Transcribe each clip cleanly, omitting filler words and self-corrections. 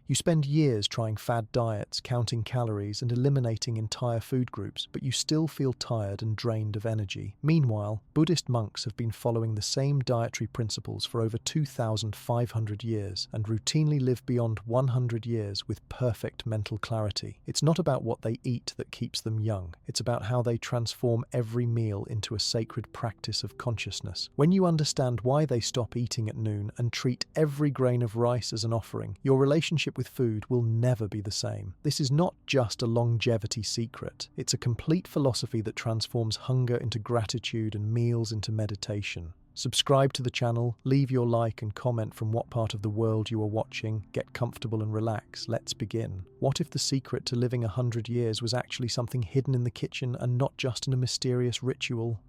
You spend years trying fad diets, counting calories, and eliminating entire food groups, but you still feel tired and drained of energy. Meanwhile, Buddhist monks have been following the same dietary principles for over 2,500 years and routinely live beyond 100 years with perfect mental clarity. It's not about what they eat that keeps them young. It's about how they transform every meal into a sacred practice of consciousness. When you understand why they stop eating at noon and treat every grain of rice as an offering, your relationship with food will never be the same. This is not just a longevity secret. It's a complete philosophy that transforms hunger into gratitude and meals into meditation. Subscribe to the channel, leave your like and comment from what part of the world you are watching, get comfortable and relax. Let's begin. What if the secret to living 100 years was actually something hidden in the kitchen and not just in a mysterious ritual?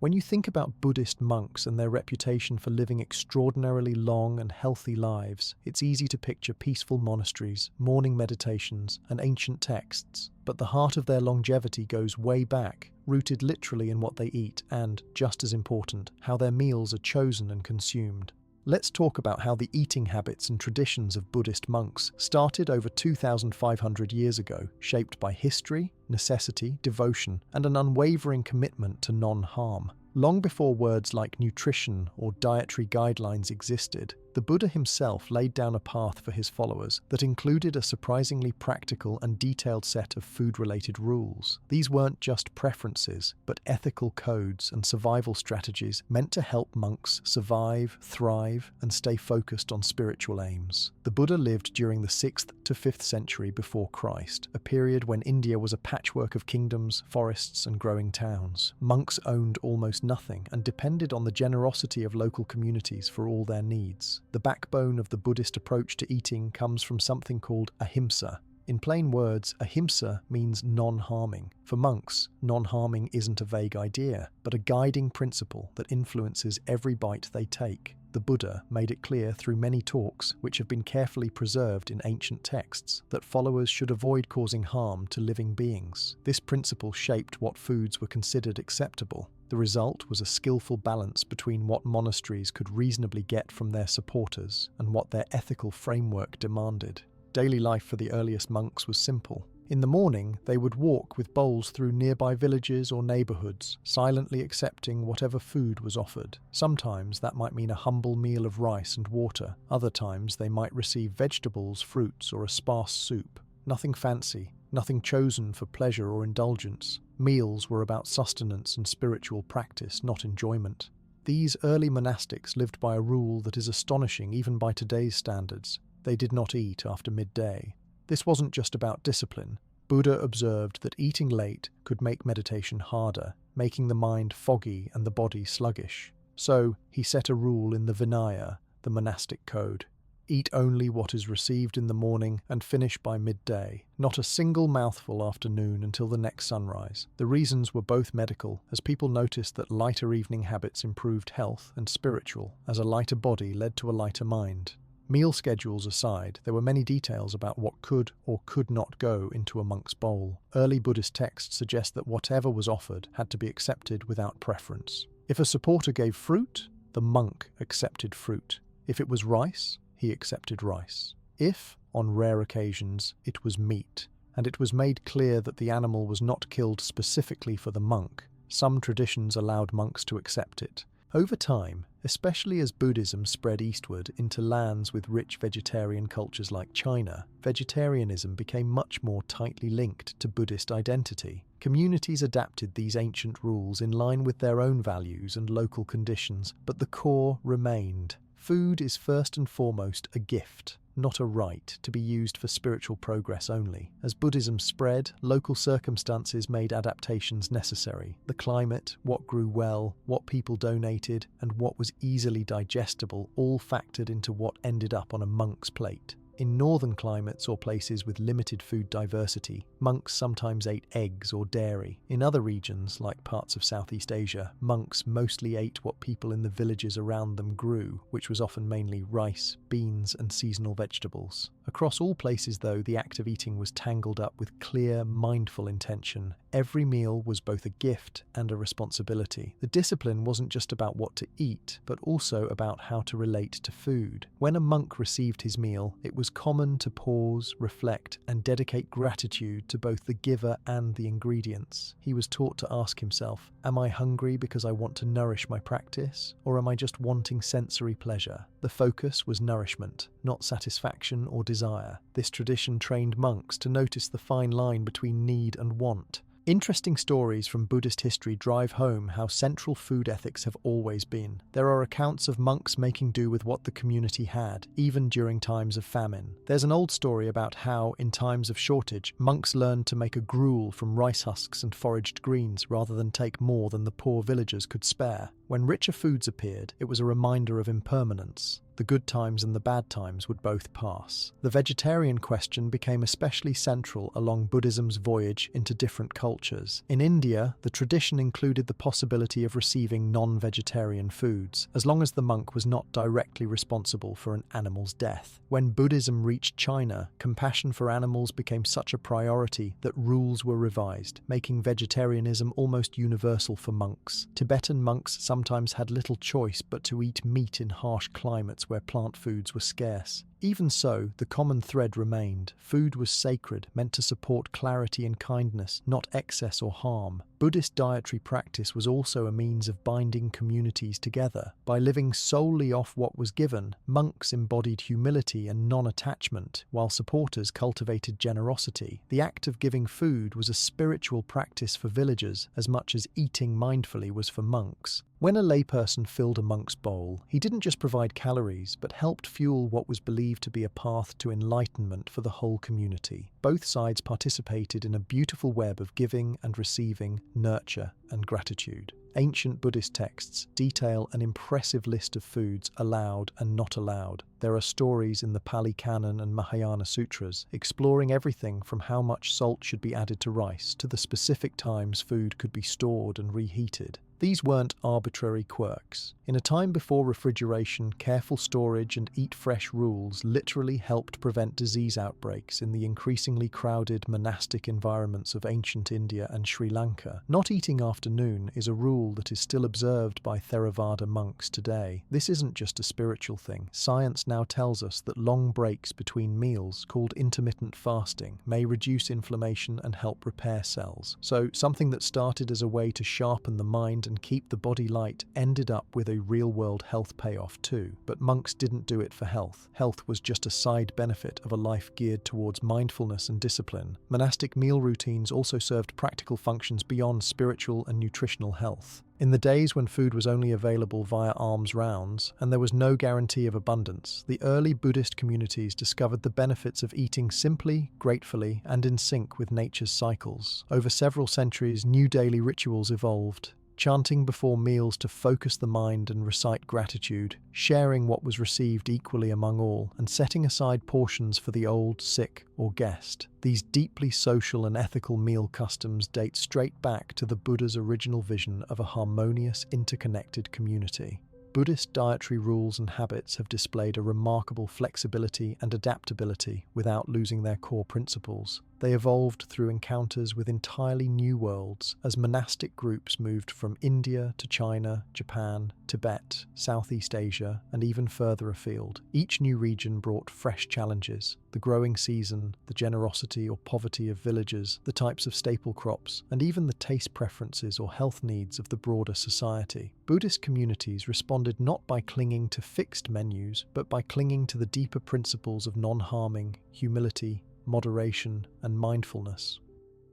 When you think about Buddhist monks and their reputation for living extraordinarily long and healthy lives, it's easy to picture peaceful monasteries, morning meditations, and ancient texts. But the heart of their longevity goes way back, rooted literally in what they eat and, just as important, how their meals are chosen and consumed. Let's talk about how the eating habits and traditions of Buddhist monks started over 2,500 years ago, shaped by history, necessity, devotion, and an unwavering commitment to non-harm. Long before words like nutrition or dietary guidelines existed, the Buddha himself laid down a path for his followers that included a surprisingly practical and detailed set of food-related rules. These weren't just preferences, but ethical codes and survival strategies meant to help monks survive, thrive, and stay focused on spiritual aims. The Buddha lived during the 6th to 5th century before Christ, a period when India was a patchwork of kingdoms, forests, and growing towns. Monks owned almost nothing and depended on the generosity of local communities for all their needs. The backbone of the Buddhist approach to eating comes from something called ahimsa. In plain words, ahimsa means non-harming. For monks, non-harming isn't a vague idea, but a guiding principle that influences every bite they take. The Buddha made it clear through many talks, which have been carefully preserved in ancient texts, that followers should avoid causing harm to living beings. This principle shaped what foods were considered acceptable. The result was a skillful balance between what monasteries could reasonably get from their supporters and what their ethical framework demanded. Daily life for the earliest monks was simple. In the morning, they would walk with bowls through nearby villages or neighborhoods, silently accepting whatever food was offered. Sometimes that might mean a humble meal of rice and water. Other times they might receive vegetables, fruits, or a sparse soup. Nothing fancy, nothing chosen for pleasure or indulgence. Meals were about sustenance and spiritual practice, not enjoyment. These early monastics lived by a rule that is astonishing even by today's standards. They did not eat after midday. This wasn't just about discipline. Buddha observed that eating late could make meditation harder, making the mind foggy and the body sluggish. So, he set a rule in the Vinaya, the monastic code. Eat only what is received in the morning and finish by midday. Not a single mouthful after noon until the next sunrise. The reasons were both medical, as people noticed that lighter evening habits improved health, and spiritual, as a lighter body led to a lighter mind. Meal schedules aside, there were many details about what could or could not go into a monk's bowl. Early Buddhist texts suggest that whatever was offered had to be accepted without preference. If a supporter gave fruit, the monk accepted fruit. If it was rice, he accepted rice. If, on rare occasions, it was meat, and it was made clear that the animal was not killed specifically for the monk, some traditions allowed monks to accept it. Over time, especially as Buddhism spread eastward into lands with rich vegetarian cultures like China, vegetarianism became much more tightly linked to Buddhist identity. Communities adapted these ancient rules in line with their own values and local conditions, but the core remained. Food is first and foremost a gift, not a right to be used for spiritual progress only. As Buddhism spread, local circumstances made adaptations necessary. The climate, what grew well, what people donated, and what was easily digestible all factored into what ended up on a monk's plate. In northern climates or places with limited food diversity, monks sometimes ate eggs or dairy. In other regions, like parts of Southeast Asia, monks mostly ate what people in the villages around them grew, which was often mainly rice, beans, and seasonal vegetables. Across all places, though, the act of eating was tangled up with clear, mindful intention. Every meal was both a gift and a responsibility. The discipline wasn't just about what to eat, but also about how to relate to food. When a monk received his meal, it was common to pause, reflect, and dedicate gratitude to both the giver and the ingredients. He was taught to ask himself, am I hungry because I want to nourish my practice, or am I just wanting sensory pleasure? The focus was nourishment, not satisfaction or desire. This tradition trained monks to notice the fine line between need and want. Interesting stories from Buddhist history drive home how central food ethics have always been. There are accounts of monks making do with what the community had, even during times of famine. There's an old story about how, in times of shortage, monks learned to make a gruel from rice husks and foraged greens rather than take more than the poor villagers could spare. When richer foods appeared, it was a reminder of impermanence. The good times and the bad times would both pass. The vegetarian question became especially central along Buddhism's voyage into different cultures. In India, the tradition included the possibility of receiving non-vegetarian foods, as long as the monk was not directly responsible for an animal's death. When Buddhism reached China, compassion for animals became such a priority that rules were revised, making vegetarianism almost universal for monks. Tibetan monks sometimes had little choice but to eat meat in harsh climates where plant foods were scarce. Even so, the common thread remained. Food was sacred, meant to support clarity and kindness, not excess or harm. Buddhist dietary practice was also a means of binding communities together. By living solely off what was given, monks embodied humility and non-attachment, while supporters cultivated generosity. The act of giving food was a spiritual practice for villagers as much as eating mindfully was for monks. When a layperson filled a monk's bowl, he didn't just provide calories, but helped fuel what was believed to be a path to enlightenment for the whole community. Both sides participated in a beautiful web of giving and receiving, nurture and gratitude. Ancient Buddhist texts detail an impressive list of foods allowed and not allowed. There are stories in the Pali Canon and Mahayana Sutras exploring everything from how much salt should be added to rice to the specific times food could be stored and reheated. These weren't arbitrary quirks. In a time before refrigeration, careful storage and eat fresh rules literally helped prevent disease outbreaks in the increasingly crowded monastic environments of ancient India and Sri Lanka. Not eating after noon is a rule that is still observed by Theravada monks today. This isn't just a spiritual thing. Science now tells us that long breaks between meals, called intermittent fasting, may reduce inflammation and help repair cells. So something that started as a way to sharpen the mind and keep the body light ended up with a real-world health payoff too. But monks didn't do it for health. Health was just a side benefit of a life geared towards mindfulness and discipline. Monastic meal routines also served practical functions beyond spiritual and nutritional health. In the days when food was only available via alms rounds, and there was no guarantee of abundance, the early Buddhist communities discovered the benefits of eating simply, gratefully, and in sync with nature's cycles. Over several centuries, new daily rituals evolved. Chanting before meals to focus the mind and recite gratitude, sharing what was received equally among all, and setting aside portions for the old, sick, or guest. These deeply social and ethical meal customs date straight back to the Buddha's original vision of a harmonious, interconnected community. Buddhist dietary rules and habits have displayed a remarkable flexibility and adaptability without losing their core principles. They evolved through encounters with entirely new worlds as monastic groups moved from India to China, Japan, Tibet, Southeast Asia, and even further afield. Each new region brought fresh challenges: the growing season, the generosity or poverty of villagers, the types of staple crops, and even the taste preferences or health needs of the broader society. Buddhist communities responded not by clinging to fixed menus, but by clinging to the deeper principles of non-harming, humility, moderation, and mindfulness.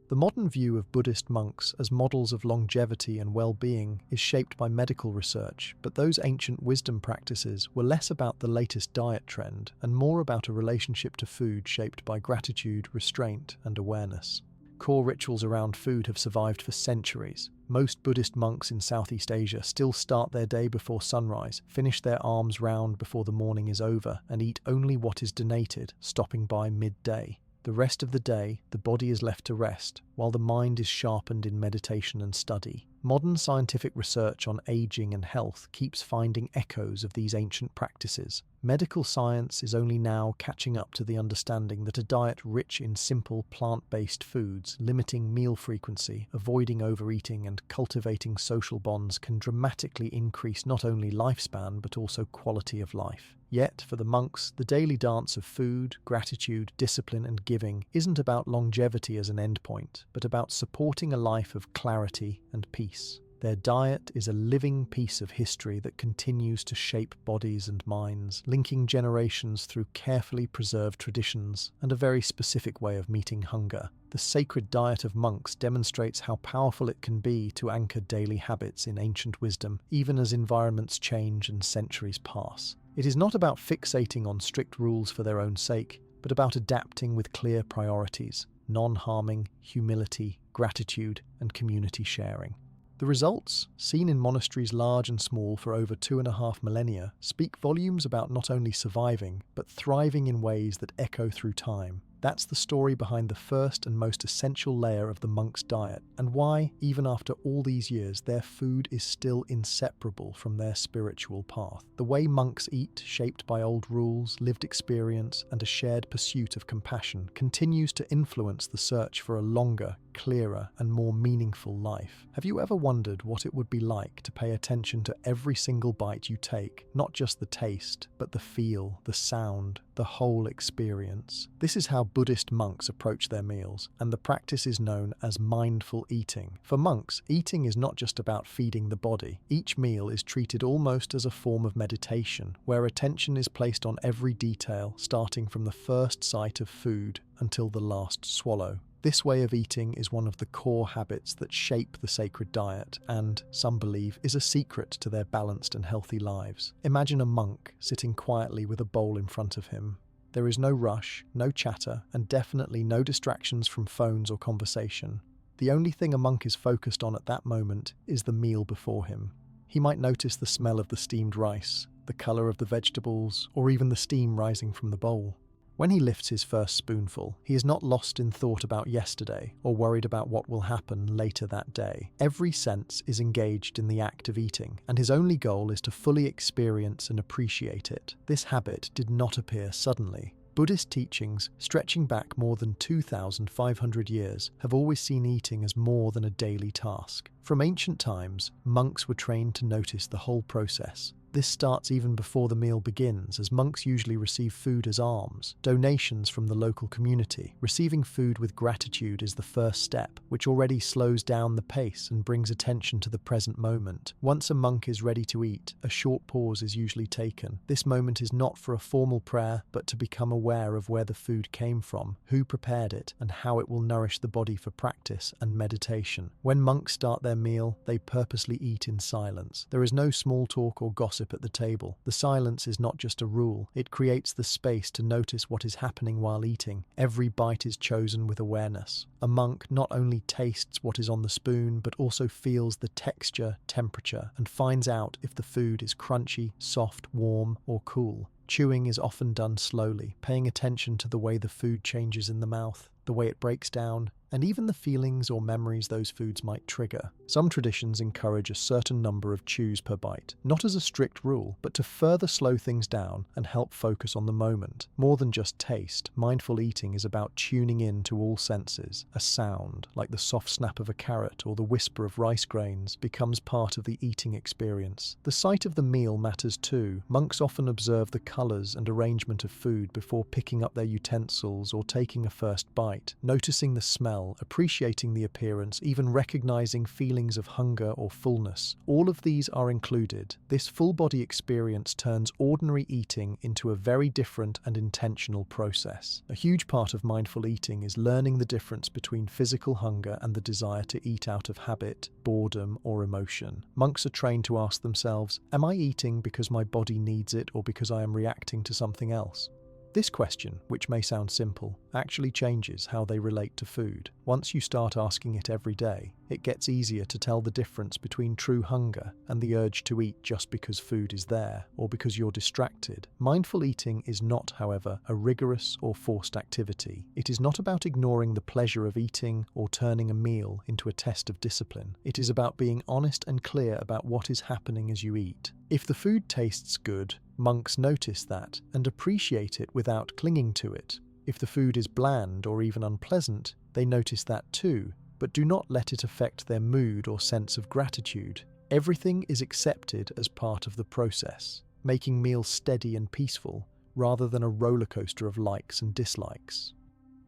The modern view of Buddhist monks as models of longevity and well-being is shaped by medical research, but those ancient wisdom practices were less about the latest diet trend and more about a relationship to food shaped by gratitude, restraint, and awareness. Core rituals around food have survived for centuries. Most Buddhist monks in Southeast Asia still start their day before sunrise, finish their alms round before the morning is over, and eat only what is donated, stopping by midday. The rest of the day, the body is left to rest, while the mind is sharpened in meditation and study. Modern scientific research on aging and health keeps finding echoes of these ancient practices. Medical science is only now catching up to the understanding that a diet rich in simple plant-based foods, limiting meal frequency, avoiding overeating, and cultivating social bonds can dramatically increase not only lifespan but also quality of life. Yet, for the monks, the daily dance of food, gratitude, discipline, and giving isn't about longevity as an endpoint, but about supporting a life of clarity and peace. Their diet is a living piece of history that continues to shape bodies and minds, linking generations through carefully preserved traditions and a very specific way of meeting hunger. The sacred diet of monks demonstrates how powerful it can be to anchor daily habits in ancient wisdom, even as environments change and centuries pass. It is not about fixating on strict rules for their own sake, but about adapting with clear priorities: non-harming, humility, gratitude, and community sharing. The results, seen in monasteries large and small for over 2.5 millennia, speak volumes about not only surviving, but thriving in ways that echo through time. That's the story behind the first and most essential layer of the monk's diet, and why, even after all these years, their food is still inseparable from their spiritual path. The way monks eat, shaped by old rules, lived experience, and a shared pursuit of compassion, continues to influence the search for a longer, clearer, and more meaningful life. Have you ever wondered what it would be like to pay attention to every single bite you take, not just the taste, but the feel, the sound, the whole experience? This is how Buddhist monks approach their meals, and the practice is known as mindful eating. For monks, eating is not just about feeding the body. Each meal is treated almost as a form of meditation, where attention is placed on every detail, starting from the first sight of food until the last swallow. This way of eating is one of the core habits that shape the sacred diet and, some believe, is a secret to their balanced and healthy lives. Imagine a monk sitting quietly with a bowl in front of him. There is no rush, no chatter, and definitely no distractions from phones or conversation. The only thing a monk is focused on at that moment is the meal before him. He might notice the smell of the steamed rice, the colour of the vegetables, or even the steam rising from the bowl. When he lifts his first spoonful, he is not lost in thought about yesterday or worried about what will happen later that day. Every sense is engaged in the act of eating, and his only goal is to fully experience and appreciate it. This habit did not appear suddenly. Buddhist teachings, stretching back more than 2,500 years, have always seen eating as more than a daily task. From ancient times, monks were trained to notice the whole process. This starts even before the meal begins, as monks usually receive food as alms, donations from the local community. Receiving food with gratitude is the first step, which already slows down the pace and brings attention to the present moment. Once a monk is ready to eat, a short pause is usually taken. This moment is not for a formal prayer, but to become aware of where the food came from, who prepared it, and how it will nourish the body for practice and meditation. When monks start their meal, they purposely eat in silence. There is no small talk or gossip at the table. The silence is not just a rule, it creates the space to notice what is happening while eating. Every bite is chosen with awareness. A monk not only tastes what is on the spoon, but also feels the texture, temperature, and finds out if the food is crunchy, soft, warm, or cool. Chewing is often done slowly, paying attention to the way the food changes in the mouth, the way it breaks down, and even the feelings or memories those foods might trigger. Some traditions encourage a certain number of chews per bite, not as a strict rule, but to further slow things down and help focus on the moment. More than just taste, mindful eating is about tuning in to all senses. A sound, like the soft snap of a carrot or the whisper of rice grains, becomes part of the eating experience. The sight of the meal matters too. Monks often observe the colours and arrangement of food before picking up their utensils or taking a first bite, noticing the smell, appreciating the appearance, even recognizing feelings of hunger or fullness. All of these are included. This full-body experience turns ordinary eating into a very different and intentional process. A huge part of mindful eating is learning the difference between physical hunger and the desire to eat out of habit, boredom, or emotion. Monks are trained to ask themselves, am I eating because my body needs it or because I am reacting to something else? This question, which may sound simple, actually changes how they relate to food. Once you start asking it every day, it gets easier to tell the difference between true hunger and the urge to eat just because food is there or because you're distracted. Mindful eating is not, however, a rigorous or forced activity. It is not about ignoring the pleasure of eating or turning a meal into a test of discipline. It is about being honest and clear about what is happening as you eat. If the food tastes good, monks notice that and appreciate it without clinging to it. If the food is bland or even unpleasant, they notice that too, but do not let it affect their mood or sense of gratitude. Everything is accepted as part of the process, making meals steady and peaceful, rather than a roller coaster of likes and dislikes.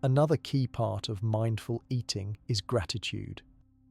Another key part of mindful eating is gratitude.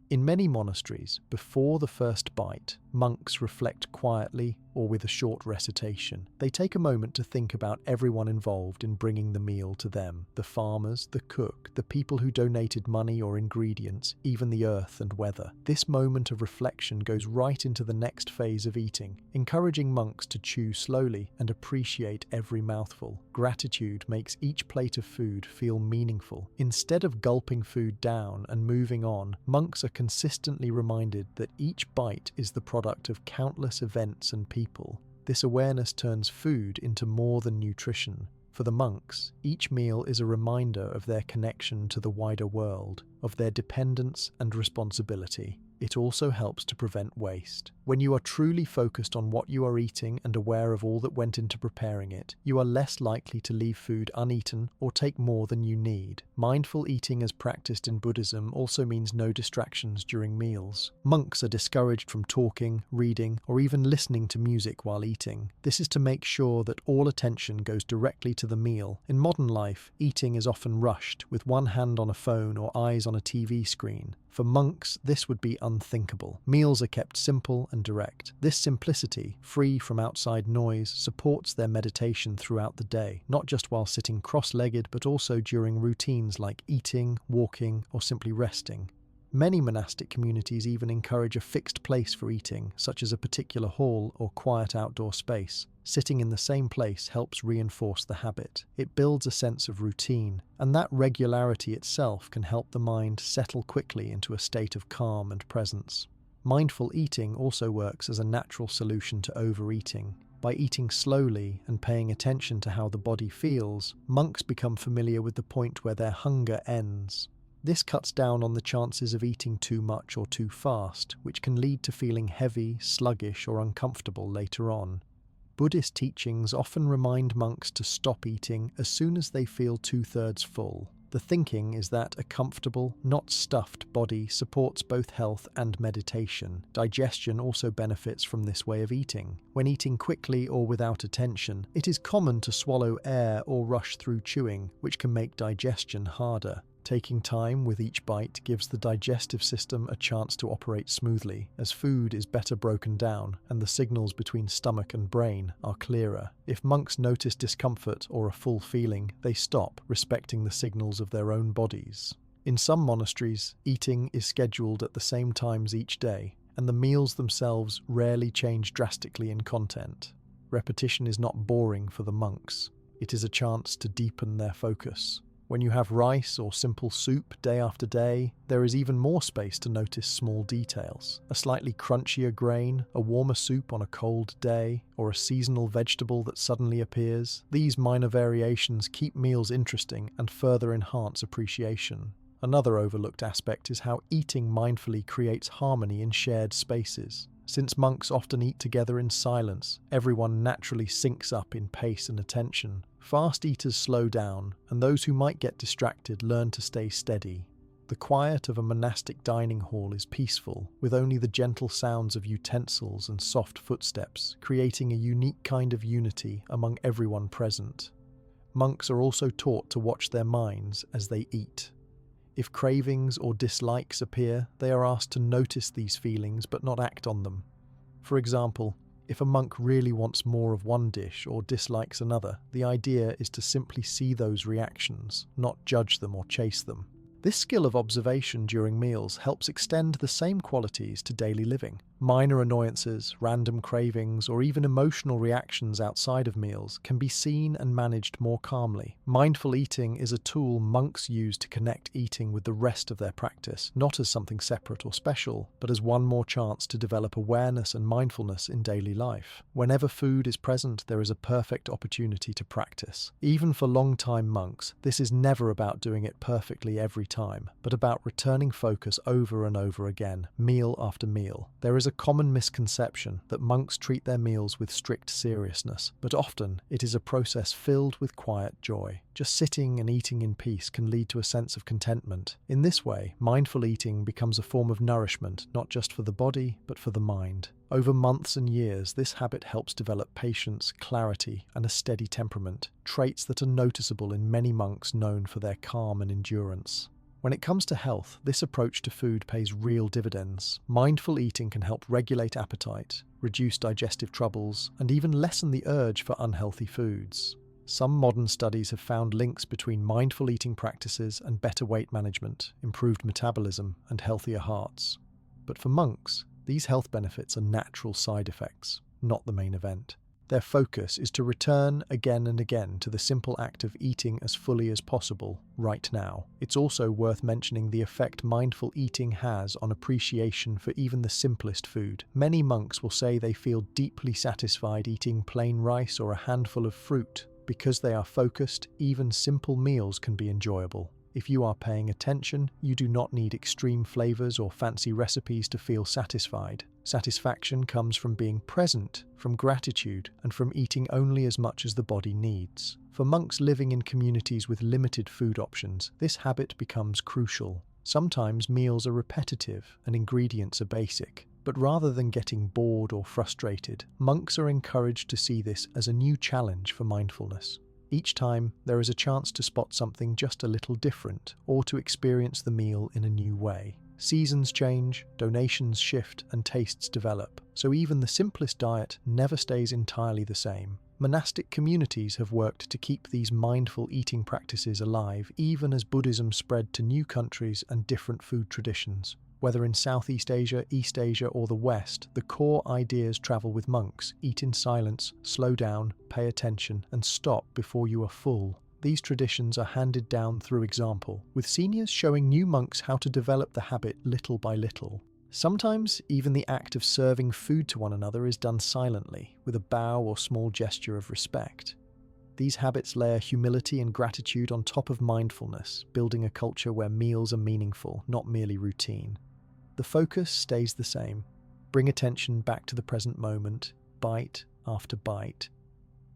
In many monasteries, before the first bite, monks reflect quietly or with a short recitation. They take a moment to think about everyone involved in bringing the meal to them: the farmers, the cook, the people who donated money or ingredients, even the earth and weather. This moment of reflection goes right into the next phase of eating, encouraging monks to chew slowly and appreciate every mouthful. Gratitude makes each plate of food feel meaningful. Instead of gulping food down and moving on, monks are consistently reminded that each bite is the product of countless events and people. This awareness turns food into more than nutrition. For the monks, each meal is a reminder of their connection to the wider world, of their dependence and responsibility. It also helps to prevent waste. When you are truly focused on what you are eating and aware of all that went into preparing it, you are less likely to leave food uneaten or take more than you need. Mindful eating as practiced in Buddhism also means no distractions during meals. Monks are discouraged from talking, reading, or even listening to music while eating. This is to make sure that all attention goes directly to the meal. In modern life, eating is often rushed, with one hand on a phone or eyes on a TV screen. For monks, this would be unthinkable. Meals are kept simple and direct. This simplicity, free from outside noise, supports their meditation throughout the day, not just while sitting cross-legged, but also during routines like eating, walking, or simply resting. Many monastic communities even encourage a fixed place for eating, such as a particular hall or quiet outdoor space. Sitting in the same place helps reinforce the habit. It builds a sense of routine, and that regularity itself can help the mind settle quickly into a state of calm and presence. Mindful eating also works as a natural solution to overeating. By eating slowly and paying attention to how the body feels, monks become familiar with the point where their hunger ends. This cuts down on the chances of eating too much or too fast, which can lead to feeling heavy, sluggish, or uncomfortable later on. Buddhist teachings often remind monks to stop eating as soon as they feel 2/3 full. The thinking is that a comfortable, not stuffed body supports both health and meditation. Digestion also benefits from this way of eating. When eating quickly or without attention, it is common to swallow air or rush through chewing, which can make digestion harder. Taking time with each bite gives the digestive system a chance to operate smoothly, as food is better broken down and the signals between stomach and brain are clearer. If monks notice discomfort or a full feeling, they stop, respecting the signals of their own bodies. In some monasteries, eating is scheduled at the same times each day, and the meals themselves rarely change drastically in content. Repetition is not boring for the monks. It is a chance to deepen their focus. When you have rice or simple soup day after day, there is even more space to notice small details. A slightly crunchier grain, a warmer soup on a cold day, or a seasonal vegetable that suddenly appears. These minor variations keep meals interesting and further enhance appreciation. Another overlooked aspect is how eating mindfully creates harmony in shared spaces. Since monks often eat together in silence, everyone naturally syncs up in pace and attention. Fast eaters slow down, and those who might get distracted learn to stay steady. The quiet of a monastic dining hall is peaceful, with only the gentle sounds of utensils and soft footsteps, creating a unique kind of unity among everyone present. Monks are also taught to watch their minds as they eat. If cravings or dislikes appear, they are asked to notice these feelings but not act on them. For example, if a monk really wants more of one dish or dislikes another, the idea is to simply see those reactions, not judge them or chase them. This skill of observation during meals helps extend the same qualities to daily living. Minor annoyances, random cravings, or even emotional reactions outside of meals can be seen and managed more calmly. Mindful eating is a tool monks use to connect eating with the rest of their practice, not as something separate or special, but as one more chance to develop awareness and mindfulness in daily life. Whenever food is present, there is a perfect opportunity to practice. Even for long-time monks, this is never about doing it perfectly every time, but about returning focus over and over again, meal after meal. There is a common misconception that monks treat their meals with strict seriousness, but often it is a process filled with quiet joy. Just sitting and eating in peace can lead to a sense of contentment. In this way, mindful eating becomes a form of nourishment, not just for the body, but for the mind. Over months and years, this habit helps develop patience, clarity, and a steady temperament, traits that are noticeable in many monks known for their calm and endurance. When it comes to health, this approach to food pays real dividends. Mindful eating can help regulate appetite, reduce digestive troubles, and even lessen the urge for unhealthy foods. Some modern studies have found links between mindful eating practices and better weight management, improved metabolism, and healthier hearts. But for monks, these health benefits are natural side effects, not the main event. Their focus is to return again and again to the simple act of eating as fully as possible, right now. It's also worth mentioning the effect mindful eating has on appreciation for even the simplest food. Many monks will say they feel deeply satisfied eating plain rice or a handful of fruit. Because they are focused, even simple meals can be enjoyable. If you are paying attention, you do not need extreme flavors or fancy recipes to feel satisfied. Satisfaction comes from being present, from gratitude, and from eating only as much as the body needs. For monks living in communities with limited food options, this habit becomes crucial. Sometimes meals are repetitive and ingredients are basic. But rather than getting bored or frustrated, monks are encouraged to see this as a new challenge for mindfulness. Each time, there is a chance to spot something just a little different, or to experience the meal in a new way. Seasons change, donations shift, and tastes develop, so even the simplest diet never stays entirely the same. Monastic communities have worked to keep these mindful eating practices alive, even as Buddhism spread to new countries and different food traditions. Whether in Southeast Asia, East Asia, or the West, the core ideas travel with monks: eat in silence, slow down, pay attention, and stop before you are full. These traditions are handed down through example, with seniors showing new monks how to develop the habit little by little. Sometimes, even the act of serving food to one another is done silently, with a bow or small gesture of respect. These habits layer humility and gratitude on top of mindfulness, building a culture where meals are meaningful, not merely routine. The focus stays the same. Bring attention back to the present moment, bite after bite.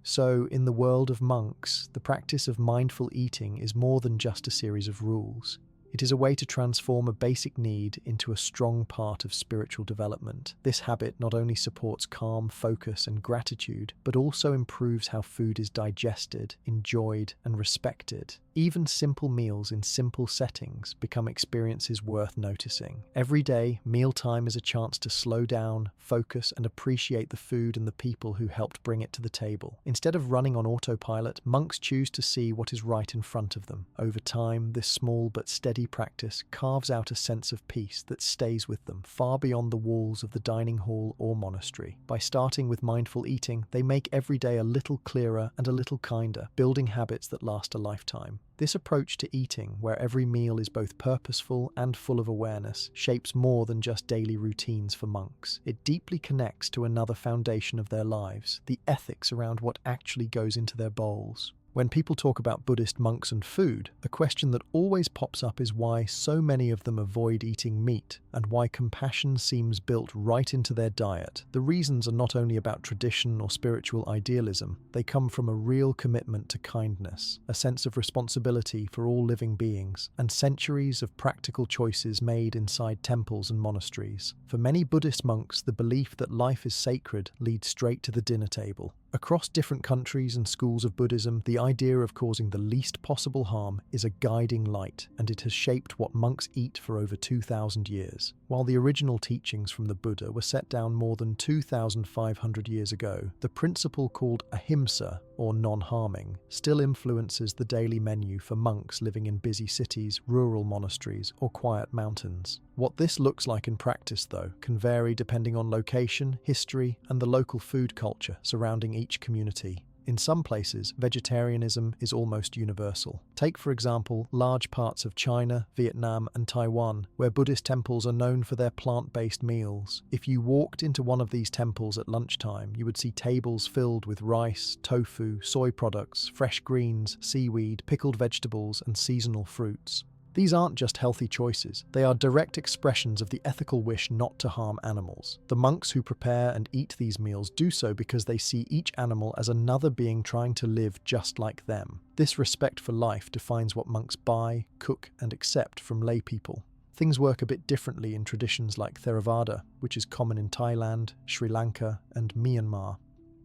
So, in the world of monks, the practice of mindful eating is more than just a series of rules. It is a way to transform a basic need into a strong part of spiritual development. This habit not only supports calm, focus, and gratitude, but also improves how food is digested, enjoyed, and respected. Even simple meals in simple settings become experiences worth noticing. Every day, mealtime is a chance to slow down, focus, and appreciate the food and the people who helped bring it to the table. Instead of running on autopilot, monks choose to see what is right in front of them. Over time, this small but steady practice carves out a sense of peace that stays with them far beyond the walls of the dining hall or monastery. By starting with mindful eating, they make every day a little clearer and a little kinder, building habits that last a lifetime. This approach to eating, where every meal is both purposeful and full of awareness, shapes more than just daily routines for monks. It deeply connects to another foundation of their lives, the ethics around what actually goes into their bowls. When people talk about Buddhist monks and food, a question that always pops up is why so many of them avoid eating meat, and why compassion seems built right into their diet. The reasons are not only about tradition or spiritual idealism, they come from a real commitment to kindness, a sense of responsibility for all living beings, and centuries of practical choices made inside temples and monasteries. For many Buddhist monks, the belief that life is sacred leads straight to the dinner table. Across different countries and schools of Buddhism, the idea of causing the least possible harm is a guiding light, and it has shaped what monks eat for over 2,000 years. While the original teachings from the Buddha were set down more than 2,500 years ago, the principle called ahimsa, or non-harming, still influences the daily menu for monks living in busy cities, rural monasteries, or quiet mountains. What this looks like in practice, though, can vary depending on location, history, and the local food culture surrounding each community. In some places, vegetarianism is almost universal. Take, for example, large parts of China, Vietnam, and Taiwan, where Buddhist temples are known for their plant-based meals. If you walked into one of these temples at lunchtime, you would see tables filled with rice, tofu, soy products, fresh greens, seaweed, pickled vegetables, and seasonal fruits. These aren't just healthy choices, they are direct expressions of the ethical wish not to harm animals. The monks who prepare and eat these meals do so because they see each animal as another being trying to live just like them. This respect for life defines what monks buy, cook, and accept from lay people. Things work a bit differently in traditions like Theravada, which is common in Thailand, Sri Lanka, and Myanmar.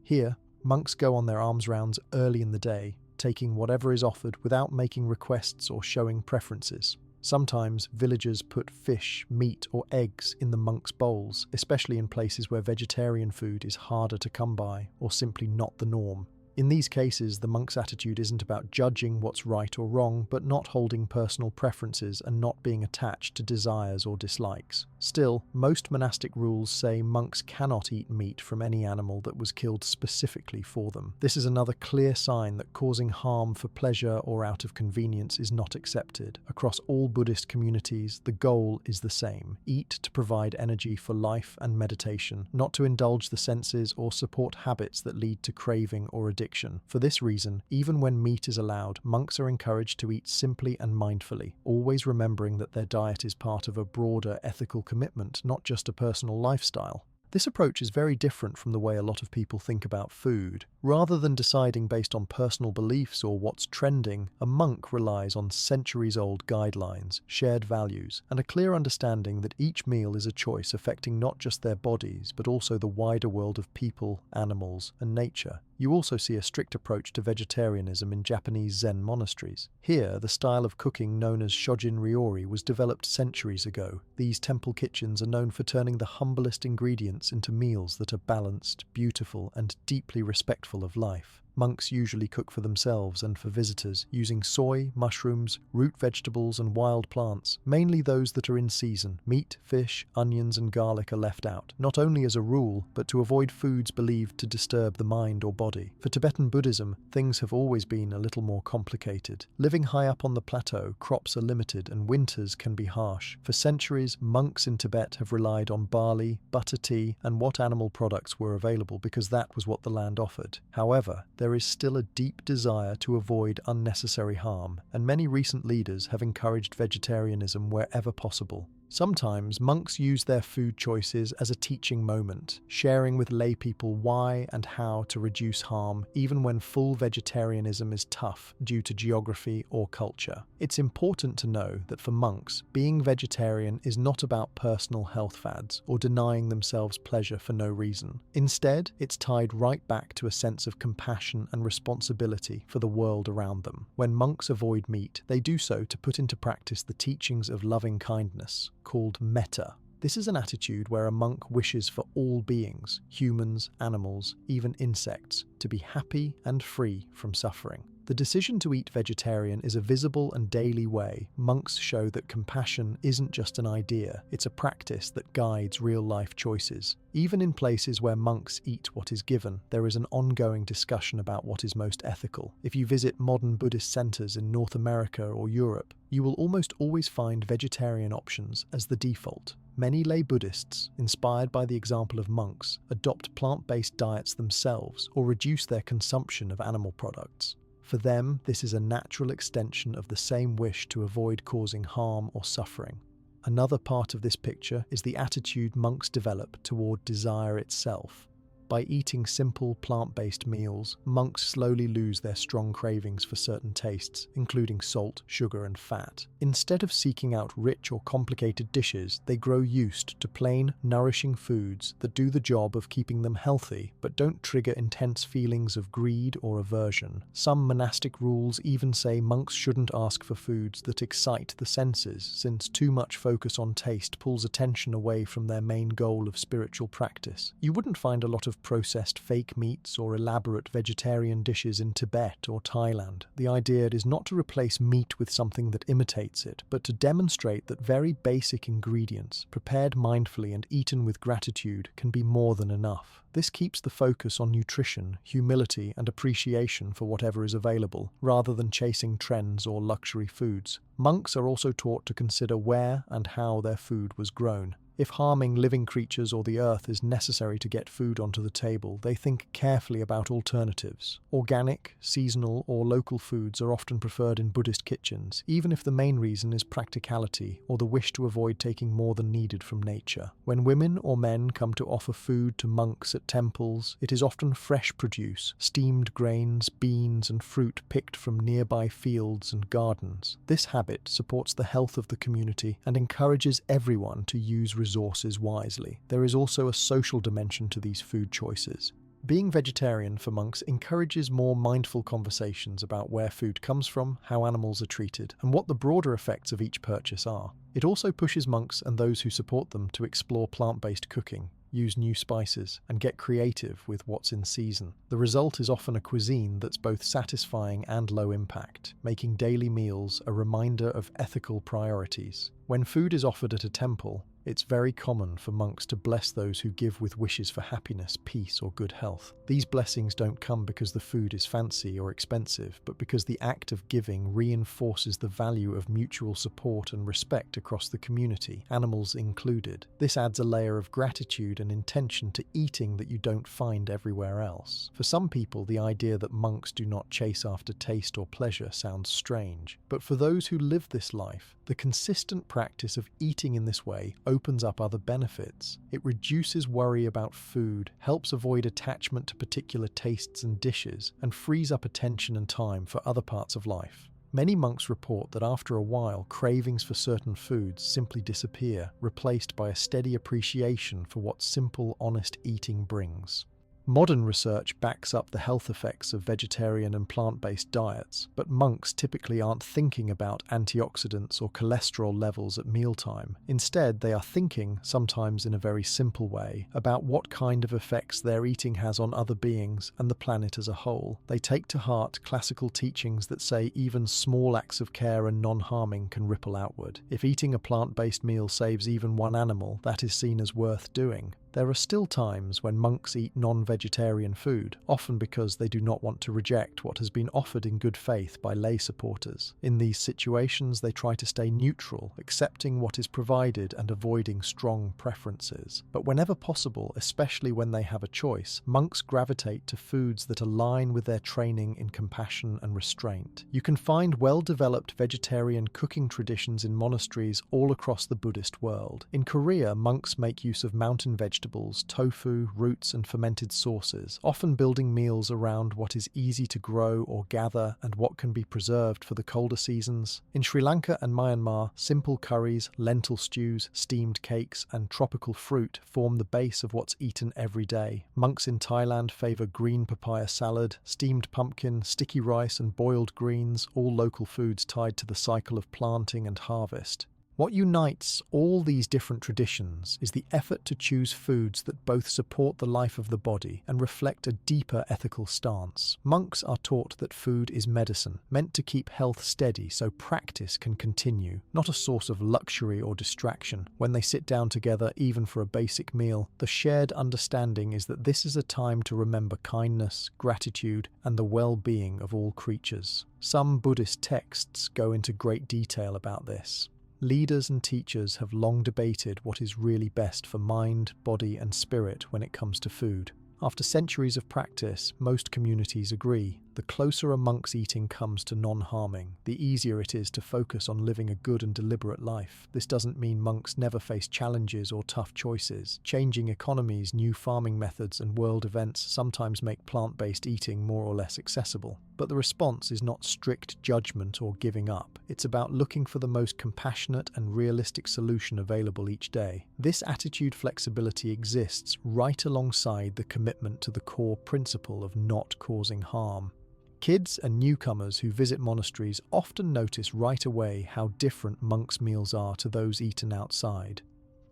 Here, monks go on their alms rounds early in the day, taking whatever is offered without making requests or showing preferences. Sometimes villagers put fish, meat, or eggs in the monks' bowls, especially in places where vegetarian food is harder to come by or simply not the norm. In these cases, the monk's attitude isn't about judging what's right or wrong, but not holding personal preferences and not being attached to desires or dislikes. Still, most monastic rules say monks cannot eat meat from any animal that was killed specifically for them. This is another clear sign that causing harm for pleasure or out of convenience is not accepted. Across all Buddhist communities, the goal is the same: eat to provide energy for life and meditation, not to indulge the senses or support habits that lead to craving or addiction. For this reason, even when meat is allowed, monks are encouraged to eat simply and mindfully, always remembering that their diet is part of a broader ethical commitment, not just a personal lifestyle. This approach is very different from the way a lot of people think about food. Rather than deciding based on personal beliefs or what's trending, a monk relies on centuries-old guidelines, shared values, and a clear understanding that each meal is a choice affecting not just their bodies, but also the wider world of people, animals, and nature. You also see a strict approach to vegetarianism in Japanese Zen monasteries. Here, the style of cooking known as Shojin Ryori was developed centuries ago. These temple kitchens are known for turning the humblest ingredients into meals that are balanced, beautiful, and deeply respectful of life. Monks usually cook for themselves and for visitors, using soy, mushrooms, root vegetables, and wild plants, mainly those that are in season. Meat, fish, onions, and garlic are left out, not only as a rule, but to avoid foods believed to disturb the mind or body. For Tibetan Buddhism, things have always been a little more complicated. Living high up on the plateau, crops are limited and winters can be harsh. For centuries, monks in Tibet have relied on barley, butter tea, and what animal products were available because that was what the land offered. However, there is still a deep desire to avoid unnecessary harm, and many recent leaders have encouraged vegetarianism wherever possible. Sometimes monks use their food choices as a teaching moment, sharing with lay people why and how to reduce harm, even when full vegetarianism is tough due to geography or culture. It's important to know that for monks, being vegetarian is not about personal health fads or denying themselves pleasure for no reason. Instead, it's tied right back to a sense of compassion and responsibility for the world around them. When monks avoid meat, they do so to put into practice the teachings of loving kindness, called metta. This is an attitude where a monk wishes for all beings, humans, animals, even insects, to be happy and free from suffering. The decision to eat vegetarian is a visible and daily way monks show that compassion isn't just an idea, it's a practice that guides real-life choices. Even in places where monks eat what is given, there is an ongoing discussion about what is most ethical. If you visit modern Buddhist centers in North America or Europe, you will almost always find vegetarian options as the default. Many lay Buddhists, inspired by the example of monks, adopt plant-based diets themselves or reduce their consumption of animal products. For them, this is a natural extension of the same wish to avoid causing harm or suffering. Another part of this picture is the attitude monks develop toward desire itself. By eating simple, plant-based meals, monks slowly lose their strong cravings for certain tastes, including salt, sugar, and fat. Instead of seeking out rich or complicated dishes, they grow used to plain, nourishing foods that do the job of keeping them healthy, but don't trigger intense feelings of greed or aversion. Some monastic rules even say monks shouldn't ask for foods that excite the senses, since too much focus on taste pulls attention away from their main goal of spiritual practice. You wouldn't find a lot of processed fake meats or elaborate vegetarian dishes in Tibet or Thailand. The idea is not to replace meat with something that imitates it, but to demonstrate that very basic ingredients, prepared mindfully and eaten with gratitude, can be more than enough. This keeps the focus on nutrition, humility, and appreciation for whatever is available, rather than chasing trends or luxury foods. Monks are also taught to consider where and how their food was grown. If harming living creatures or the earth is necessary to get food onto the table, they think carefully about alternatives. Organic, seasonal, or local foods are often preferred in Buddhist kitchens, even if the main reason is practicality or the wish to avoid taking more than needed from nature. When women or men come to offer food to monks at temples, it is often fresh produce, steamed grains, beans, and fruit picked from nearby fields and gardens. This habit supports the health of the community and encourages everyone to use resources wisely. There is also a social dimension to these food choices. Being vegetarian for monks encourages more mindful conversations about where food comes from, how animals are treated, and what the broader effects of each purchase are. It also pushes monks and those who support them to explore plant-based cooking, use new spices, and get creative with what's in season. The result is often a cuisine that's both satisfying and low impact, making daily meals a reminder of ethical priorities. When food is offered at a temple, it's very common for monks to bless those who give with wishes for happiness, peace, or good health. These blessings don't come because the food is fancy or expensive, but because the act of giving reinforces the value of mutual support and respect across the community, animals included. This adds a layer of gratitude and intention to eating that you don't find everywhere else. For some people, the idea that monks do not chase after taste or pleasure sounds strange, but for those who live this life, the consistent practice of eating in this way opens up other benefits. It reduces worry about food, helps avoid attachment to particular tastes and dishes, and frees up attention and time for other parts of life. Many monks report that after a while, cravings for certain foods simply disappear, replaced by a steady appreciation for what simple, honest eating brings. Modern research backs up the health effects of vegetarian and plant-based diets, but monks typically aren't thinking about antioxidants or cholesterol levels at mealtime. Instead, they are thinking, sometimes in a very simple way, about what kind of effects their eating has on other beings and the planet as a whole. They take to heart classical teachings that say even small acts of care and non-harming can ripple outward. If eating a plant-based meal saves even one animal, that is seen as worth doing. There are still times when monks eat non-vegetarian food, often because they do not want to reject what has been offered in good faith by lay supporters. In these situations, they try to stay neutral, accepting what is provided and avoiding strong preferences. But whenever possible, especially when they have a choice, monks gravitate to foods that align with their training in compassion and restraint. You can find well-developed vegetarian cooking traditions in monasteries all across the Buddhist world. In Korea, monks make use of mountain vegetables, tofu, roots, and fermented sauces, often building meals around what is easy to grow or gather and what can be preserved for the colder seasons. In Sri Lanka and Myanmar, simple curries, lentil stews, steamed cakes, and tropical fruit form the base of what's eaten every day. Monks in Thailand favour green papaya salad, steamed pumpkin, sticky rice, and boiled greens, all local foods tied to the cycle of planting and harvest. What unites all these different traditions is the effort to choose foods that both support the life of the body and reflect a deeper ethical stance. Monks are taught that food is medicine, meant to keep health steady so practice can continue, not a source of luxury or distraction. When they sit down together, even for a basic meal, the shared understanding is that this is a time to remember kindness, gratitude, and the well-being of all creatures. Some Buddhist texts go into great detail about this. Leaders and teachers have long debated what is really best for mind, body, and spirit when it comes to food. After centuries of practice, most communities agree. the closer a monk's eating comes to non-harming, the easier it is to focus on living a good and deliberate life. This doesn't mean monks never face challenges or tough choices. Changing economies, new farming methods, and world events sometimes make plant-based eating more or less accessible. But the response is not strict judgment or giving up. It's about looking for the most compassionate and realistic solution available each day. This attitude flexibility exists right alongside the commitment to the core principle of not causing harm. Kids and newcomers who visit monasteries often notice right away how different monks' meals are to those eaten outside.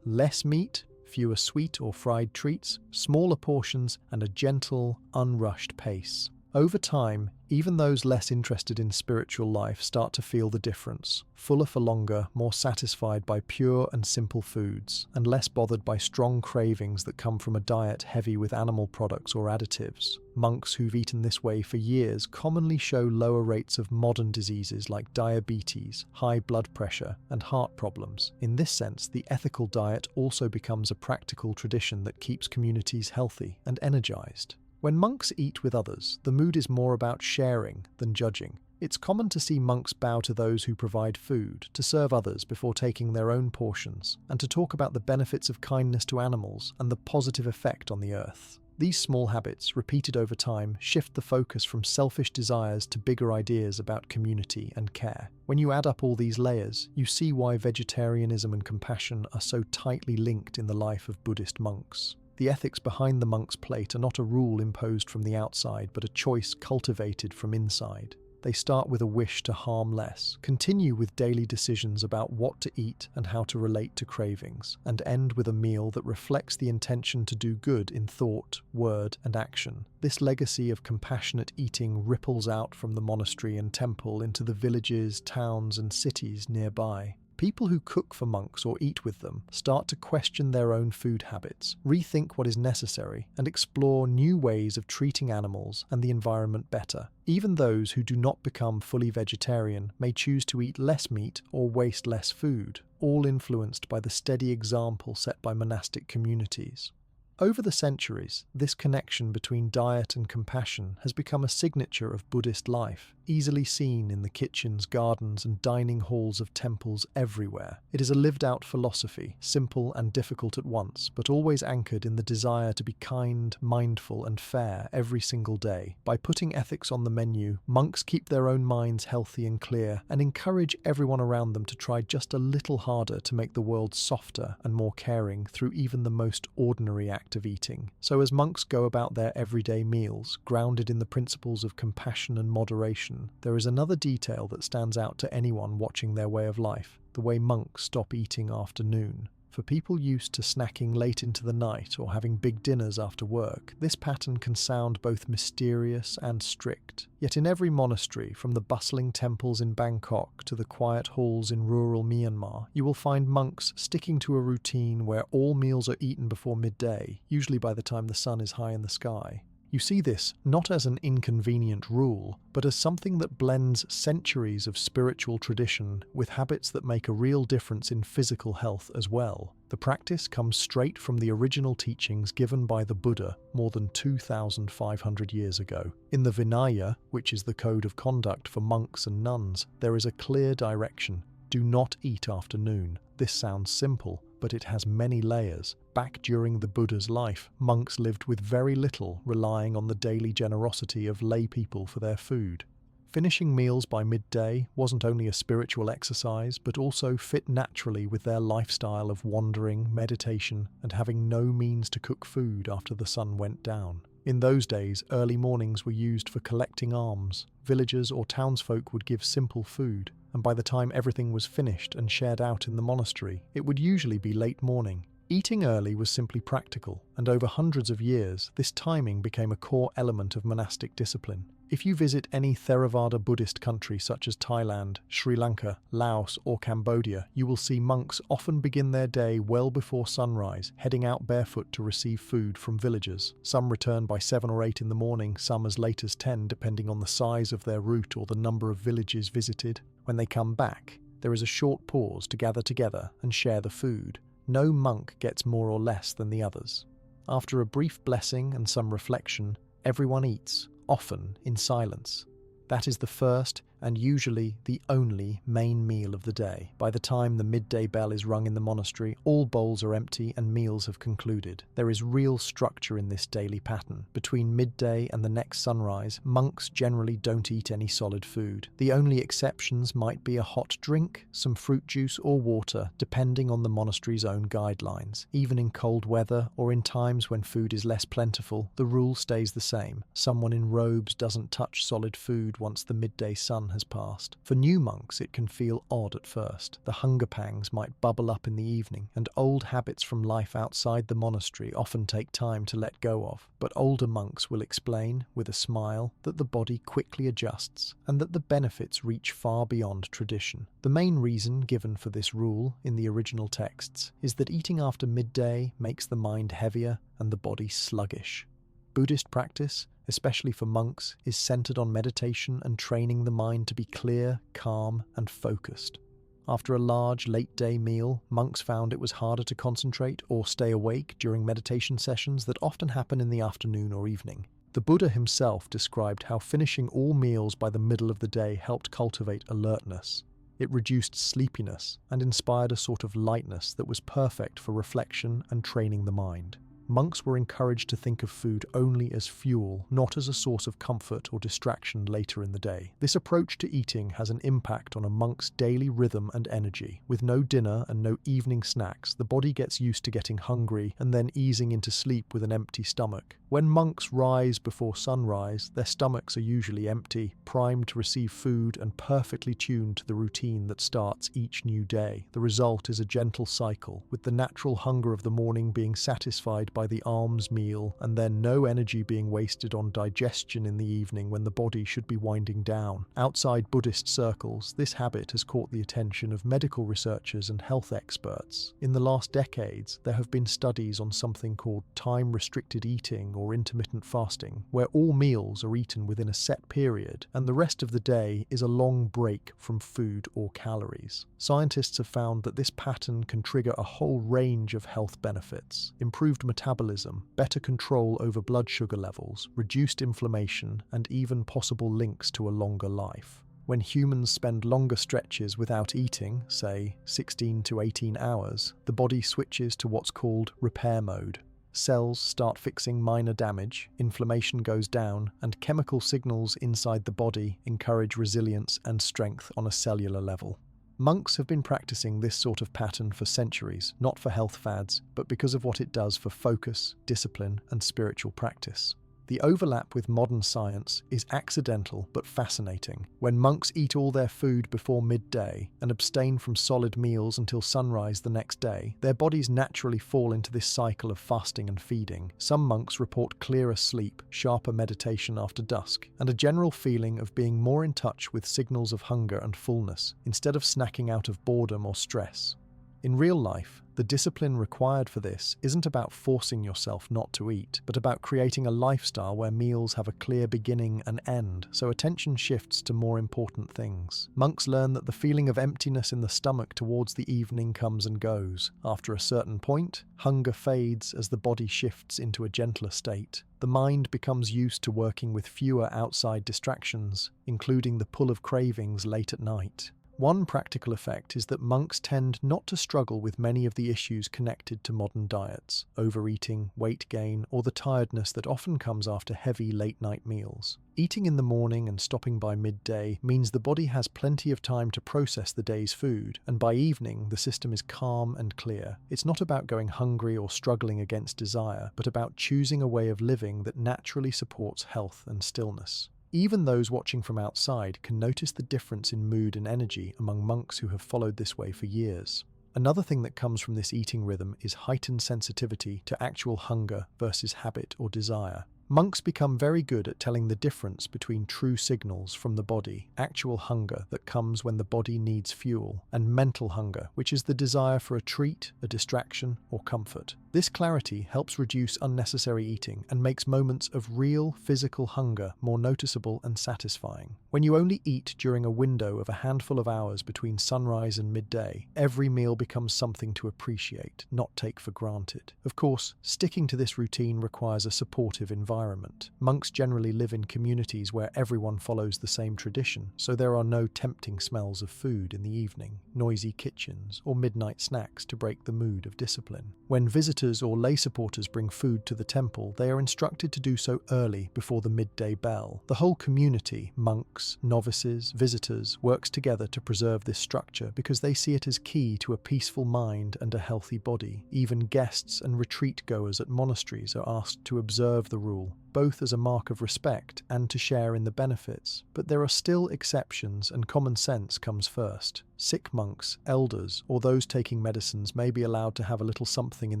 Less meat, fewer sweet or fried treats, smaller portions, and a gentle, unrushed pace. Over time, even those less interested in spiritual life start to feel the difference, fuller for longer, more satisfied by pure and simple foods, and less bothered by strong cravings that come from a diet heavy with animal products or additives. Monks who've eaten this way for years commonly show lower rates of modern diseases like diabetes, high blood pressure, and heart problems. In this sense, the ethical diet also becomes a practical tradition that keeps communities healthy and energized. When monks eat with others, the mood is more about sharing than judging. It's common to see monks bow to those who provide food, to serve others before taking their own portions, and to talk about the benefits of kindness to animals and the positive effect on the earth. These small habits, repeated over time, shift the focus from selfish desires to bigger ideas about community and care. When you add up all these layers, you see why vegetarianism and compassion are so tightly linked in the life of Buddhist monks. The ethics behind the monk's plate are not a rule imposed from the outside, but a choice cultivated from inside. They start with a wish to harm less, continue with daily decisions about what to eat and how to relate to cravings, and end with a meal that reflects the intention to do good in thought, word, and action. This legacy of compassionate eating ripples out from the monastery and temple into the villages, towns, and cities nearby. People who cook for monks or eat with them start to question their own food habits, rethink what is necessary, and explore new ways of treating animals and the environment better. Even those who do not become fully vegetarian may choose to eat less meat or waste less food, all influenced by the steady example set by monastic communities. Over the centuries, this connection between diet and compassion has become a signature of Buddhist life, easily seen in the kitchens, gardens, and dining halls of temples everywhere. It is a lived-out philosophy, simple and difficult at once, but always anchored in the desire to be kind, mindful, and fair every single day. By putting ethics on the menu, monks keep their own minds healthy and clear, and encourage everyone around them to try just a little harder to make the world softer and more caring through even the most ordinary act of eating. So as monks go about their everyday meals, grounded in the principles of compassion and moderation, there is another detail that stands out to anyone watching their way of life: the way monks stop eating after noon. For people used to snacking late into the night or having big dinners after work, this pattern can sound both mysterious and strict. Yet in every monastery, from the bustling temples in Bangkok to the quiet halls in rural Myanmar, you will find monks sticking to a routine where all meals are eaten before midday, usually by the time the sun is high in the sky. You see this not as an inconvenient rule, but as something that blends centuries of spiritual tradition with habits that make a real difference in physical health as well. The practice comes straight from the original teachings given by the Buddha more than 2,500 years ago. In the Vinaya, which is the code of conduct for monks and nuns, there is a clear direction: do not eat after noon. This sounds simple, but it has many layers. Back during the Buddha's life, monks lived with very little, relying on the daily generosity of lay people for their food. Finishing meals by midday wasn't only a spiritual exercise, but also fit naturally with their lifestyle of wandering, meditation, and having no means to cook food after the sun went down. In those days, early mornings were used for collecting alms. Villagers or townsfolk would give simple food, and by the time everything was finished and shared out in the monastery, it would usually be late morning. Eating early was simply practical, and over hundreds of years, this timing became a core element of monastic discipline. If you visit any Theravada Buddhist country such as Thailand, Sri Lanka, Laos, or Cambodia, you will see monks often begin their day well before sunrise, heading out barefoot to receive food from villagers. Some return by 7 or 8 in the morning, some as late as 10, depending on the size of their route or the number of villages visited. When they come back, there is a short pause to gather together and share the food. No monk gets more or less than the others. After a brief blessing and some reflection, everyone eats, often in silence. That is the first and usually the only main meal of the day. By the time the midday bell is rung in the monastery, all bowls are empty and meals have concluded. There is real structure in this daily pattern. Between midday and the next sunrise, monks generally don't eat any solid food. The only exceptions might be a hot drink, some fruit juice or water, depending on the monastery's own guidelines. Even in cold weather or in times when food is less plentiful, the rule stays the same. Someone in robes doesn't touch solid food once the midday sun has passed. For new monks, it can feel odd at first. The hunger pangs might bubble up in the evening, and old habits from life outside the monastery often take time to let go of. But older monks will explain, with a smile, that the body quickly adjusts, and that the benefits reach far beyond tradition. The main reason given for this rule in the original texts is that eating after midday makes the mind heavier and the body sluggish. Buddhist practice, especially for monks, is centered on meditation and training the mind to be clear, calm, and focused. After a large, late-day meal, monks found it was harder to concentrate or stay awake during meditation sessions that often happen in the afternoon or evening. The Buddha himself described how finishing all meals by the middle of the day helped cultivate alertness. It reduced sleepiness and inspired a sort of lightness that was perfect for reflection and training the mind. Monks were encouraged to think of food only as fuel, not as a source of comfort or distraction later in the day. This approach to eating has an impact on a monk's daily rhythm and energy. With no dinner and no evening snacks, the body gets used to getting hungry and then easing into sleep with an empty stomach. When monks rise before sunrise, their stomachs are usually empty, primed to receive food and perfectly tuned to the routine that starts each new day. The result is a gentle cycle, with the natural hunger of the morning being satisfied by the alms meal, and then no energy being wasted on digestion in the evening when the body should be winding down. Outside Buddhist circles, this habit has caught the attention of medical researchers and health experts. In the last decades, there have been studies on something called time-restricted eating or intermittent fasting, where all meals are eaten within a set period, and the rest of the day is a long break from food or calories. Scientists have found that this pattern can trigger a whole range of health benefits: improved metabolism, better control over blood sugar levels, reduced inflammation, and even possible links to a longer life. When humans spend longer stretches without eating, say 16 to 18 hours, the body switches to what's called repair mode. Cells start fixing minor damage, inflammation goes down, and chemical signals inside the body encourage resilience and strength on a cellular level. Monks have been practicing this sort of pattern for centuries, not for health fads, but because of what it does for focus, discipline, and spiritual practice. The overlap with modern science is accidental but fascinating. When monks eat all their food before midday and abstain from solid meals until sunrise the next day, their bodies naturally fall into this cycle of fasting and feeding. Some monks report clearer sleep, sharper meditation after dusk, and a general feeling of being more in touch with signals of hunger and fullness, instead of snacking out of boredom or stress. In real life, the discipline required for this isn't about forcing yourself not to eat, but about creating a lifestyle where meals have a clear beginning and end, so attention shifts to more important things. Monks learn that the feeling of emptiness in the stomach towards the evening comes and goes. After a certain point, hunger fades as the body shifts into a gentler state. The mind becomes used to working with fewer outside distractions, including the pull of cravings late at night. One practical effect is that monks tend not to struggle with many of the issues connected to modern diets: overeating, weight gain, or the tiredness that often comes after heavy late-night meals. Eating in the morning and stopping by midday means the body has plenty of time to process the day's food, and by evening the system is calm and clear. It's not about going hungry or struggling against desire, but about choosing a way of living that naturally supports health and stillness. Even those watching from outside can notice the difference in mood and energy among monks who have followed this way for years. Another thing that comes from this eating rhythm is heightened sensitivity to actual hunger versus habit or desire. Monks become very good at telling the difference between true signals from the body, actual hunger that comes when the body needs fuel, and mental hunger, which is the desire for a treat, a distraction, or comfort. This clarity helps reduce unnecessary eating and makes moments of real physical hunger more noticeable and satisfying. When you only eat during a window of a handful of hours between sunrise and midday, every meal becomes something to appreciate, not take for granted. Of course, sticking to this routine requires a supportive environment. environment. Monks generally live in communities where everyone follows the same tradition, so there are no tempting smells of food in the evening, noisy kitchens, or midnight snacks to break the mood of discipline. When visitors or lay supporters bring food to the temple, they are instructed to do so early before the midday bell. The whole community, monks, novices, visitors, works together to preserve this structure because they see it as key to a peaceful mind and a healthy body. Even guests and retreat goers at monasteries are asked to observe the rule, both as a mark of respect and to share in the benefits. But there are still exceptions, and common sense comes first. Sick monks, elders, or those taking medicines may be allowed to have a little something in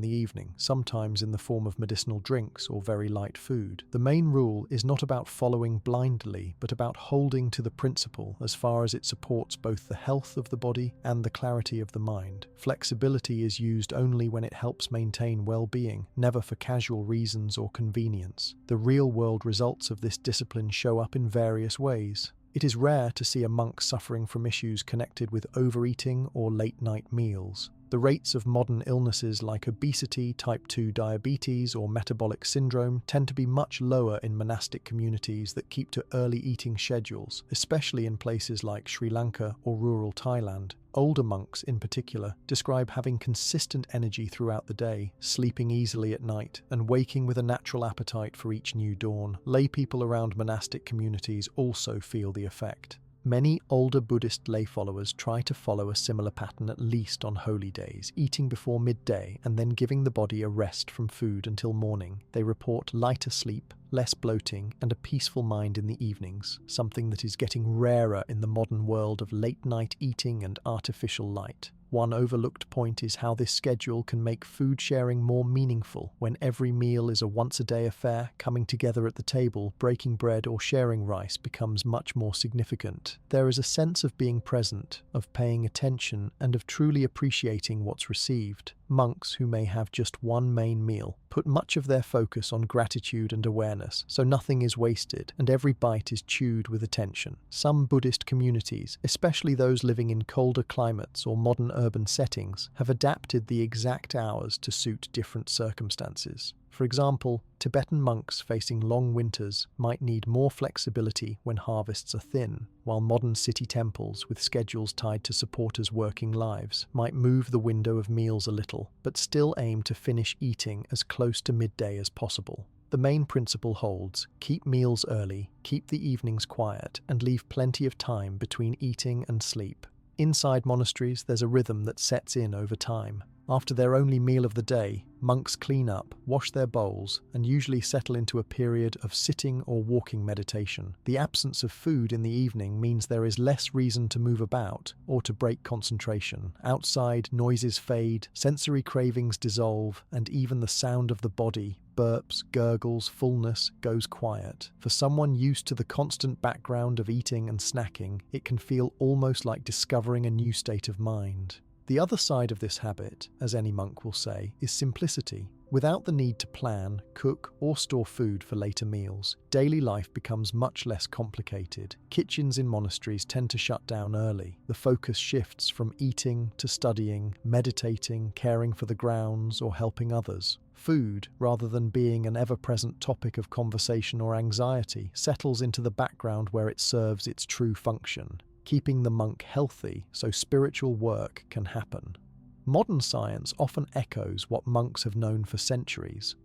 the evening, sometimes in the form of medicinal drinks or very light food. The main rule is not about following blindly, but about holding to the principle as far as it supports both the health of the body and the clarity of the mind. Flexibility is used only when it helps maintain well-being, never for casual reasons or convenience. The real-world results of this discipline show up in various ways. It is rare to see a monk suffering from issues connected with overeating or late-night meals. The rates of modern illnesses like obesity, type 2 diabetes, or metabolic syndrome tend to be much lower in monastic communities that keep to early eating schedules, especially in places like Sri Lanka or rural Thailand. Older monks, in particular, describe having consistent energy throughout the day, sleeping easily at night, and waking with a natural appetite for each new dawn. Lay people around monastic communities also feel the effect. Many older Buddhist lay followers try to follow a similar pattern, at least on holy days, eating before midday and then giving the body a rest from food until morning. They report lighter sleep, less bloating, and a peaceful mind in the evenings, something that is getting rarer in the modern world of late-night eating and artificial light. One overlooked point is how this schedule can make food sharing more meaningful. When every meal is a once-a-day affair, coming together at the table, breaking bread or sharing rice becomes much more significant. There is a sense of being present, of paying attention, and of truly appreciating what's received. Monks who may have just one main meal put much of their focus on gratitude and awareness, so nothing is wasted and every bite is chewed with attention. Some Buddhist communities, especially those living in colder climates or modern urban settings, have adapted the exact hours to suit different circumstances. For example, Tibetan monks facing long winters might need more flexibility when harvests are thin, while modern city temples with schedules tied to supporters' working lives might move the window of meals a little, but still aim to finish eating as close to midday as possible. The main principle holds: keep meals early, keep the evenings quiet, and leave plenty of time between eating and sleep. Inside monasteries, there's a rhythm that sets in over time. After their only meal of the day, monks clean up, wash their bowls, and usually settle into a period of sitting or walking meditation. The absence of food in the evening means there is less reason to move about or to break concentration. Outside, noises fade, sensory cravings dissolve, and even the sound of the body, burps, gurgles, fullness, goes quiet. For someone used to the constant background of eating and snacking, it can feel almost like discovering a new state of mind. The other side of this habit, as any monk will say, is simplicity. Without the need to plan, cook, or store food for later meals, daily life becomes much less complicated. Kitchens in monasteries tend to shut down early. The focus shifts from eating to studying, meditating, caring for the grounds, or helping others. Food, rather than being an ever-present topic of conversation or anxiety, settles into the background where it serves its true function, keeping the monk healthy so spiritual work can happen. Modern science often echoes what monks have known for centuries.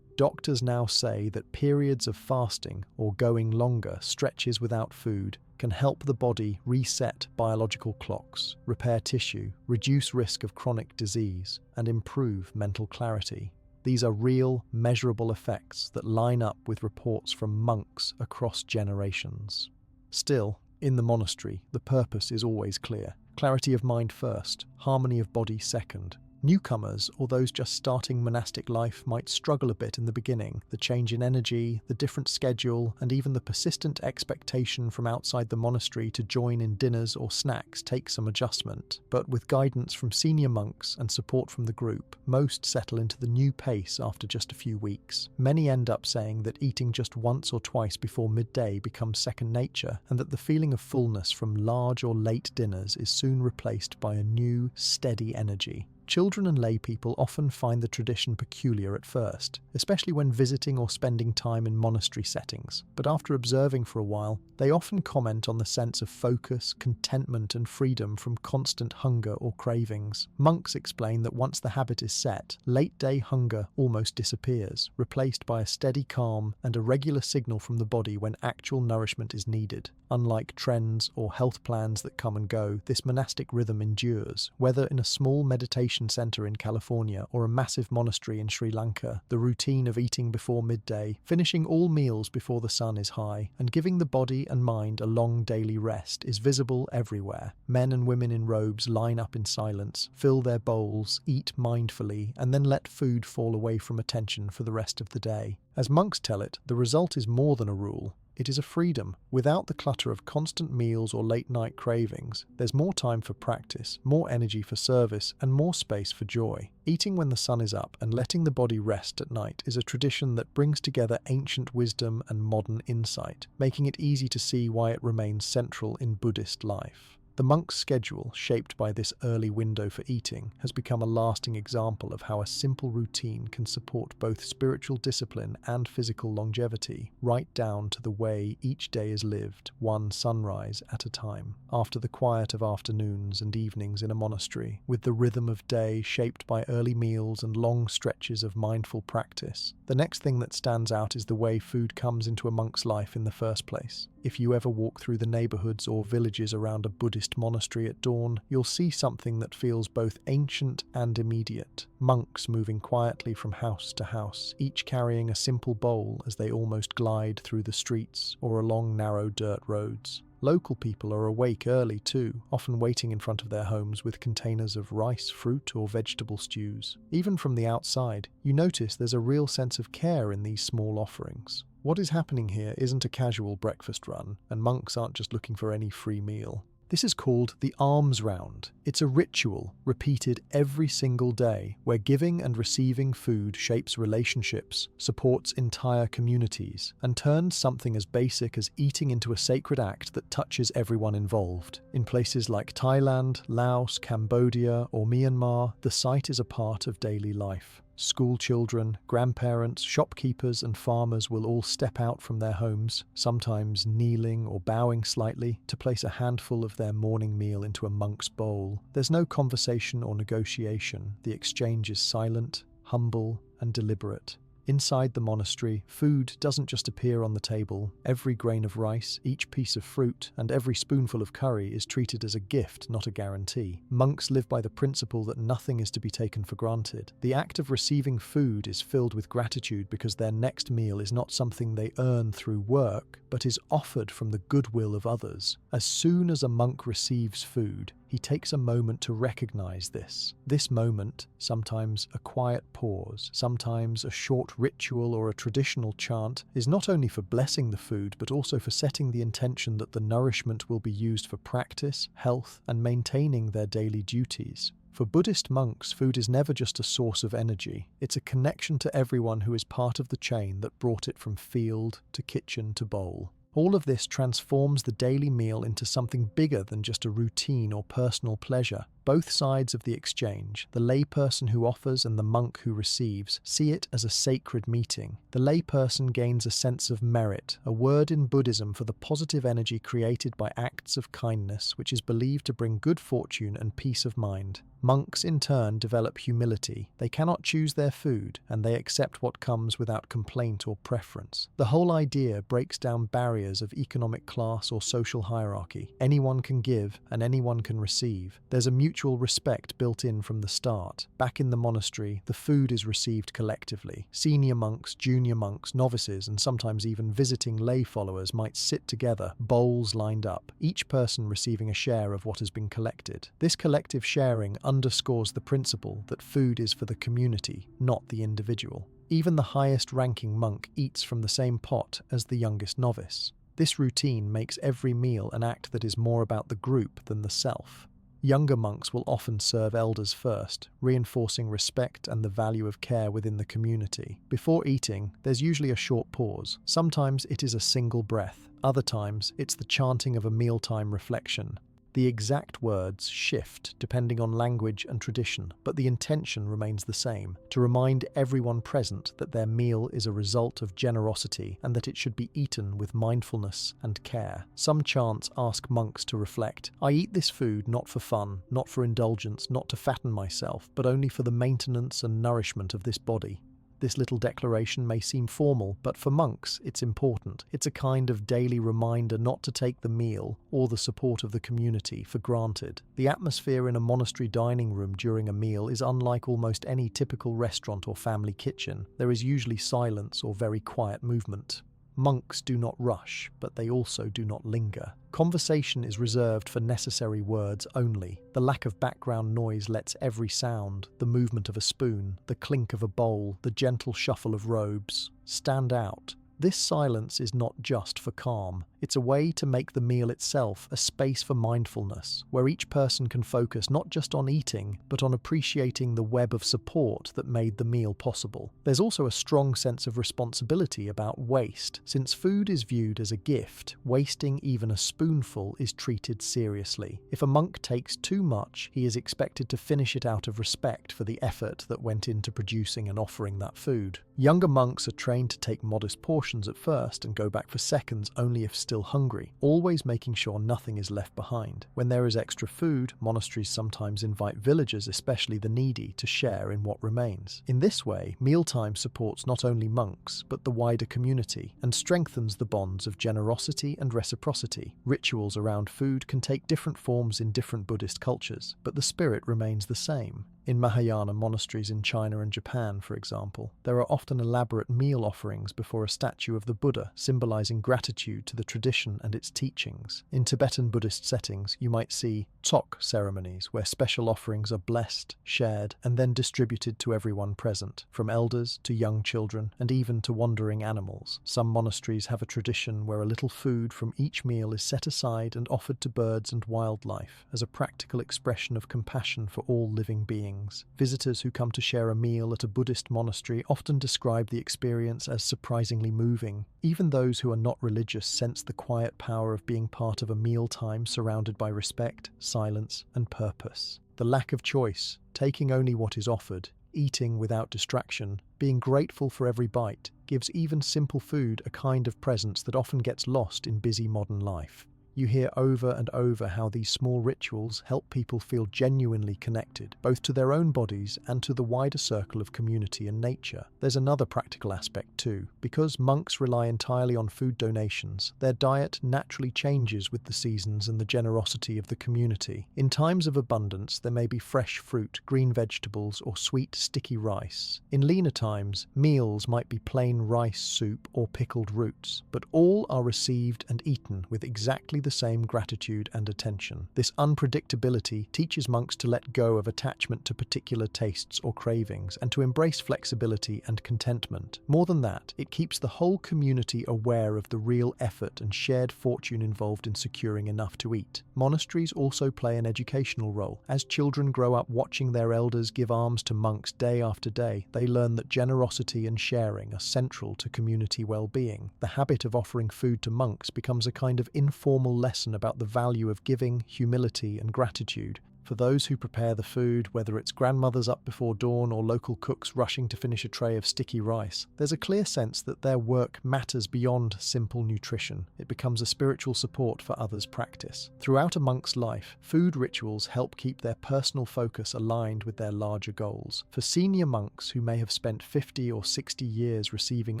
Doctors now say that periods of fasting or going longer stretches without food can help the body reset biological clocks, repair tissue, reduce risk of chronic disease, and improve mental clarity. These are real, measurable effects that line up with reports from monks across generations. Still, in the monastery, the purpose is always clear. Clarity of mind first, harmony of body second. Newcomers, or those just starting monastic life, might struggle a bit in the beginning. The change in energy, the different schedule, and even the persistent expectation from outside the monastery to join in dinners or snacks take some adjustment. But with guidance from senior monks and support from the group, most settle into the new pace after just a few weeks. Many end up saying that eating just once or twice before midday becomes second nature, and that the feeling of fullness from large or late dinners is soon replaced by a new, steady energy. Children and lay people often find the tradition peculiar at first, especially when visiting or spending time in monastery settings, but after observing for a while, they often comment on the sense of focus, contentment and freedom from constant hunger or cravings. Monks explain that once the habit is set, late-day hunger almost disappears, replaced by a steady calm and a regular signal from the body when actual nourishment is needed. Unlike trends or health plans that come and go, this monastic rhythm endures. Whether in a small meditation center in California or a massive monastery in Sri Lanka, the routine of eating before midday, finishing all meals before the sun is high, and giving the body and mind a long daily rest is visible everywhere. Men and women in robes line up in silence, fill their bowls, eat mindfully, and then let food fall away from attention for the rest of the day. As monks tell it, the result is more than a rule. It is a freedom. Without the clutter of constant meals or late-night cravings, there's more time for practice, more energy for service, and more space for joy. Eating when the sun is up and letting the body rest at night is a tradition that brings together ancient wisdom and modern insight, making it easy to see why it remains central in Buddhist life. The monk's schedule, shaped by this early window for eating, has become a lasting example of how a simple routine can support both spiritual discipline and physical longevity, right down to the way each day is lived, one sunrise at a time. After the quiet of afternoons and evenings in a monastery, with the rhythm of day shaped by early meals and long stretches of mindful practice, the next thing that stands out is the way food comes into a monk's life in the first place. If you ever walk through the neighborhoods or villages around a Buddhist monastery at dawn, you'll see something that feels both ancient and immediate. Monks moving quietly from house to house, each carrying a simple bowl as they almost glide through the streets or along narrow dirt roads. Local people are awake early too, often waiting in front of their homes with containers of rice, fruit, or vegetable stews. Even from the outside, you notice there's a real sense of care in these small offerings. What is happening here isn't a casual breakfast run, and monks aren't just looking for any free meal. This is called the alms round. It's a ritual repeated every single day where giving and receiving food shapes relationships, supports entire communities, and turns something as basic as eating into a sacred act that touches everyone involved. In places like Thailand, Laos, Cambodia, or Myanmar, the site is a part of daily life. School children, grandparents, shopkeepers and farmers will all step out from their homes, sometimes kneeling or bowing slightly, to place a handful of their morning meal into a monk's bowl. There's no conversation or negotiation. The exchange is silent, humble, and deliberate. Inside the monastery, food doesn't just appear on the table. Every grain of rice, each piece of fruit, and every spoonful of curry is treated as a gift, not a guarantee. Monks live by the principle that nothing is to be taken for granted. The act of receiving food is filled with gratitude because their next meal is not something they earn through work, but is offered from the goodwill of others. As soon as a monk receives food, he takes a moment to recognize this. This moment, sometimes a quiet pause, sometimes a short ritual or a traditional chant, is not only for blessing the food but also for setting the intention that the nourishment will be used for practice, health, and maintaining their daily duties. For Buddhist monks, food is never just a source of energy. It's a connection to everyone who is part of the chain that brought it from field to kitchen to bowl. All of this transforms the daily meal into something bigger than just a routine or personal pleasure. Both sides of the exchange, the layperson who offers and the monk who receives, see it as a sacred meeting. The layperson gains a sense of merit, a word in Buddhism for the positive energy created by acts of kindness, which is believed to bring good fortune and peace of mind. Monks, in turn, develop humility. They cannot choose their food, and they accept what comes without complaint or preference. The whole idea breaks down barriers of economic class or social hierarchy. Anyone can give, and anyone can receive. There's a mutual respect built in from the start. Back in the monastery, the food is received collectively. Senior monks, junior monks, novices, and sometimes even visiting lay followers might sit together, bowls lined up, each person receiving a share of what has been collected. This collective sharing underscores the principle that food is for the community, not the individual. Even the highest-ranking monk eats from the same pot as the youngest novice. This routine makes every meal an act that is more about the group than the self. Younger monks will often serve elders first, reinforcing respect and the value of care within the community. Before eating, there's usually a short pause. Sometimes it is a single breath. Other times, it's the chanting of a mealtime reflection. The exact words shift depending on language and tradition, but the intention remains the same: to remind everyone present that their meal is a result of generosity and that it should be eaten with mindfulness and care. Some chants ask monks to reflect, "I eat this food not for fun, not for indulgence, not to fatten myself, but only for the maintenance and nourishment of this body." This little declaration may seem formal, but for monks it's important. It's a kind of daily reminder not to take the meal or the support of the community for granted. The atmosphere in a monastery dining room during a meal is unlike almost any typical restaurant or family kitchen. There is usually silence or very quiet movement. Monks do not rush, but they also do not linger. Conversation is reserved for necessary words only. The lack of background noise lets every sound, the movement of a spoon, the clink of a bowl, the gentle shuffle of robes, stand out. This silence is not just for calm. It's a way to make the meal itself a space for mindfulness, where each person can focus not just on eating, but on appreciating the web of support that made the meal possible. There's also a strong sense of responsibility about waste. Since food is viewed as a gift, wasting even a spoonful is treated seriously. If a monk takes too much, he is expected to finish it out of respect for the effort that went into producing and offering that food. Younger monks are trained to take modest portions at first and go back for seconds only if still hungry, always making sure nothing is left behind. When there is extra food, monasteries sometimes invite villagers, especially the needy, to share in what remains. In this way, mealtime supports not only monks, but the wider community, and strengthens the bonds of generosity and reciprocity. Rituals around food can take different forms in different Buddhist cultures, but the spirit remains the same. In Mahayana monasteries in China and Japan, for example, there are often elaborate meal offerings before a statue of the Buddha, symbolizing gratitude to the tradition and its teachings. In Tibetan Buddhist settings, you might see tsok ceremonies, where special offerings are blessed, shared, and then distributed to everyone present, from elders to young children, and even to wandering animals. Some monasteries have a tradition where a little food from each meal is set aside and offered to birds and wildlife, as a practical expression of compassion for all living beings. Visitors who come to share a meal at a Buddhist monastery often describe the experience as surprisingly moving. Even those who are not religious sense the quiet power of being part of a mealtime surrounded by respect, silence, and purpose. The lack of choice, taking only what is offered, eating without distraction, being grateful for every bite, gives even simple food a kind of presence that often gets lost in busy modern life. You hear over and over how these small rituals help people feel genuinely connected, both to their own bodies and to the wider circle of community and nature. There's another practical aspect too. Because monks rely entirely on food donations, their diet naturally changes with the seasons and the generosity of the community. In times of abundance, there may be fresh fruit, green vegetables, or sweet, sticky rice. In leaner times, meals might be plain rice soup or pickled roots, but all are received and eaten with exactly the same gratitude and attention. This unpredictability teaches monks to let go of attachment to particular tastes or cravings and to embrace flexibility and contentment. More than that, it keeps the whole community aware of the real effort and shared fortune involved in securing enough to eat. Monasteries also play an educational role. As children grow up watching their elders give alms to monks day after day, they learn that generosity and sharing are central to community well-being. The habit of offering food to monks becomes a kind of informal lesson about the value of giving, humility, and gratitude. For those who prepare the food, whether it's grandmothers up before dawn or local cooks rushing to finish a tray of sticky rice, there's a clear sense that their work matters beyond simple nutrition. It becomes a spiritual support for others' practice. Throughout a monk's life, food rituals help keep their personal focus aligned with their larger goals. For senior monks who may have spent 50 or 60 years receiving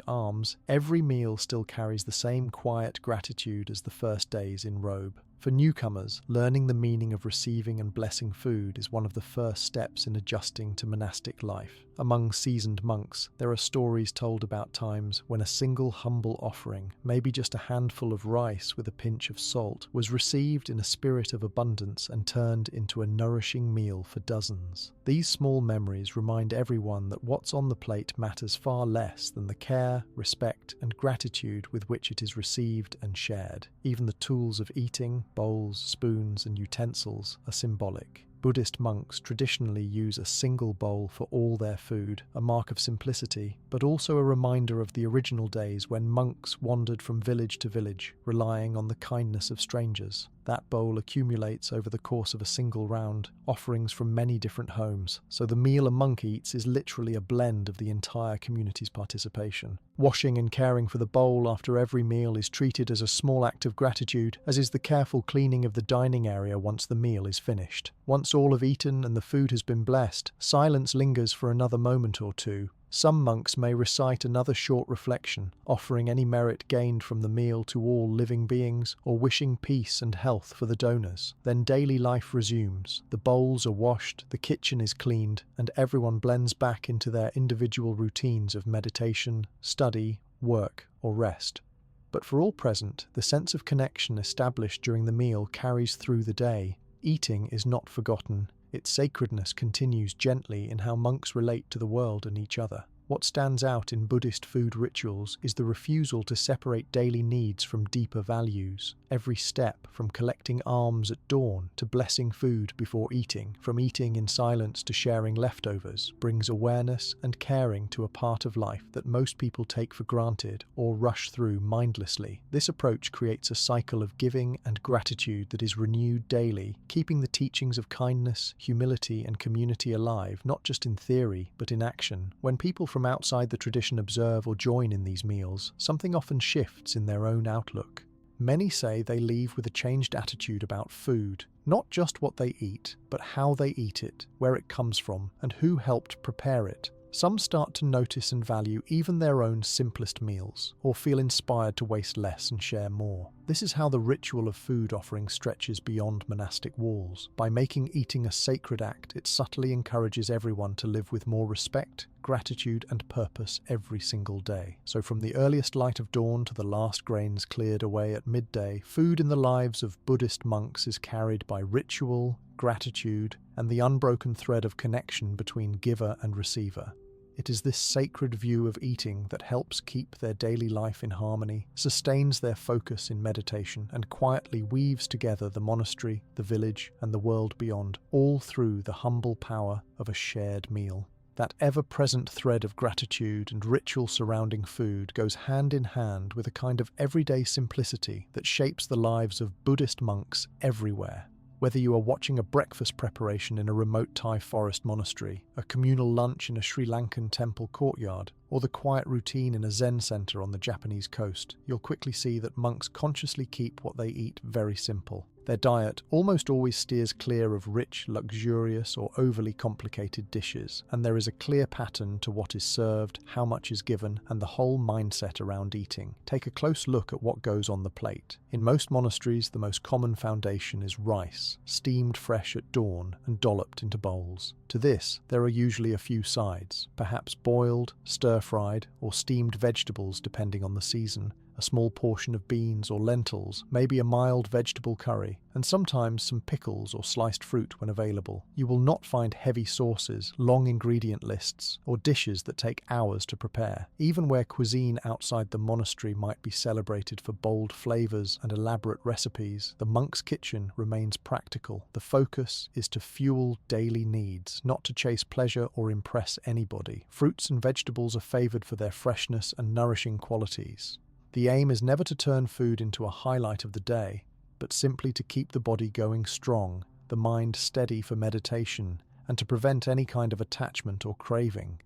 alms, every meal still carries the same quiet gratitude as the first days in robe. For newcomers, learning the meaning of receiving and blessing food is one of the first steps in adjusting to monastic life. Among seasoned monks, there are stories told about times when a single humble offering, maybe just a handful of rice with a pinch of salt, was received in a spirit of abundance and turned into a nourishing meal for dozens. These small memories remind everyone that what's on the plate matters far less than the care, respect, and gratitude with which it is received and shared. Even the tools of eating, bowls, spoons, and utensils are symbolic. Buddhist monks traditionally use a single bowl for all their food, a mark of simplicity, but also a reminder of the original days when monks wandered from village to village, relying on the kindness of strangers. That bowl accumulates over the course of a single round, offerings from many different homes, so the meal a monk eats is literally a blend of the entire community's participation. Washing and caring for the bowl after every meal is treated as a small act of gratitude, as is the careful cleaning of the dining area once the meal is finished. Once all have eaten and the food has been blessed, silence lingers for another moment or two. Some monks may recite another short reflection, offering any merit gained from the meal to all living beings, or wishing peace and health for the donors. Then daily life resumes. The bowls are washed, the kitchen is cleaned, and everyone blends back into their individual routines of meditation, study, work, or rest. But for all present, the sense of connection established during the meal carries through the day. Eating is not forgotten. Its sacredness continues gently in how monks relate to the world and each other. What stands out in Buddhist food rituals is the refusal to separate daily needs from deeper values. Every step, from collecting alms at dawn to blessing food before eating, from eating in silence to sharing leftovers, brings awareness and caring to a part of life that most people take for granted or rush through mindlessly. This approach creates a cycle of giving and gratitude that is renewed daily, keeping the teachings of kindness, humility, and community alive, not just in theory, but in action. When people from outside the tradition observe or join in these meals, something often shifts in their own outlook. Many say they leave with a changed attitude about food, not just what they eat, but how they eat it, where it comes from, and who helped prepare it. Some start to notice and value even their own simplest meals, or feel inspired to waste less and share more. This is how the ritual of food offering stretches beyond monastic walls. By making eating a sacred act, it subtly encourages everyone to live with more respect, gratitude, and purpose every single day. So from the earliest light of dawn to the last grains cleared away at midday, food in the lives of Buddhist monks is carried by ritual, gratitude, and the unbroken thread of connection between giver and receiver. It is this sacred view of eating that helps keep their daily life in harmony, sustains their focus in meditation, and quietly weaves together the monastery, the village, and the world beyond, all through the humble power of a shared meal. That ever-present thread of gratitude and ritual surrounding food goes hand in hand with a kind of everyday simplicity that shapes the lives of Buddhist monks everywhere. Whether you are watching a breakfast preparation in a remote Thai forest monastery, a communal lunch in a Sri Lankan temple courtyard, or the quiet routine in a Zen center on the Japanese coast, you'll quickly see that monks consciously keep what they eat very simple. Their diet almost always steers clear of rich, luxurious, or overly complicated dishes, and there is a clear pattern to what is served, how much is given, and the whole mindset around eating. Take a close look at what goes on the plate. In most monasteries, the most common foundation is rice, steamed fresh at dawn and dolloped into bowls. To this, there are usually a few sides, perhaps boiled, stir-fried, or steamed vegetables depending on the season, a small portion of beans or lentils, maybe a mild vegetable curry, and sometimes some pickles or sliced fruit when available. You will not find heavy sauces, long ingredient lists, or dishes that take hours to prepare. Even where cuisine outside the monastery might be celebrated for bold flavors and elaborate recipes, the monk's kitchen remains practical. The focus is to fuel daily needs, not to chase pleasure or impress anybody. Fruits and vegetables are favored for their freshness and nourishing qualities. The aim is never to turn food into a highlight of the day, but simply to keep the body going strong, the mind steady for meditation, and to prevent any kind of attachment or craving.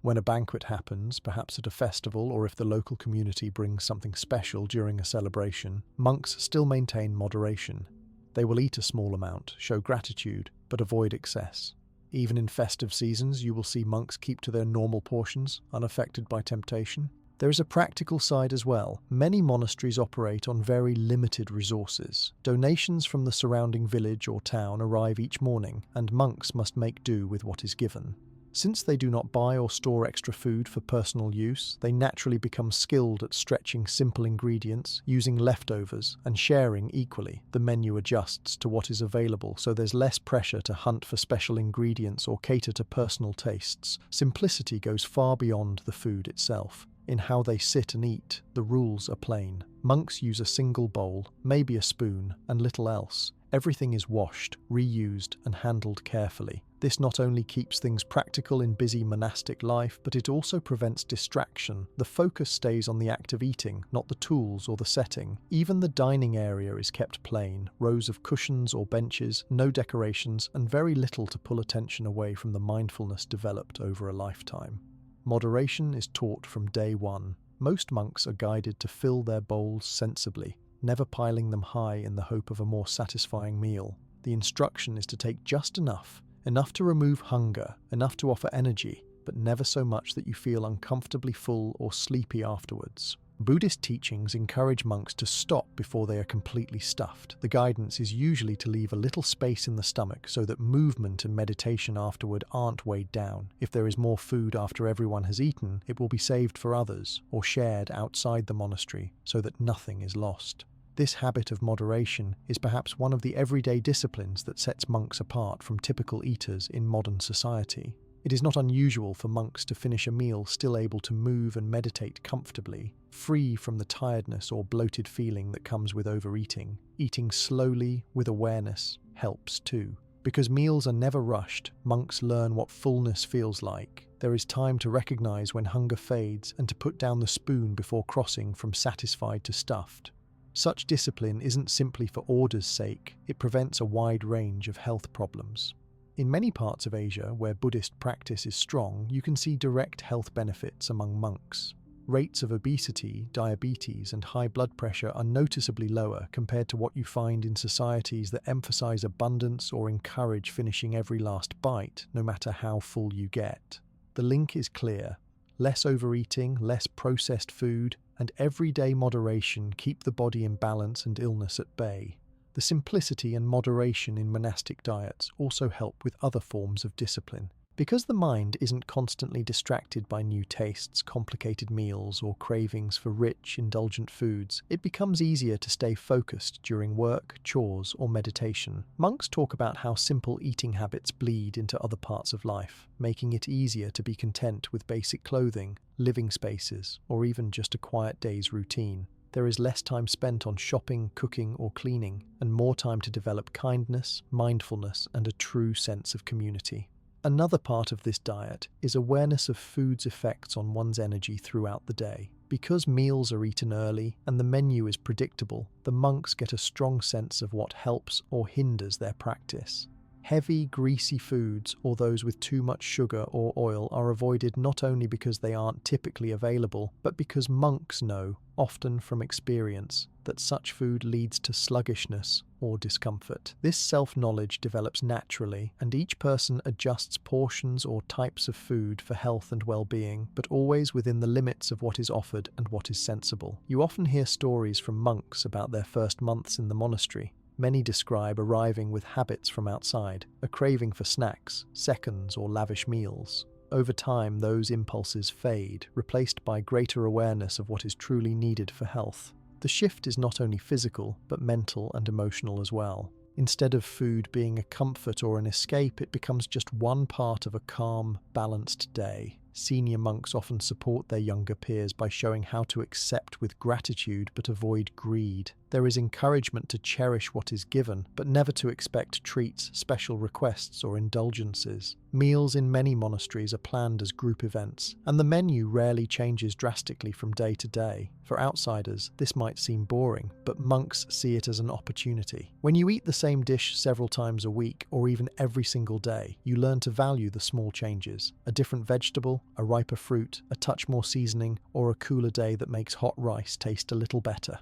When a banquet happens, perhaps at a festival or if the local community brings something special during a celebration, monks still maintain moderation. They will eat a small amount, show gratitude, but avoid excess. Even in festive seasons, you will see monks keep to their normal portions, unaffected by temptation. There is a practical side as well. Many monasteries operate on very limited resources. Donations from the surrounding village or town arrive each morning, and monks must make do with what is given. Since they do not buy or store extra food for personal use, they naturally become skilled at stretching simple ingredients, using leftovers, and sharing equally. The menu adjusts to what is available, so there's less pressure to hunt for special ingredients or cater to personal tastes. Simplicity goes far beyond the food itself. In how they sit and eat, the rules are plain. Monks use a single bowl, maybe a spoon, and little else. Everything is washed, reused, and handled carefully. This not only keeps things practical in busy monastic life, but it also prevents distraction. The focus stays on the act of eating, not the tools or the setting. Even the dining area is kept plain, rows of cushions or benches, no decorations, and very little to pull attention away from the mindfulness developed over a lifetime. Moderation is taught from day one. Most monks are guided to fill their bowls sensibly, never piling them high in the hope of a more satisfying meal. The instruction is to take just enough to remove hunger, enough to offer energy, but never so much that you feel uncomfortably full or sleepy afterwards. Buddhist teachings encourage monks to stop before they are completely stuffed. The guidance is usually to leave a little space in the stomach so that movement and meditation afterward aren't weighed down. If there is more food after everyone has eaten, it will be saved for others or shared outside the monastery so that nothing is lost. This habit of moderation is perhaps one of the everyday disciplines that sets monks apart from typical eaters in modern society. It is not unusual for monks to finish a meal still able to move and meditate comfortably, free from the tiredness or bloated feeling that comes with overeating. Eating slowly, with awareness, helps too. Because meals are never rushed, monks learn what fullness feels like. There is time to recognize when hunger fades and to put down the spoon before crossing from satisfied to stuffed. Such discipline isn't simply for order's sake, it prevents a wide range of health problems. In many parts of Asia where Buddhist practice is strong, you can see direct health benefits among monks. Rates of obesity, diabetes, and high blood pressure are noticeably lower compared to what you find in societies that emphasize abundance or encourage finishing every last bite, no matter how full you get. The link is clear. Less overeating, less processed food, and everyday moderation keep the body in balance and illness at bay. The simplicity and moderation in monastic diets also help with other forms of discipline. Because the mind isn't constantly distracted by new tastes, complicated meals, or cravings for rich, indulgent foods, it becomes easier to stay focused during work, chores, or meditation. Monks talk about how simple eating habits bleed into other parts of life, making it easier to be content with basic clothing, living spaces, or even just a quiet day's routine. There is less time spent on shopping, cooking, or cleaning, and more time to develop kindness, mindfulness, and a true sense of community. Another part of this diet is awareness of food's effects on one's energy throughout the day. Because meals are eaten early and the menu is predictable, the monks get a strong sense of what helps or hinders their practice. Heavy, greasy foods or those with too much sugar or oil are avoided not only because they aren't typically available, but because monks know, often from experience, that such food leads to sluggishness or discomfort. This self-knowledge develops naturally, and each person adjusts portions or types of food for health and well-being, but always within the limits of what is offered and what is sensible. You often hear stories from monks about their first months in the monastery. Many describe arriving with habits from outside, a craving for snacks, seconds, or lavish meals. Over time, those impulses fade, replaced by greater awareness of what is truly needed for health. The shift is not only physical, but mental and emotional as well. Instead of food being a comfort or an escape, it becomes just one part of a calm, balanced day. Senior monks often support their younger peers by showing how to accept with gratitude but avoid greed. There is encouragement to cherish what is given, but never to expect treats, special requests, or indulgences. Meals in many monasteries are planned as group events, and the menu rarely changes drastically from day to day. For outsiders, this might seem boring, but monks see it as an opportunity. When you eat the same dish several times a week, or even every single day, you learn to value the small changes. A different vegetable, a riper fruit, a touch more seasoning, or a cooler day that makes hot rice taste a little better.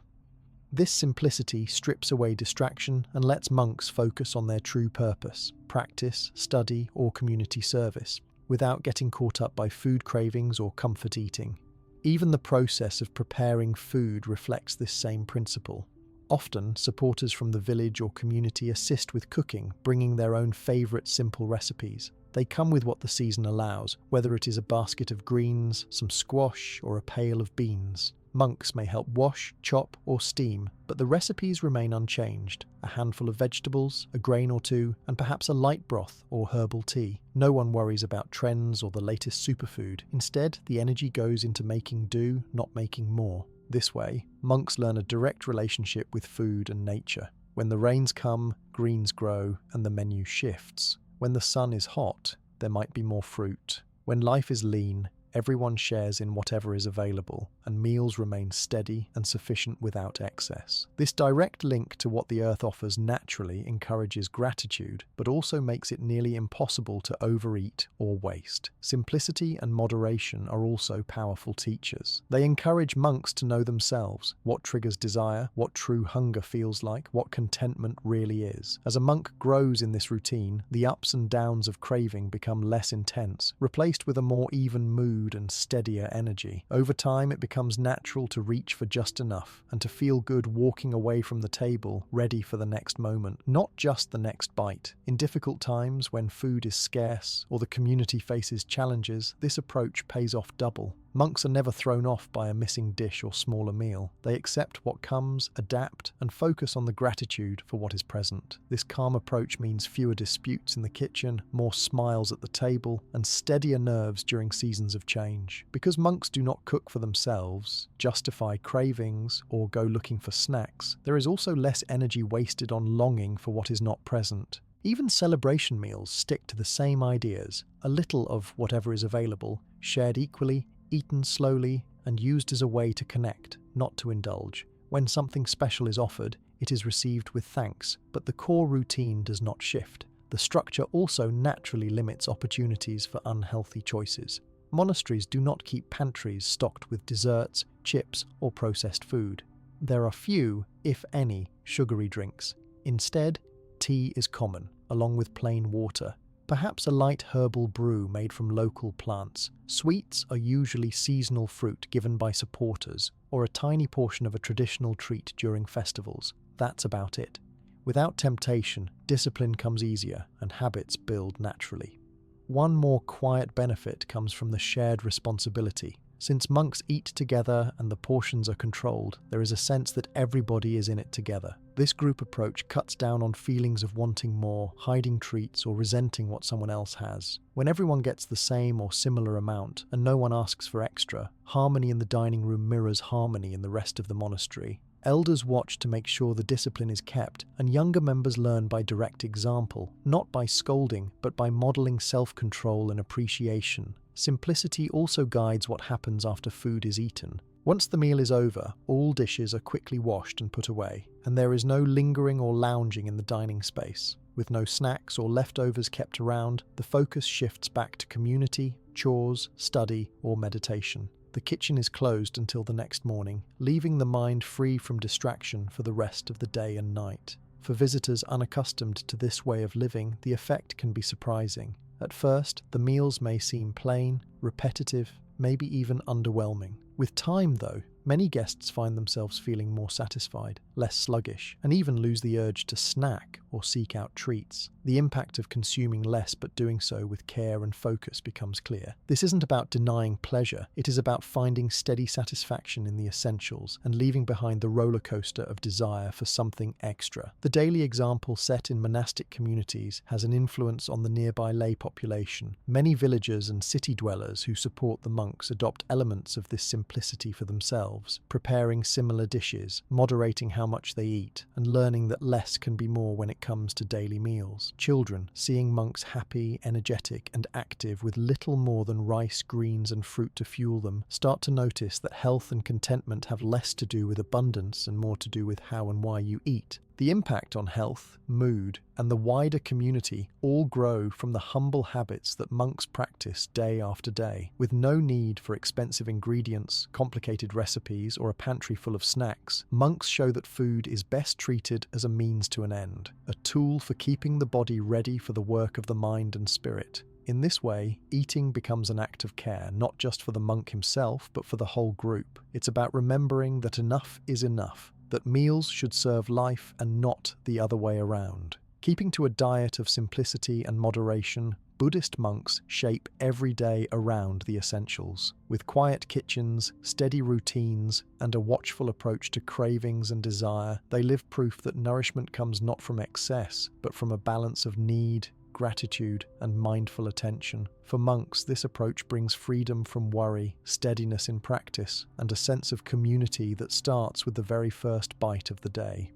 This simplicity strips away distraction and lets monks focus on their true purpose, practice, study, or community service, without getting caught up by food cravings or comfort eating. Even the process of preparing food reflects this same principle. Often, supporters from the village or community assist with cooking, bringing their own favourite simple recipes. They come with what the season allows, whether it is a basket of greens, some squash, or a pail of beans. Monks may help wash, chop, or steam, but the recipes remain unchanged. A handful of vegetables, a grain or two, and perhaps a light broth or herbal tea. No one worries about trends or the latest superfood. Instead, the energy goes into making do, not making more. This way, monks learn a direct relationship with food and nature. When the rains come, greens grow and the menu shifts. When the sun is hot, there might be more fruit. When life is lean, everyone shares in whatever is available, and meals remain steady and sufficient without excess. This direct link to what the earth offers naturally encourages gratitude, but also makes it nearly impossible to overeat or waste. Simplicity and moderation are also powerful teachers. They encourage monks to know themselves, what triggers desire, what true hunger feels like, what contentment really is. As a monk grows in this routine, the ups and downs of craving become less intense, replaced with a more even mood and steadier energy. Over time, it becomes natural to reach for just enough and to feel good walking away from the table, ready for the next moment, not just the next bite. In difficult times, when food is scarce or the community faces challenges, this approach pays off double. Monks are never thrown off by a missing dish or smaller meal. They accept what comes, adapt, and focus on the gratitude for what is present. This calm approach means fewer disputes in the kitchen, more smiles at the table, and steadier nerves during seasons of change. Because monks do not cook for themselves, justify cravings, or go looking for snacks, there is also less energy wasted on longing for what is not present. Even celebration meals stick to the same ideas: a little of whatever is available, shared equally, eaten slowly, and used as a way to connect, not to indulge. When something special is offered, it is received with thanks, but the core routine does not shift. The structure also naturally limits opportunities for unhealthy choices. Monasteries do not keep pantries stocked with desserts, chips, or processed food. There are few, if any, sugary drinks. Instead, tea is common, along with plain water. Perhaps a light herbal brew made from local plants. Sweets are usually seasonal fruit given by supporters, or a tiny portion of a traditional treat during festivals. That's about it. Without temptation, discipline comes easier, and habits build naturally. One more quiet benefit comes from the shared responsibility. Since monks eat together and the portions are controlled, there is a sense that everybody is in it together. This group approach cuts down on feelings of wanting more, hiding treats, or resenting what someone else has. When everyone gets the same or similar amount, and no one asks for extra, harmony in the dining room mirrors harmony in the rest of the monastery. Elders watch to make sure the discipline is kept, and younger members learn by direct example, not by scolding, but by modeling self-control and appreciation. Simplicity also guides what happens after food is eaten. Once the meal is over, all dishes are quickly washed and put away, and there is no lingering or lounging in the dining space. With no snacks or leftovers kept around, the focus shifts back to community, chores, study, or meditation. The kitchen is closed until the next morning, leaving the mind free from distraction for the rest of the day and night. For visitors unaccustomed to this way of living, the effect can be surprising. At first, the meals may seem plain, repetitive, maybe even underwhelming. With time, though, many guests find themselves feeling more satisfied, less sluggish, and even lose the urge to snack or seek out treats. The impact of consuming less but doing so with care and focus becomes clear. This isn't about denying pleasure, it is about finding steady satisfaction in the essentials and leaving behind the roller coaster of desire for something extra. The daily example set in monastic communities has an influence on the nearby lay population. Many villagers and city dwellers who support the monks adopt elements of this simplicity for themselves, preparing similar dishes, moderating how much they eat, and learning that less can be more when it comes to daily meals. Children, seeing monks happy, energetic, and active with little more than rice, greens, and fruit to fuel them, start to notice that health and contentment have less to do with abundance and more to do with how and why you eat. The impact on health, mood, and the wider community all grow from the humble habits that monks practice day after day. With no need for expensive ingredients, complicated recipes, or a pantry full of snacks, monks show that food is best treated as a means to an end, a tool for keeping the body ready for the work of the mind and spirit. In this way, eating becomes an act of care, not just for the monk himself, but for the whole group. It's about remembering that enough is enough, that meals should serve life and not the other way around. Keeping to a diet of simplicity and moderation, Buddhist monks shape every day around the essentials. With quiet kitchens, steady routines, and a watchful approach to cravings and desire, they live proof that nourishment comes not from excess, but from a balance of need, gratitude, and mindful attention. For monks, this approach brings freedom from worry, steadiness in practice, and a sense of community that starts with the very first bite of the day.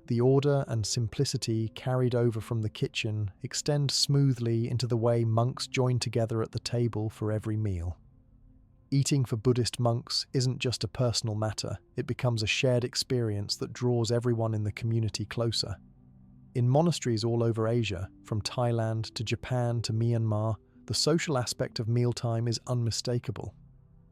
The order and simplicity carried over from the kitchen extend smoothly into the way monks join together at the table for every meal. Eating for Buddhist monks isn't just a personal matter, it becomes a shared experience that draws everyone in the community closer. In monasteries all over Asia, from Thailand to Japan to Myanmar, the social aspect of mealtime is unmistakable.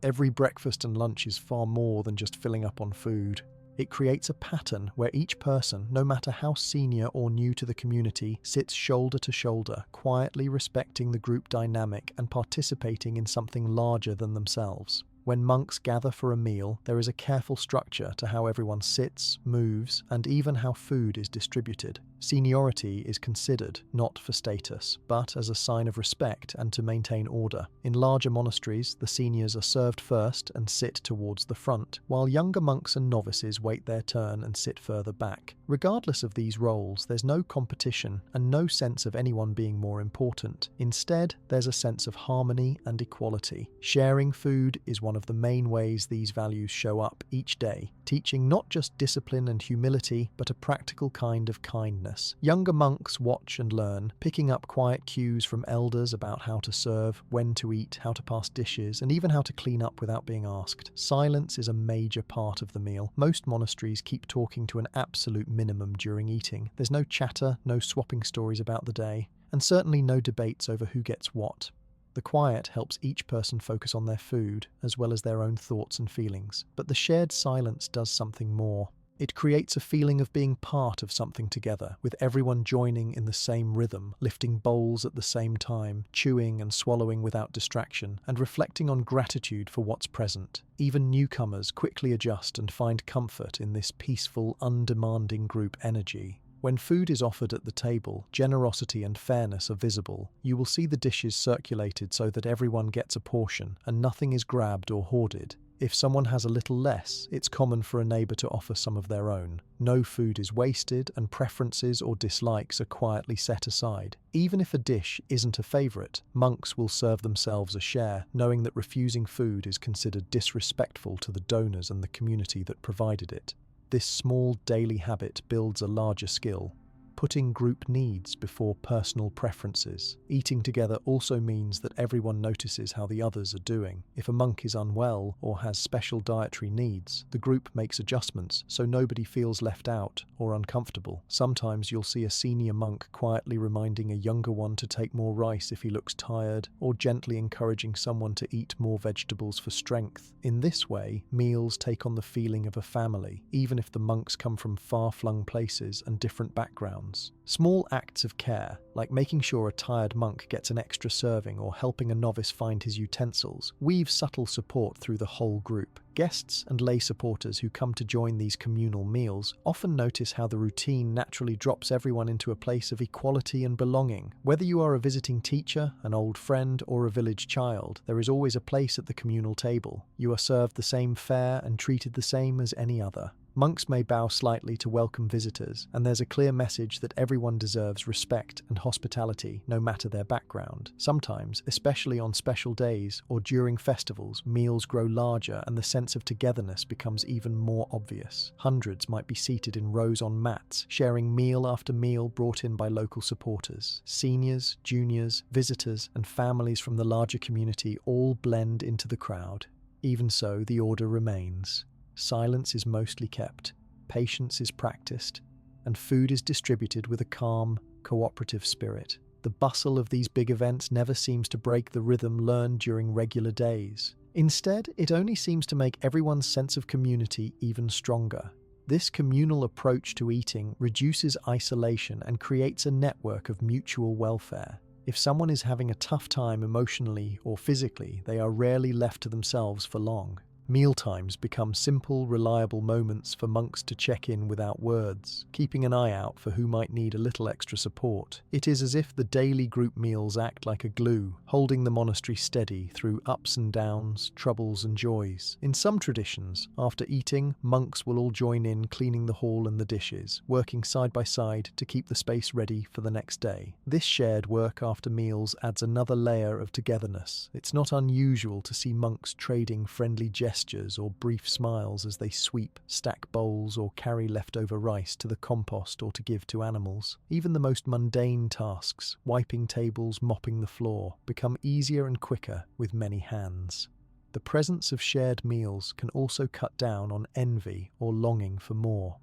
Every breakfast and lunch is far more than just filling up on food. It creates a pattern where each person, no matter how senior or new to the community, sits shoulder to shoulder, quietly respecting the group dynamic and participating in something larger than themselves. When monks gather for a meal, there is a careful structure to how everyone sits, moves, and even how food is distributed. Seniority is considered, not for status, but as a sign of respect and to maintain order. In larger monasteries, the seniors are served first and sit towards the front, while younger monks and novices wait their turn and sit further back. Regardless of these roles, there's no competition and no sense of anyone being more important. Instead, there's a sense of harmony and equality. Sharing food is one of the main ways these values show up each day, teaching not just discipline and humility, but a practical kind of kindness. Younger monks watch and learn, picking up quiet cues from elders about how to serve, when to eat, how to pass dishes, and even how to clean up without being asked. Silence is a major part of the meal. Most monasteries keep talking to an absolute minimum during eating. There's no chatter, no swapping stories about the day, and certainly no debates over who gets what. The quiet helps each person focus on their food, as well as their own thoughts and feelings. But the shared silence does something more. It creates a feeling of being part of something together, with everyone joining in the same rhythm, lifting bowls at the same time, chewing and swallowing without distraction, and reflecting on gratitude for what's present. Even newcomers quickly adjust and find comfort in this peaceful, undemanding group energy. When food is offered at the table, generosity and fairness are visible. You will see the dishes circulated so that everyone gets a portion, and nothing is grabbed or hoarded. If someone has a little less, it's common for a neighbour to offer some of their own. No food is wasted, and preferences or dislikes are quietly set aside. Even if a dish isn't a favourite, monks will serve themselves a share, knowing that refusing food is considered disrespectful to the donors and the community that provided it. This small daily habit builds a larger skill, putting group needs before personal preferences. Eating together also means that everyone notices how the others are doing. If a monk is unwell or has special dietary needs, the group makes adjustments so nobody feels left out or uncomfortable. Sometimes you'll see a senior monk quietly reminding a younger one to take more rice if he looks tired, or gently encouraging someone to eat more vegetables for strength. In this way, meals take on the feeling of a family, even if the monks come from far-flung places and different backgrounds. Small acts of care, like making sure a tired monk gets an extra serving or helping a novice find his utensils, weave subtle support through the whole group. Guests and lay supporters who come to join these communal meals often notice how the routine naturally drops everyone into a place of equality and belonging. Whether you are a visiting teacher, an old friend, or a village child, there is always a place at the communal table. You are served the same fare and treated the same as any other. Monks may bow slightly to welcome visitors, and there's a clear message that everyone deserves respect and hospitality, no matter their background. Sometimes, especially on special days or during festivals, meals grow larger and the sense of togetherness becomes even more obvious. Hundreds might be seated in rows on mats, sharing meal after meal brought in by local supporters. Seniors, juniors, visitors, and families from the larger community all blend into the crowd. Even so, the order remains. Silence is mostly kept, patience is practiced, and food is distributed with a calm, cooperative spirit. The bustle of these big events never seems to break the rhythm learned during regular days. Instead, it only seems to make everyone's sense of community even stronger. This communal approach to eating reduces isolation and creates a network of mutual welfare. If someone is having a tough time emotionally or physically, they are rarely left to themselves for long. Mealtimes become simple, reliable moments for monks to check in without words, keeping an eye out for who might need a little extra support. It is as if the daily group meals act like a glue, holding the monastery steady through ups and downs, troubles and joys. In some traditions, after eating, monks will all join in cleaning the hall and the dishes, working side by side to keep the space ready for the next day. This shared work after meals adds another layer of togetherness. It's not unusual to see monks trading friendly gestures gestures or brief smiles as they sweep, stack bowls, or carry leftover rice to the compost or to give to animals. Even the most mundane tasks, wiping tables, mopping the floor, become easier and quicker with many hands. The presence of shared meals can also cut down on envy or longing for more.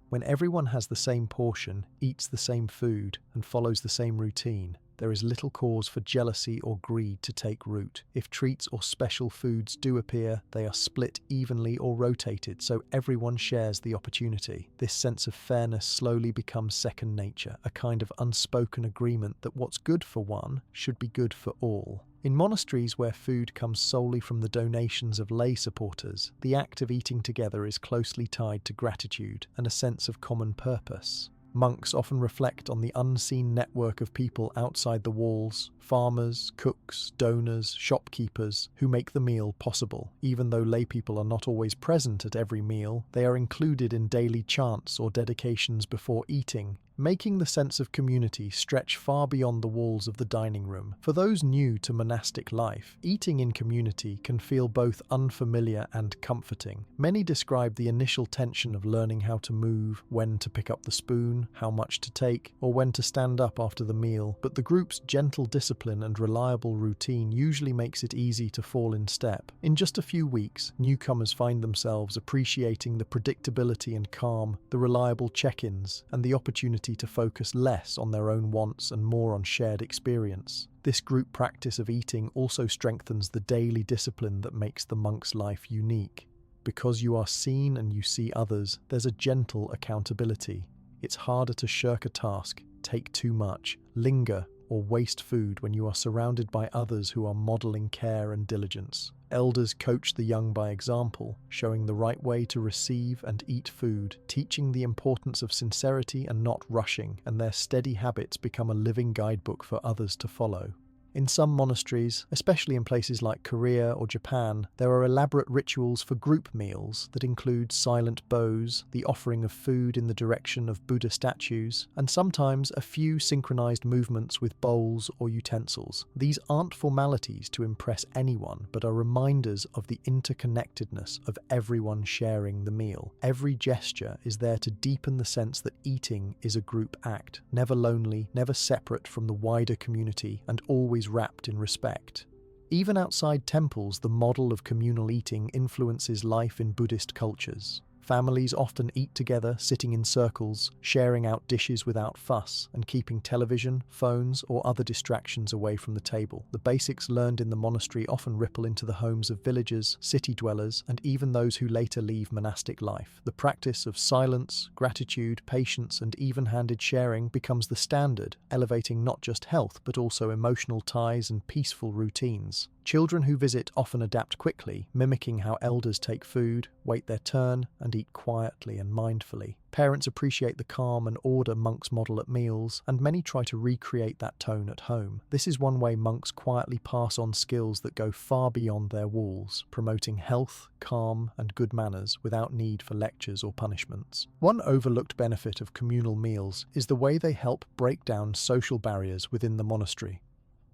When everyone has the same portion, eats the same food, and follows the same routine, there is little cause for jealousy or greed to take root. If treats or special foods do appear, they are split evenly or rotated so everyone shares the opportunity. This sense of fairness slowly becomes second nature, a kind of unspoken agreement that what's good for one should be good for all. In monasteries where food comes solely from the donations of lay supporters, the act of eating together is closely tied to gratitude and a sense of common purpose. Monks often reflect on the unseen network of people outside the walls, farmers, cooks, donors, shopkeepers, who make the meal possible. Even though laypeople are not always present at every meal, they are included in daily chants or dedications before eating, making the sense of community stretch far beyond the walls of the dining room. For those new to monastic life, eating in community can feel both unfamiliar and comforting. Many describe the initial tension of learning how to move, when to pick up the spoon, how much to take, or when to stand up after the meal, but the group's gentle discipline and reliable routine usually makes it easy to fall in step. In just a few weeks, newcomers find themselves appreciating the predictability and calm, the reliable check-ins, and the opportunity to focus less on their own wants and more on shared experience. This group practice of eating also strengthens the daily discipline that makes the monk's life unique. Because you are seen and you see others, there's a gentle accountability. It's harder to shirk a task, take too much, linger, or waste food when you are surrounded by others who are modeling care and diligence. Elders coach the young by example, showing the right way to receive and eat food, teaching the importance of sincerity and not rushing, and their steady habits become a living guidebook for others to follow. In some monasteries, especially in places like Korea or Japan, there are elaborate rituals for group meals that include silent bows, the offering of food in the direction of Buddha statues, and sometimes a few synchronized movements with bowls or utensils. These aren't formalities to impress anyone, but are reminders of the interconnectedness of everyone sharing the meal. Every gesture is there to deepen the sense that eating is a group act, never lonely, never separate from the wider community, and always wrapped in respect. Even outside temples, the model of communal eating influences life in Buddhist cultures. Families often eat together, sitting in circles, sharing out dishes without fuss, and keeping television, phones, or other distractions away from the table. The basics learned in the monastery often ripple into the homes of villagers, city dwellers, and even those who later leave monastic life. The practice of silence, gratitude, patience, and even-handed sharing becomes the standard, elevating not just health but also emotional ties and peaceful routines. Children who visit often adapt quickly, mimicking how elders take food, wait their turn, and eat quietly and mindfully. Parents appreciate the calm and order monks model at meals, and many try to recreate that tone at home. This is one way monks quietly pass on skills that go far beyond their walls, promoting health, calm, and good manners without need for lectures or punishments. One overlooked benefit of communal meals is the way they help break down social barriers within the monastery.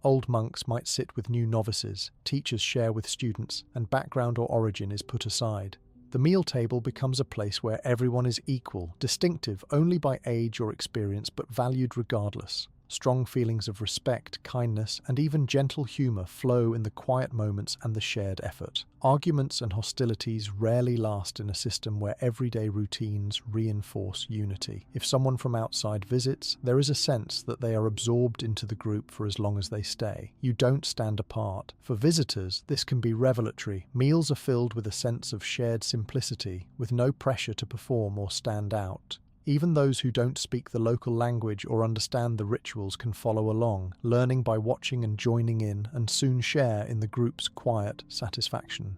Old monks might sit with new novices, teachers share with students, and background or origin is put aside. The meal table becomes a place where everyone is equal, distinctive only by age or experience, but valued regardless. Strong feelings of respect, kindness, and even gentle humour flow in the quiet moments and the shared effort. Arguments and hostilities rarely last in a system where everyday routines reinforce unity. If someone from outside visits, there is a sense that they are absorbed into the group for as long as they stay. You don't stand apart. For visitors, this can be revelatory. Meals are filled with a sense of shared simplicity, with no pressure to perform or stand out. Even those who don't speak the local language or understand the rituals can follow along, learning by watching and joining in, and soon share in the group's quiet satisfaction.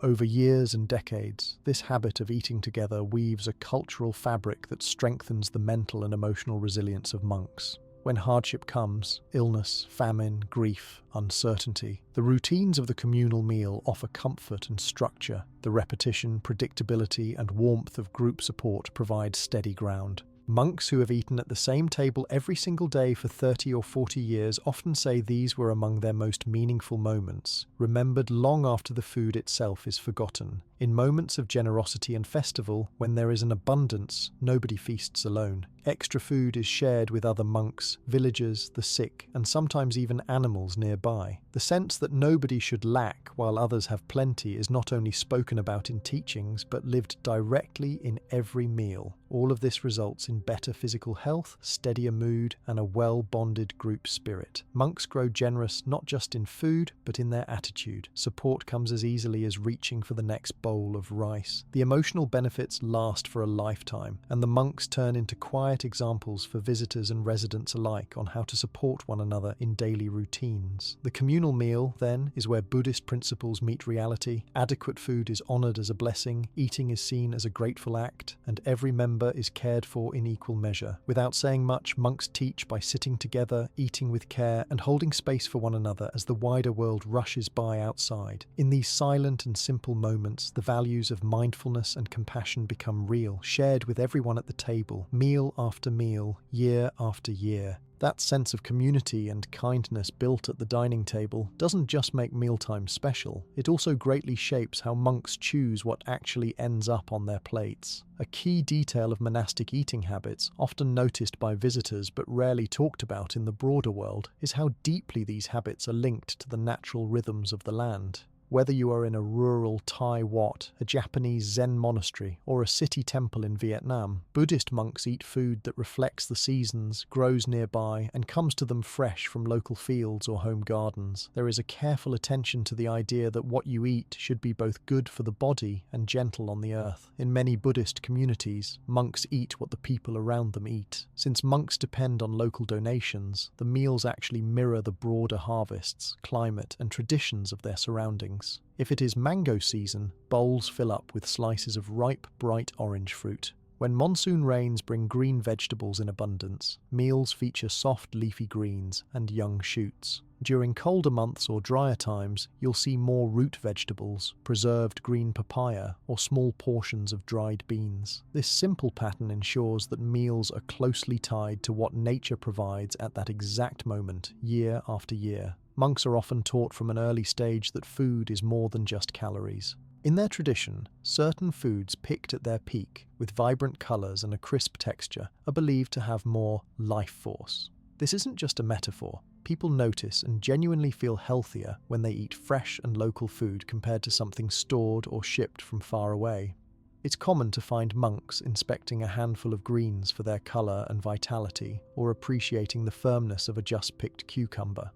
Over years and decades, this habit of eating together weaves a cultural fabric that strengthens the mental and emotional resilience of monks. When hardship comes, illness, famine, grief, uncertainty, the routines of the communal meal offer comfort and structure. The repetition, predictability, and warmth of group support provide steady ground. Monks who have eaten at the same table every single day for 30 or 40 years often say these were among their most meaningful moments, remembered long after the food itself is forgotten. In moments of generosity and festival, when there is an abundance, nobody feasts alone. Extra food is shared with other monks, villagers, the sick, and sometimes even animals nearby. The sense that nobody should lack while others have plenty is not only spoken about in teachings, but lived directly in every meal. All of this results in better physical health, steadier mood, and a well-bonded group spirit. Monks grow generous not just in food, but in their attitude. Support comes as easily as reaching for the next bowl of rice. The emotional benefits last for a lifetime, and the monks turn into quiet examples for visitors and residents alike on how to support one another in daily routines. The communal meal, then, is where Buddhist principles meet reality. Adequate food is honored as a blessing, eating is seen as a grateful act, and every member is cared for in equal measure. Without saying much, monks teach by sitting together, eating with care, and holding space for one another as the wider world rushes by outside. In these silent and simple moments, the values of mindfulness and compassion become real, shared with everyone at the table, meal after meal, year after year. That sense of community and kindness built at the dining table doesn't just make mealtime special, it also greatly shapes how monks choose what actually ends up on their plates. A key detail of monastic eating habits, often noticed by visitors but rarely talked about in the broader world, is how deeply these habits are linked to the natural rhythms of the land. Whether you are in a rural Thai Wat, a Japanese Zen monastery, or a city temple in Vietnam, Buddhist monks eat food that reflects the seasons, grows nearby, and comes to them fresh from local fields or home gardens. There is a careful attention to the idea that what you eat should be both good for the body and gentle on the earth. In many Buddhist communities, monks eat what the people around them eat. Since monks depend on local donations, the meals actually mirror the broader harvests, climate, and traditions of their surroundings. If it is mango season, bowls fill up with slices of ripe, bright orange fruit. When monsoon rains bring green vegetables in abundance, meals feature soft leafy greens and young shoots. During colder months or drier times, you'll see more root vegetables, preserved green papaya, or small portions of dried beans. This simple pattern ensures that meals are closely tied to what nature provides at that exact moment, year after year. Monks are often taught from an early stage that food is more than just calories. In their tradition, certain foods picked at their peak, with vibrant colours and a crisp texture, are believed to have more life force. This isn't just a metaphor. People notice and genuinely feel healthier when they eat fresh and local food compared to something stored or shipped from far away. It's common to find monks inspecting a handful of greens for their colour and vitality, or appreciating the firmness of a just-picked cucumber.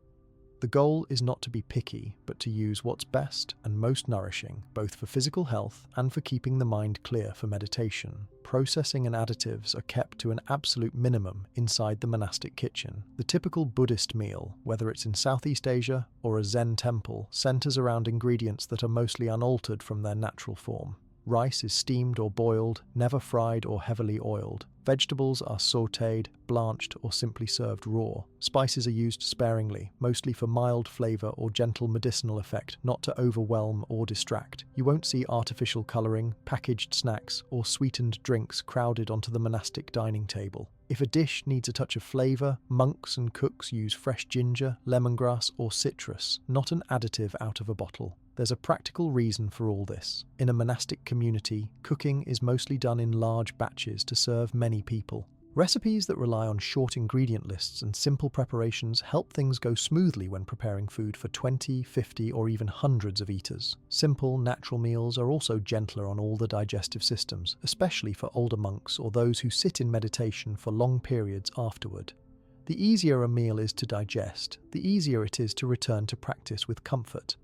The goal is not to be picky, but to use what's best and most nourishing, both for physical health and for keeping the mind clear for meditation. Processing and additives are kept to an absolute minimum inside the monastic kitchen. The typical Buddhist meal, whether it's in Southeast Asia or a Zen temple, centers around ingredients that are mostly unaltered from their natural form. Rice is steamed or boiled, never fried or heavily oiled. Vegetables are sautéed, blanched, or simply served raw. Spices are used sparingly, mostly for mild flavor or gentle medicinal effect, not to overwhelm or distract. You won't see artificial coloring, packaged snacks, or sweetened drinks crowded onto the monastic dining table. If a dish needs a touch of flavor, monks and cooks use fresh ginger, lemongrass, or citrus, not an additive out of a bottle. There's a practical reason for all this. In a monastic community, cooking is mostly done in large batches to serve many people. Recipes that rely on short ingredient lists and simple preparations help things go smoothly when preparing food for 20, 50, or even hundreds of eaters. Simple, natural meals are also gentler on all the digestive systems, especially for older monks or those who sit in meditation for long periods afterward. The easier a meal is to digest, the easier it is to return to practice with comfort.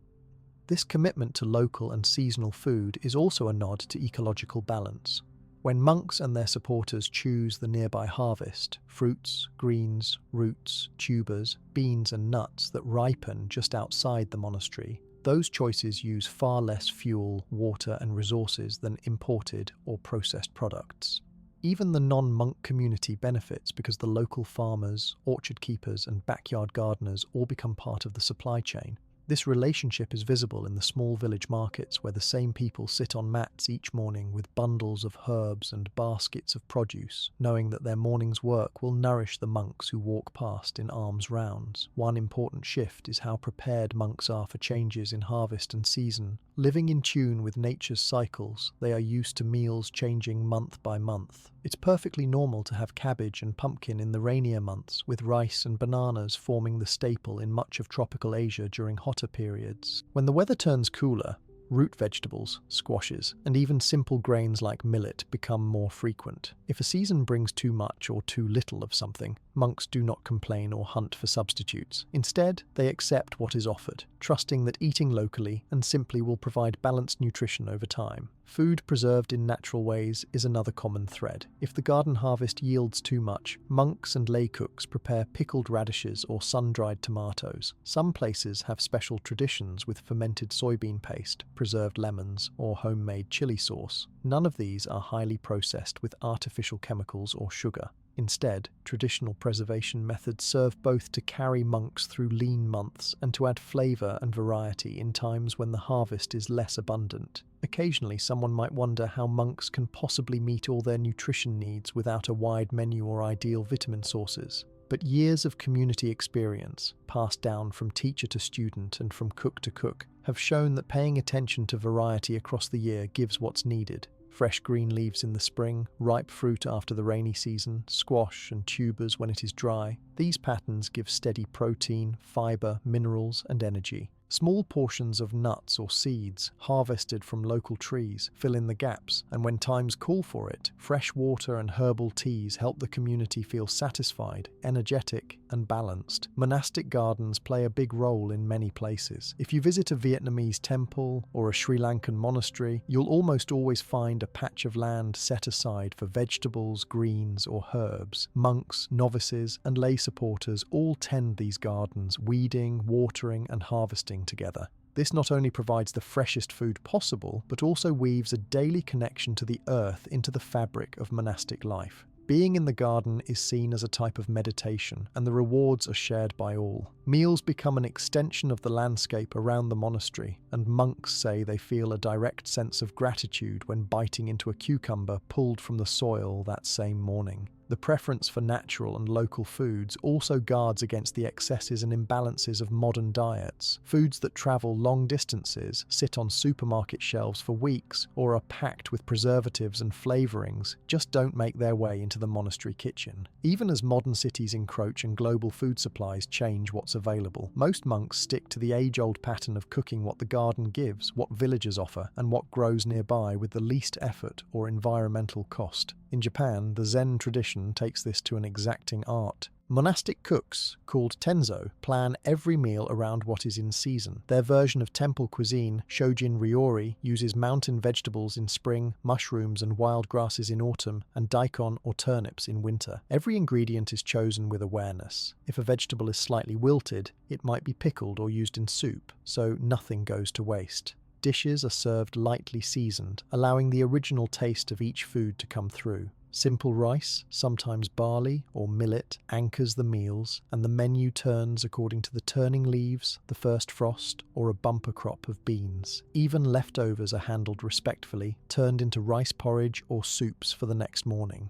This commitment to local and seasonal food is also a nod to ecological balance. When monks and their supporters choose the nearby harvest, fruits, greens, roots, tubers, beans and nuts that ripen just outside the monastery, those choices use far less fuel, water and resources than imported or processed products. Even the non-monk community benefits because the local farmers, orchard keepers and backyard gardeners all become part of the supply chain. This relationship is visible in the small village markets where the same people sit on mats each morning with bundles of herbs and baskets of produce, knowing that their morning's work will nourish the monks who walk past in alms rounds. One important shift is how prepared monks are for changes in harvest and season. Living in tune with nature's cycles, they are used to meals changing month by month. It's perfectly normal to have cabbage and pumpkin in the rainier months, with rice and bananas forming the staple in much of tropical Asia during hotter periods. When the weather turns cooler, root vegetables, squashes, and even simple grains like millet become more frequent. If a season brings too much or too little of something, monks do not complain or hunt for substitutes. Instead, they accept what is offered, trusting that eating locally and simply will provide balanced nutrition over time. Food preserved in natural ways is another common thread. If the garden harvest yields too much, monks and lay cooks prepare pickled radishes or sun-dried tomatoes. Some places have special traditions with fermented soybean paste, preserved lemons, or homemade chili sauce. None of these are highly processed with artificial chemicals or sugar. Instead, traditional preservation methods serve both to carry monks through lean months and to add flavour and variety in times when the harvest is less abundant. Occasionally, someone might wonder how monks can possibly meet all their nutrition needs without a wide menu or ideal vitamin sources. But years of community experience, passed down from teacher to student and from cook to cook, have shown that paying attention to variety across the year gives what's needed. Fresh green leaves in the spring, ripe fruit after the rainy season, squash and tubers when it is dry. These patterns give steady protein, fibre, minerals and energy. Small portions of nuts or seeds, harvested from local trees, fill in the gaps, and when times call for it, fresh water and herbal teas help the community feel satisfied, energetic, and balanced. Monastic gardens play a big role in many places. If you visit a Vietnamese temple or a Sri Lankan monastery, you'll almost always find a patch of land set aside for vegetables, greens, or herbs. Monks, novices, and lay supporters all tend these gardens, weeding, watering, and harvesting together. This not only provides the freshest food possible, but also weaves a daily connection to the earth into the fabric of monastic life. Being in the garden is seen as a type of meditation, and the rewards are shared by all. Meals become an extension of the landscape around the monastery, and monks say they feel a direct sense of gratitude when biting into a cucumber pulled from the soil that same morning. The preference for natural and local foods also guards against the excesses and imbalances of modern diets. Foods that travel long distances, sit on supermarket shelves for weeks, or are packed with preservatives and flavourings just don't make their way into the monastery kitchen. Even as modern cities encroach and global food supplies change what's available, most monks stick to the age-old pattern of cooking what the garden gives, what villagers offer, and what grows nearby with the least effort or environmental cost. In Japan, the Zen tradition takes this to an exacting art. Monastic cooks, called tenzo, plan every meal around what is in season. Their version of temple cuisine, shojin ryori, uses mountain vegetables in spring, mushrooms and wild grasses in autumn, and daikon or turnips in winter. Every ingredient is chosen with awareness. If a vegetable is slightly wilted, it might be pickled or used in soup, so nothing goes to waste. Dishes are served lightly seasoned, allowing the original taste of each food to come through. Simple rice, sometimes barley or millet, anchors the meals, and the menu turns according to the turning leaves, the first frost, or a bumper crop of beans. Even leftovers are handled respectfully, turned into rice porridge or soups for the next morning.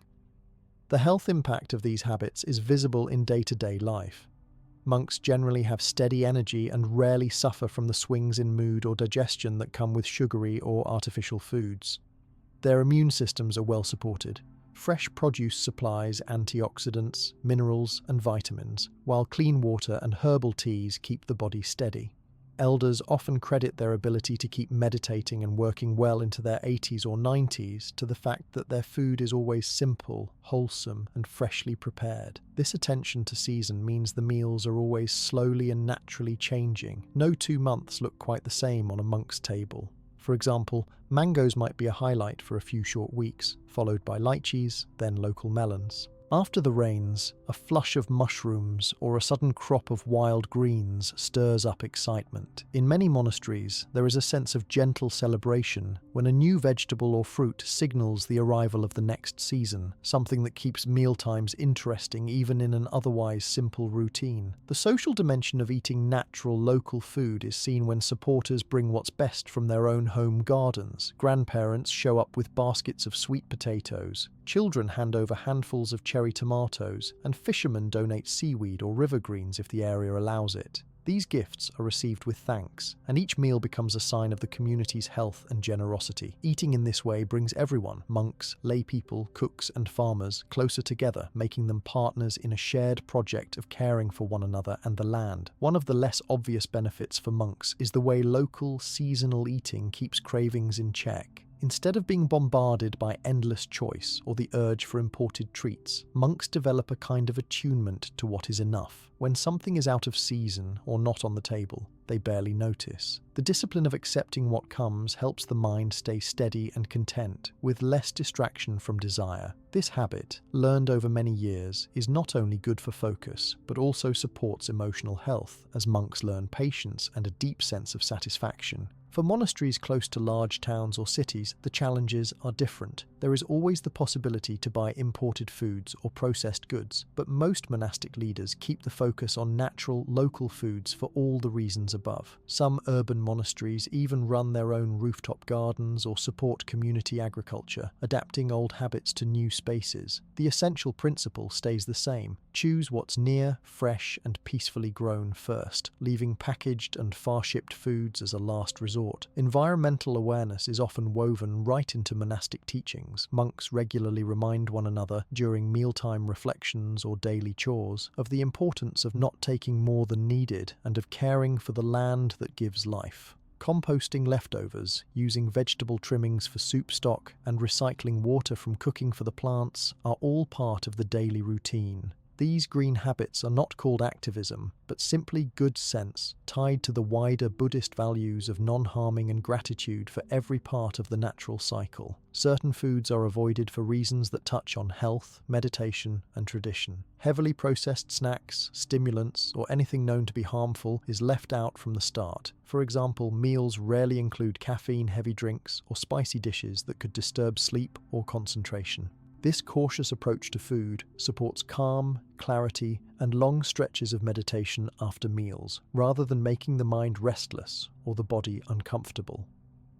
The health impact of these habits is visible in day-to-day life. Monks generally have steady energy and rarely suffer from the swings in mood or digestion that come with sugary or artificial foods. Their immune systems are well supported. Fresh produce supplies antioxidants, minerals, and vitamins, while clean water and herbal teas keep the body steady. Elders often credit their ability to keep meditating and working well into their 80s or 90s to the fact that their food is always simple, wholesome, and freshly prepared. This attention to season means the meals are always slowly and naturally changing. No 2 months look quite the same on a monk's table. For example, mangoes might be a highlight for a few short weeks, followed by lychees, then local melons. After the rains, a flush of mushrooms or a sudden crop of wild greens stirs up excitement. In many monasteries, there is a sense of gentle celebration when a new vegetable or fruit signals the arrival of the next season, something that keeps mealtimes interesting even in an otherwise simple routine. The social dimension of eating natural, local food is seen when supporters bring what's best from their own home gardens. Grandparents show up with baskets of sweet potatoes, children hand over handfuls of cherry tomatoes, and fishermen donate seaweed or river greens if the area allows it. These gifts are received with thanks, and each meal becomes a sign of the community's health and generosity. Eating in this way brings everyone, monks, lay people, cooks, and farmers, closer together, making them partners in a shared project of caring for one another and the land. One of the less obvious benefits for monks is the way local, seasonal eating keeps cravings in check. Instead of being bombarded by endless choice or the urge for imported treats, monks develop a kind of attunement to what is enough. When something is out of season or not on the table, they barely notice. The discipline of accepting what comes helps the mind stay steady and content, with less distraction from desire. This habit, learned over many years, is not only good for focus, but also supports emotional health, as monks learn patience and a deep sense of satisfaction. For monasteries close to large towns or cities, the challenges are different. There is always the possibility to buy imported foods or processed goods, but most monastic leaders keep the focus on natural, local foods for all the reasons above. Some urban monasteries even run their own rooftop gardens or support community agriculture, adapting old habits to new spaces. The essential principle stays the same. Choose what's near, fresh, and peacefully grown first, leaving packaged and far-shipped foods as a last resort. Environmental awareness is often woven right into monastic teachings. Monks regularly remind one another during mealtime reflections or daily chores of the importance of not taking more than needed and of caring for the land that gives life. Composting leftovers, using vegetable trimmings for soup stock, and recycling water from cooking for the plants are all part of the daily routine. These green habits are not called activism, but simply good sense, tied to the wider Buddhist values of non-harming and gratitude for every part of the natural cycle. Certain foods are avoided for reasons that touch on health, meditation, and tradition. Heavily processed snacks, stimulants, or anything known to be harmful is left out from the start. For example, meals rarely include caffeine-heavy drinks or spicy dishes that could disturb sleep or concentration. This cautious approach to food supports calm, clarity, and long stretches of meditation after meals, rather than making the mind restless or the body uncomfortable.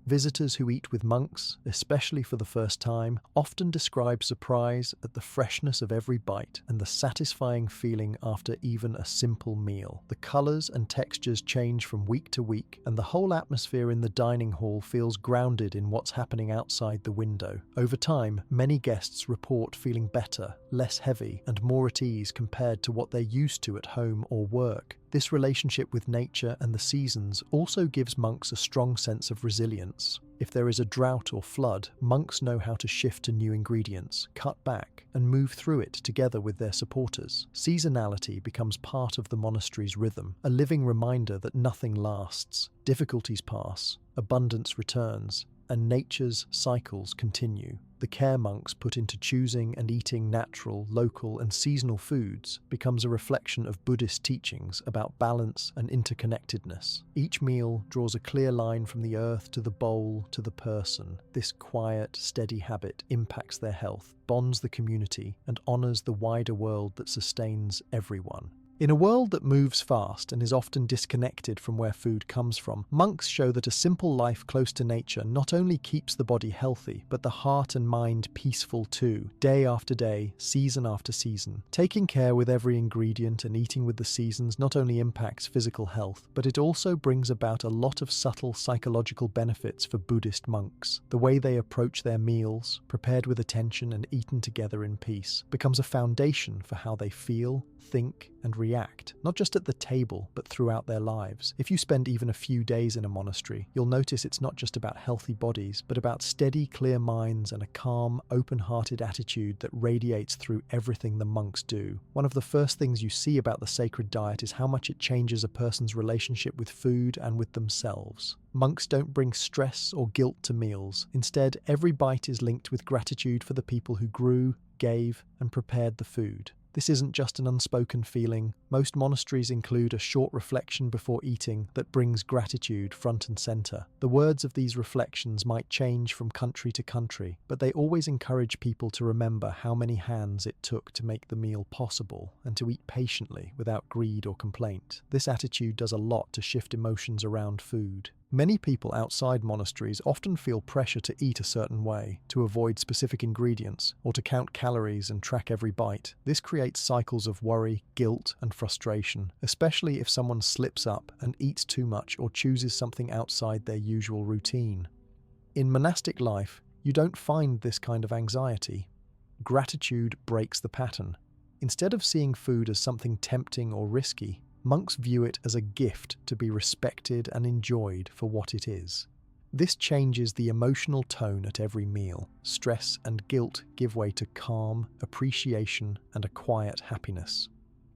Visitors who eat with monks, especially for the first time, often describe surprise at the freshness of every bite and the satisfying feeling after even a simple meal. The colors and textures change from week to week, and the whole atmosphere in the dining hall feels grounded in what's happening outside the window. Over time, many guests report feeling better, less heavy, and more at ease compared to what they're used to at home or work. This relationship with nature and the seasons also gives monks a strong sense of resilience. If there is a drought or flood, monks know how to shift to new ingredients, cut back, and move through it together with their supporters. Seasonality becomes part of the monastery's rhythm, a living reminder that nothing lasts. Difficulties pass, abundance returns, and nature's cycles continue. The care monks put into choosing and eating natural, local, and seasonal foods becomes a reflection of Buddhist teachings about balance and interconnectedness. Each meal draws a clear line from the earth to the bowl to the person. This quiet, steady habit impacts their health, bonds the community, and honors the wider world that sustains everyone. In a world that moves fast and is often disconnected from where food comes from, monks show that a simple life close to nature not only keeps the body healthy, but the heart and mind peaceful too, day after day, season after season. Taking care with every ingredient and eating with the seasons not only impacts physical health, but it also brings about a lot of subtle psychological benefits for Buddhist monks. The way they approach their meals, prepared with attention and eaten together in peace, becomes a foundation for how they feel, think, and react, not just at the table, but throughout their lives. If you spend even a few days in a monastery, you'll notice it's not just about healthy bodies, but about steady, clear minds and a calm, open-hearted attitude that radiates through everything the monks do. One of the first things you see about the sacred diet is how much it changes a person's relationship with food and with themselves. Monks don't bring stress or guilt to meals. Instead, every bite is linked with gratitude for the people who grew, gave, and prepared the food. This isn't just an unspoken feeling. Most monasteries include a short reflection before eating that brings gratitude front and center. The words of these reflections might change from country to country, but they always encourage people to remember how many hands it took to make the meal possible and to eat patiently without greed or complaint. This attitude does a lot to shift emotions around food. Many people outside monasteries often feel pressure to eat a certain way, to avoid specific ingredients, or to count calories and track every bite. This creates cycles of worry, guilt, and frustration, especially if someone slips up and eats too much or chooses something outside their usual routine. In monastic life, you don't find this kind of anxiety. Gratitude breaks the pattern. Instead of seeing food as something tempting or risky, monks view it as a gift to be respected and enjoyed for what it is. This changes the emotional tone at every meal. Stress and guilt give way to calm, appreciation, and a quiet happiness.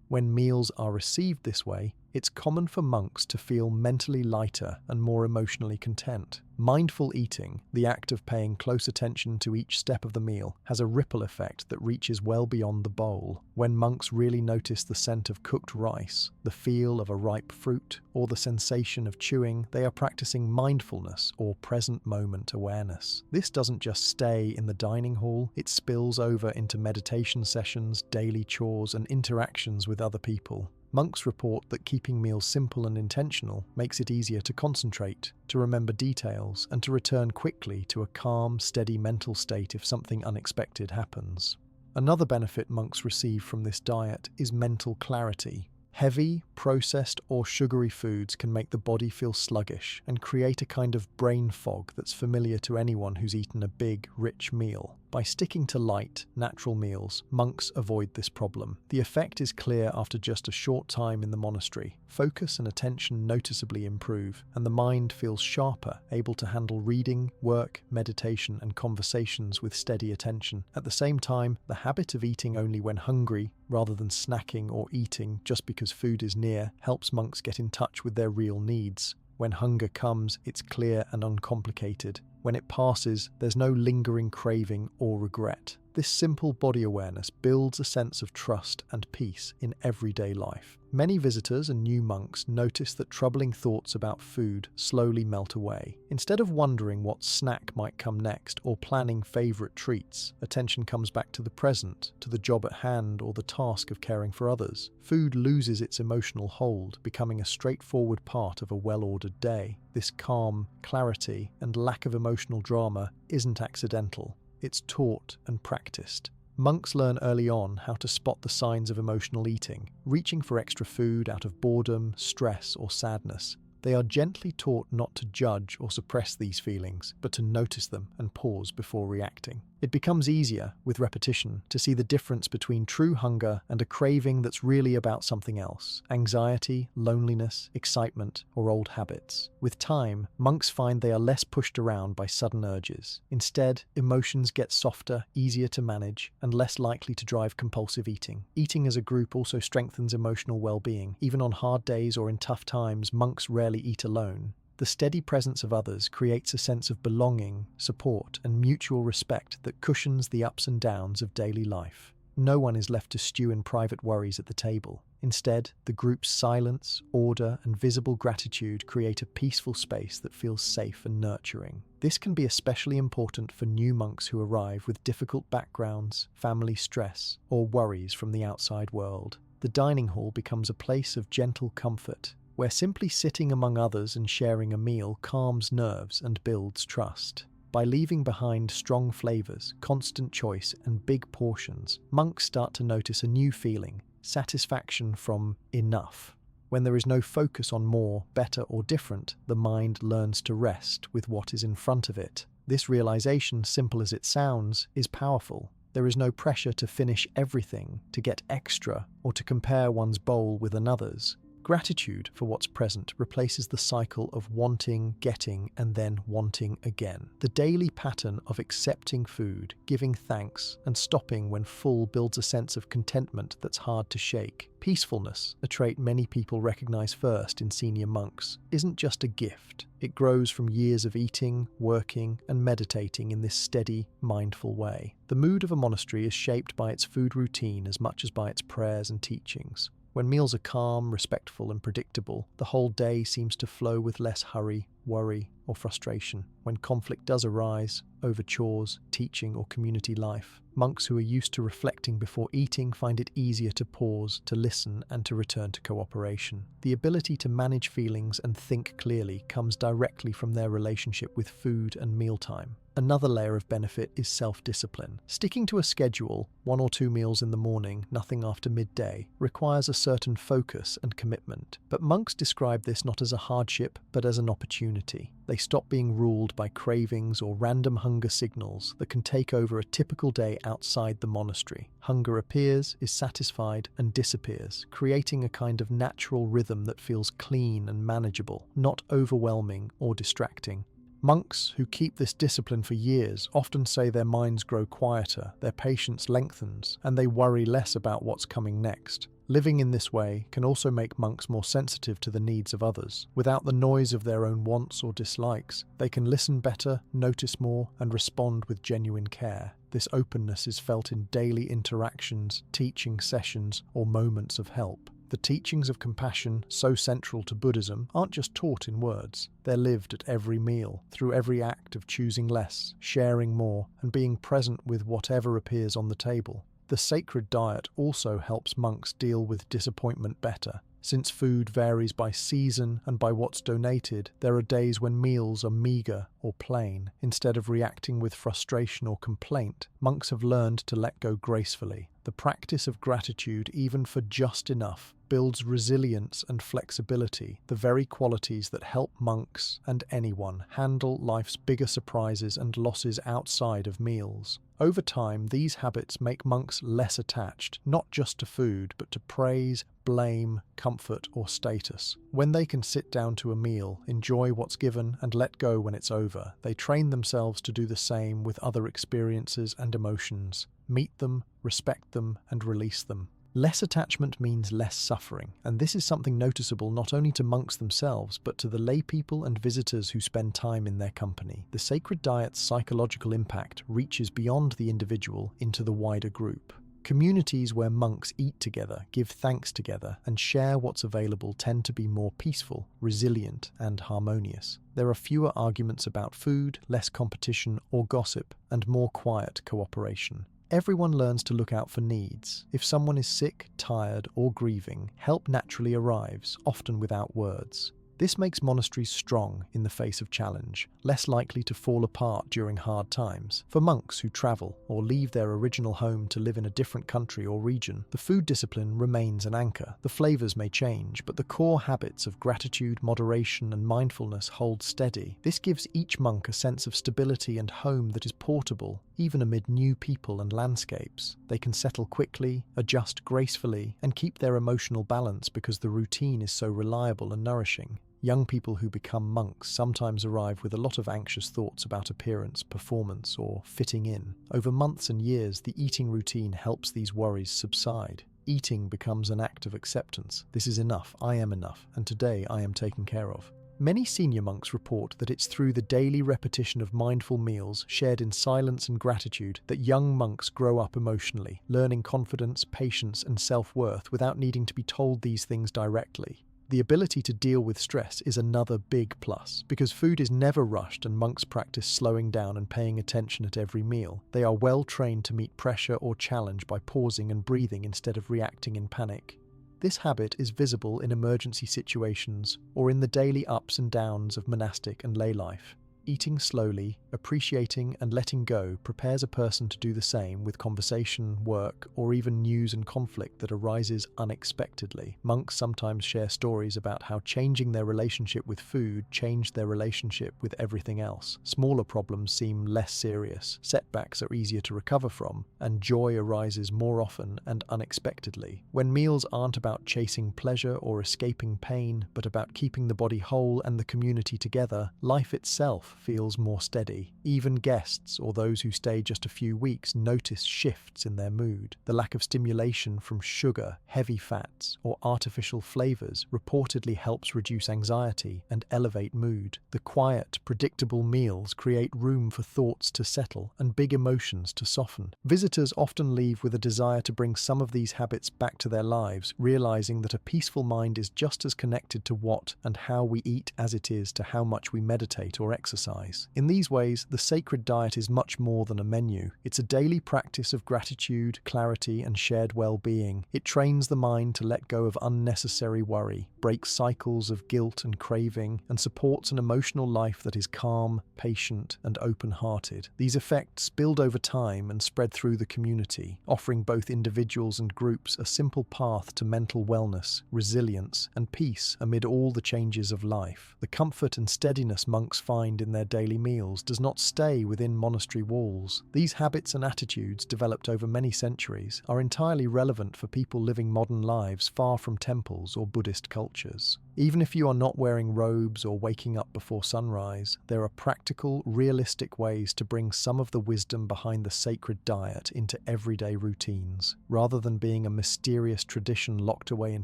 When meals are received this way, it's common for monks to feel mentally lighter and more emotionally content. Mindful eating, the act of paying close attention to each step of the meal, has a ripple effect that reaches well beyond the bowl. When monks really notice the scent of cooked rice, the feel of a ripe fruit, or the sensation of chewing, they are practicing mindfulness or present moment awareness. This doesn't just stay in the dining hall, it spills over into meditation sessions, daily chores, and interactions with other people. Monks report that keeping meals simple and intentional makes it easier to concentrate, to remember details, and to return quickly to a calm, steady mental state if something unexpected happens. Another benefit monks receive from this diet is mental clarity. Heavy, processed, or sugary foods can make the body feel sluggish and create a kind of brain fog that's familiar to anyone who's eaten a big, rich meal. By sticking to light, natural meals, monks avoid this problem. The effect is clear after just a short time in the monastery. Focus and attention noticeably improve, and the mind feels sharper, able to handle reading, work, meditation, and conversations with steady attention. At the same time, the habit of eating only when hungry, rather than snacking or eating just because food is near, helps monks get in touch with their real needs. When hunger comes, it's clear and uncomplicated. When it passes, there's no lingering craving or regret. This simple body awareness builds a sense of trust and peace in everyday life. Many visitors and new monks notice that troubling thoughts about food slowly melt away. Instead of wondering what snack might come next or planning favorite treats, attention comes back to the present, to the job at hand or the task of caring for others. Food loses its emotional hold, becoming a straightforward part of a well-ordered day. This calm, clarity, and lack of emotional drama isn't accidental. It's taught and practiced. Monks learn early on how to spot the signs of emotional eating, reaching for extra food out of boredom, stress, or sadness. They are gently taught not to judge or suppress these feelings, but to notice them and pause before reacting. It becomes easier, with repetition, to see the difference between true hunger and a craving that's really about something else: anxiety, loneliness, excitement, or old habits. With time, monks find they are less pushed around by sudden urges. Instead, emotions get softer, easier to manage, and less likely to drive compulsive eating. Eating as a group also strengthens emotional well-being. Even on hard days or in tough times, monks rarely eat alone. The steady presence of others creates a sense of belonging, support, and mutual respect that cushions the ups and downs of daily life. No one is left to stew in private worries at the table. Instead, the group's silence, order, and visible gratitude create a peaceful space that feels safe and nurturing. This can be especially important for new monks who arrive with difficult backgrounds, family stress, or worries from the outside world. The dining hall becomes a place of gentle comfort, where simply sitting among others and sharing a meal calms nerves and builds trust. By leaving behind strong flavors, constant choice, and big portions, monks start to notice a new feeling: satisfaction from enough. When there is no focus on more, better, or different, the mind learns to rest with what is in front of it. This realization, simple as it sounds, is powerful. There is no pressure to finish everything, to get extra, or to compare one's bowl with another's. Gratitude for what's present replaces the cycle of wanting, getting, and then wanting again. The daily pattern of accepting food, giving thanks, and stopping when full builds a sense of contentment that's hard to shake. Peacefulness, a trait many people recognize first in senior monks, isn't just a gift. It grows from years of eating, working, and meditating in this steady, mindful way. The mood of a monastery is shaped by its food routine as much as by its prayers and teachings. When meals are calm, respectful, and predictable, the whole day seems to flow with less hurry, worry, or frustration. When conflict does arise, over chores, teaching, or community life, monks who are used to reflecting before eating find it easier to pause, to listen, and to return to cooperation. The ability to manage feelings and think clearly comes directly from their relationship with food and mealtime. Another layer of benefit is self-discipline. Sticking to a schedule, 1 or 2 meals in the morning, nothing after midday, requires a certain focus and commitment. But monks describe this not as a hardship, but as an opportunity. They stop being ruled by cravings or random hunger signals that can take over a typical day outside the monastery. Hunger appears, is satisfied, and disappears, creating a kind of natural rhythm that feels clean and manageable, not overwhelming or distracting. Monks who keep this discipline for years often say their minds grow quieter, their patience lengthens, and they worry less about what's coming next. Living in this way can also make monks more sensitive to the needs of others. Without the noise of their own wants or dislikes, they can listen better, notice more, and respond with genuine care. This openness is felt in daily interactions, teaching sessions, or moments of help. The teachings of compassion, so central to Buddhism, aren't just taught in words. They're lived at every meal, through every act of choosing less, sharing more, and being present with whatever appears on the table. The sacred diet also helps monks deal with disappointment better. Since food varies by season and by what's donated, there are days when meals are meagre or plain. Instead of reacting with frustration or complaint, monks have learned to let go gracefully. The practice of gratitude, even for just enough, builds resilience and flexibility, the very qualities that help monks and anyone handle life's bigger surprises and losses outside of meals. Over time, these habits make monks less attached, not just to food, but to praise, blame, comfort, or status. When they can sit down to a meal, enjoy what's given, and let go when it's over, they train themselves to do the same with other experiences and emotions. Meet them, respect them, and release them. Less attachment means less suffering, and this is something noticeable not only to monks themselves, but to the lay people and visitors who spend time in their company. The sacred diet's psychological impact reaches beyond the individual into the wider group. Communities where monks eat together, give thanks together, and share what's available tend to be more peaceful, resilient, and harmonious. There are fewer arguments about food, less competition or gossip, and more quiet cooperation. Everyone learns to look out for needs. If someone is sick, tired, or grieving, help naturally arrives, often without words. This makes monasteries strong in the face of challenge, less likely to fall apart during hard times. For monks who travel or leave their original home to live in a different country or region, the food discipline remains an anchor. The flavors may change, but the core habits of gratitude, moderation, and mindfulness hold steady. This gives each monk a sense of stability and home that is portable, even amid new people and landscapes. They can settle quickly, adjust gracefully, and keep their emotional balance because the routine is so reliable and nourishing. Young people who become monks sometimes arrive with a lot of anxious thoughts about appearance, performance, or fitting in. Over months and years, the eating routine helps these worries subside. Eating becomes an act of acceptance. This is enough, I am enough, and today I am taken care of. Many senior monks report that it's through the daily repetition of mindful meals shared in silence and gratitude that young monks grow up emotionally, learning confidence, patience, and self-worth without needing to be told these things directly. The ability to deal with stress is another big plus, because food is never rushed and monks practice slowing down and paying attention at every meal. They are well trained to meet pressure or challenge by pausing and breathing instead of reacting in panic. This habit is visible in emergency situations or in the daily ups and downs of monastic and lay life. Eating slowly, appreciating and letting go prepares a person to do the same with conversation, work, or even news and conflict that arises unexpectedly. Monks sometimes share stories about how changing their relationship with food changed their relationship with everything else. Smaller problems seem less serious, setbacks are easier to recover from, and joy arises more often and unexpectedly. When meals aren't about chasing pleasure or escaping pain, but about keeping the body whole and the community together, life itself feels more steady. Even guests, or those who stay just a few weeks, notice shifts in their mood. The lack of stimulation from sugar, heavy fats, or artificial flavors reportedly helps reduce anxiety and elevate mood. The quiet, predictable meals create room for thoughts to settle and big emotions to soften. Visitors often leave with a desire to bring some of these habits back to their lives, realizing that a peaceful mind is just as connected to what and how we eat as it is to how much we meditate or exercise. In these ways, the sacred diet is much more than a menu. It's a daily practice of gratitude, clarity, and shared well-being. It trains the mind to let go of unnecessary worry, breaks cycles of guilt and craving, and supports an emotional life that is calm, patient, and open-hearted. These effects build over time and spread through the community, offering both individuals and groups a simple path to mental wellness, resilience, and peace amid all the changes of life. The comfort and steadiness monks find in their daily meals does not stay within monastery walls. These habits and attitudes, developed over many centuries, are entirely relevant for people living modern lives far from temples or Buddhist cultures. Even if you are not wearing robes or waking up before sunrise, there are practical, realistic ways to bring some of the wisdom behind the sacred diet into everyday routines. Rather than being a mysterious tradition locked away in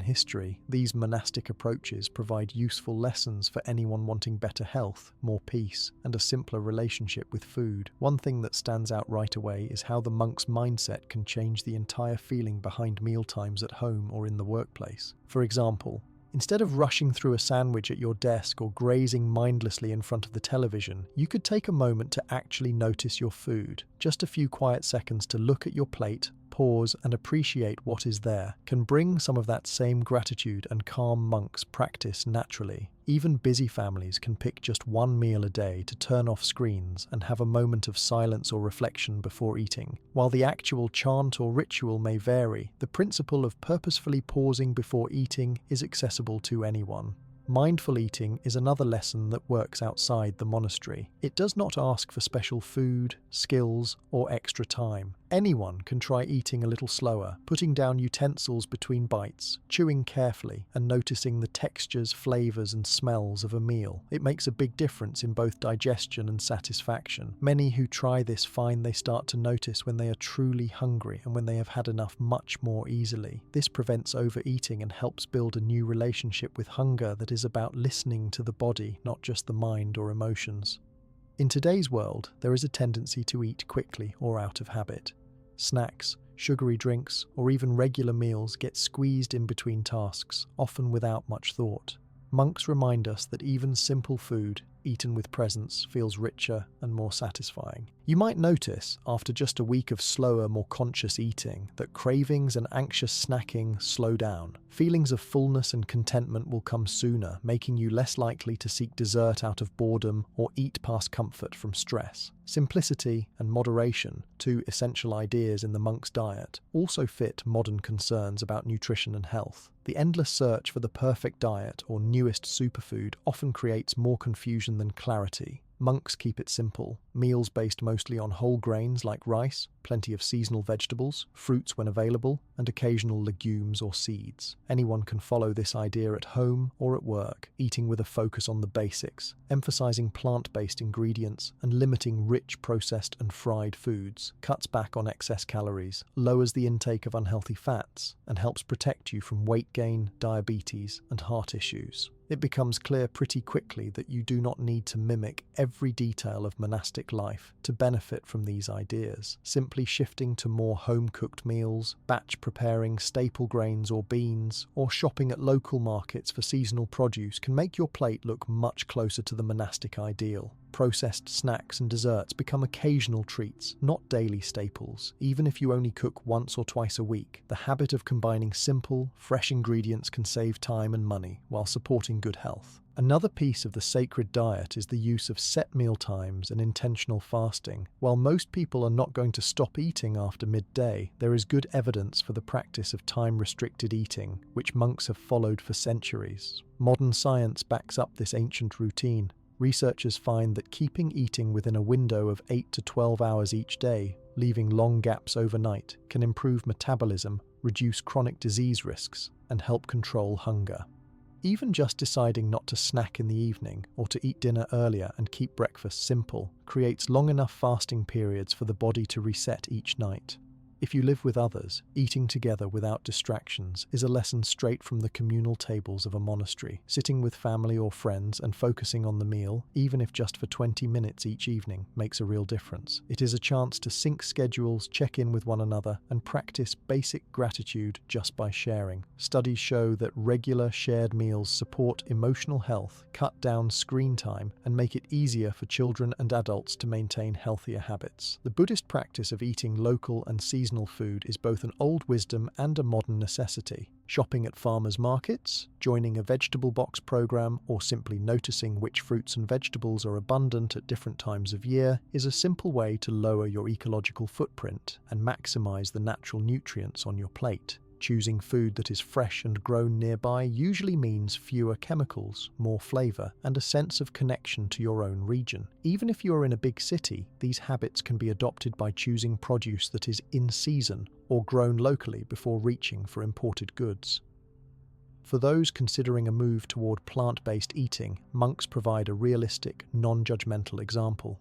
history, these monastic approaches provide useful lessons for anyone wanting better health, more peace, and a simpler relationship with food. One thing that stands out right away is how the monk's mindset can change the entire feeling behind mealtimes at home or in the workplace. For example, instead of rushing through a sandwich at your desk or grazing mindlessly in front of the television, you could take a moment to actually notice your food. Just a few quiet seconds to look at your plate, pause, and appreciate what is there can bring some of that same gratitude and calm monks practice naturally. Even busy families can pick just one meal a day to turn off screens and have a moment of silence or reflection before eating. While the actual chant or ritual may vary, the principle of purposefully pausing before eating is accessible to anyone. Mindful eating is another lesson that works outside the monastery. It does not ask for special food, skills, or extra time. Anyone can try eating a little slower, putting down utensils between bites, chewing carefully, and noticing the textures, flavors, and smells of a meal. It makes a big difference in both digestion and satisfaction. Many who try this find they start to notice when they are truly hungry and when they have had enough much more easily. This prevents overeating and helps build a new relationship with hunger that is about listening to the body, not just the mind or emotions. In today's world, there is a tendency to eat quickly or out of habit. Snacks, sugary drinks, or even regular meals get squeezed in between tasks, often without much thought. Monks remind us that even simple food, eaten with presence, feels richer and more satisfying. You might notice, after just a week of slower, more conscious eating, that cravings and anxious snacking slow down. Feelings of fullness and contentment will come sooner, making you less likely to seek dessert out of boredom or eat past comfort from stress. Simplicity and moderation, two essential ideas in the monk's diet, also fit modern concerns about nutrition and health. The endless search for the perfect diet or newest superfood often creates more confusion than clarity. Monks keep it simple, meals based mostly on whole grains like rice, plenty of seasonal vegetables, fruits when available, and occasional legumes or seeds. Anyone can follow this idea at home or at work, eating with a focus on the basics, emphasizing plant-based ingredients and limiting rich processed and fried foods, cuts back on excess calories, lowers the intake of unhealthy fats, and helps protect you from weight gain, diabetes, and heart issues. It becomes clear pretty quickly that you do not need to mimic every detail of monastic life to benefit from these ideas. Simply shifting to more home-cooked meals, batch preparing staple grains or beans, or shopping at local markets for seasonal produce can make your plate look much closer to the monastic ideal. Processed snacks and desserts become occasional treats, not daily staples. Even if you only cook once or twice a week, the habit of combining simple, fresh ingredients can save time and money while supporting good health. Another piece of the sacred diet is the use of set meal times and intentional fasting. While most people are not going to stop eating after midday, there is good evidence for the practice of time-restricted eating, which monks have followed for centuries. Modern science backs up this ancient routine. Researchers find that keeping eating within a window of 8 to 12 hours each day, leaving long gaps overnight, can improve metabolism, reduce chronic disease risks, and help control hunger. Even just deciding not to snack in the evening or to eat dinner earlier and keep breakfast simple creates long enough fasting periods for the body to reset each night. If you live with others, eating together without distractions is a lesson straight from the communal tables of a monastery. Sitting with family or friends and focusing on the meal, even if just for 20 minutes each evening, makes a real difference. It is a chance to sync schedules, check in with one another, and practice basic gratitude just by sharing. Studies show that regular shared meals support emotional health, cut down screen time, and make it easier for children and adults to maintain healthier habits. The Buddhist practice of eating local and seasonal food is both an old wisdom and a modern necessity. Shopping at farmers' markets, joining a vegetable box program, or simply noticing which fruits and vegetables are abundant at different times of year is a simple way to lower your ecological footprint and maximize the natural nutrients on your plate. Choosing food that is fresh and grown nearby usually means fewer chemicals, more flavor, and a sense of connection to your own region. Even if you are in a big city, these habits can be adopted by choosing produce that is in season or grown locally before reaching for imported goods. For those considering a move toward plant-based eating, monks provide a realistic, non-judgmental example.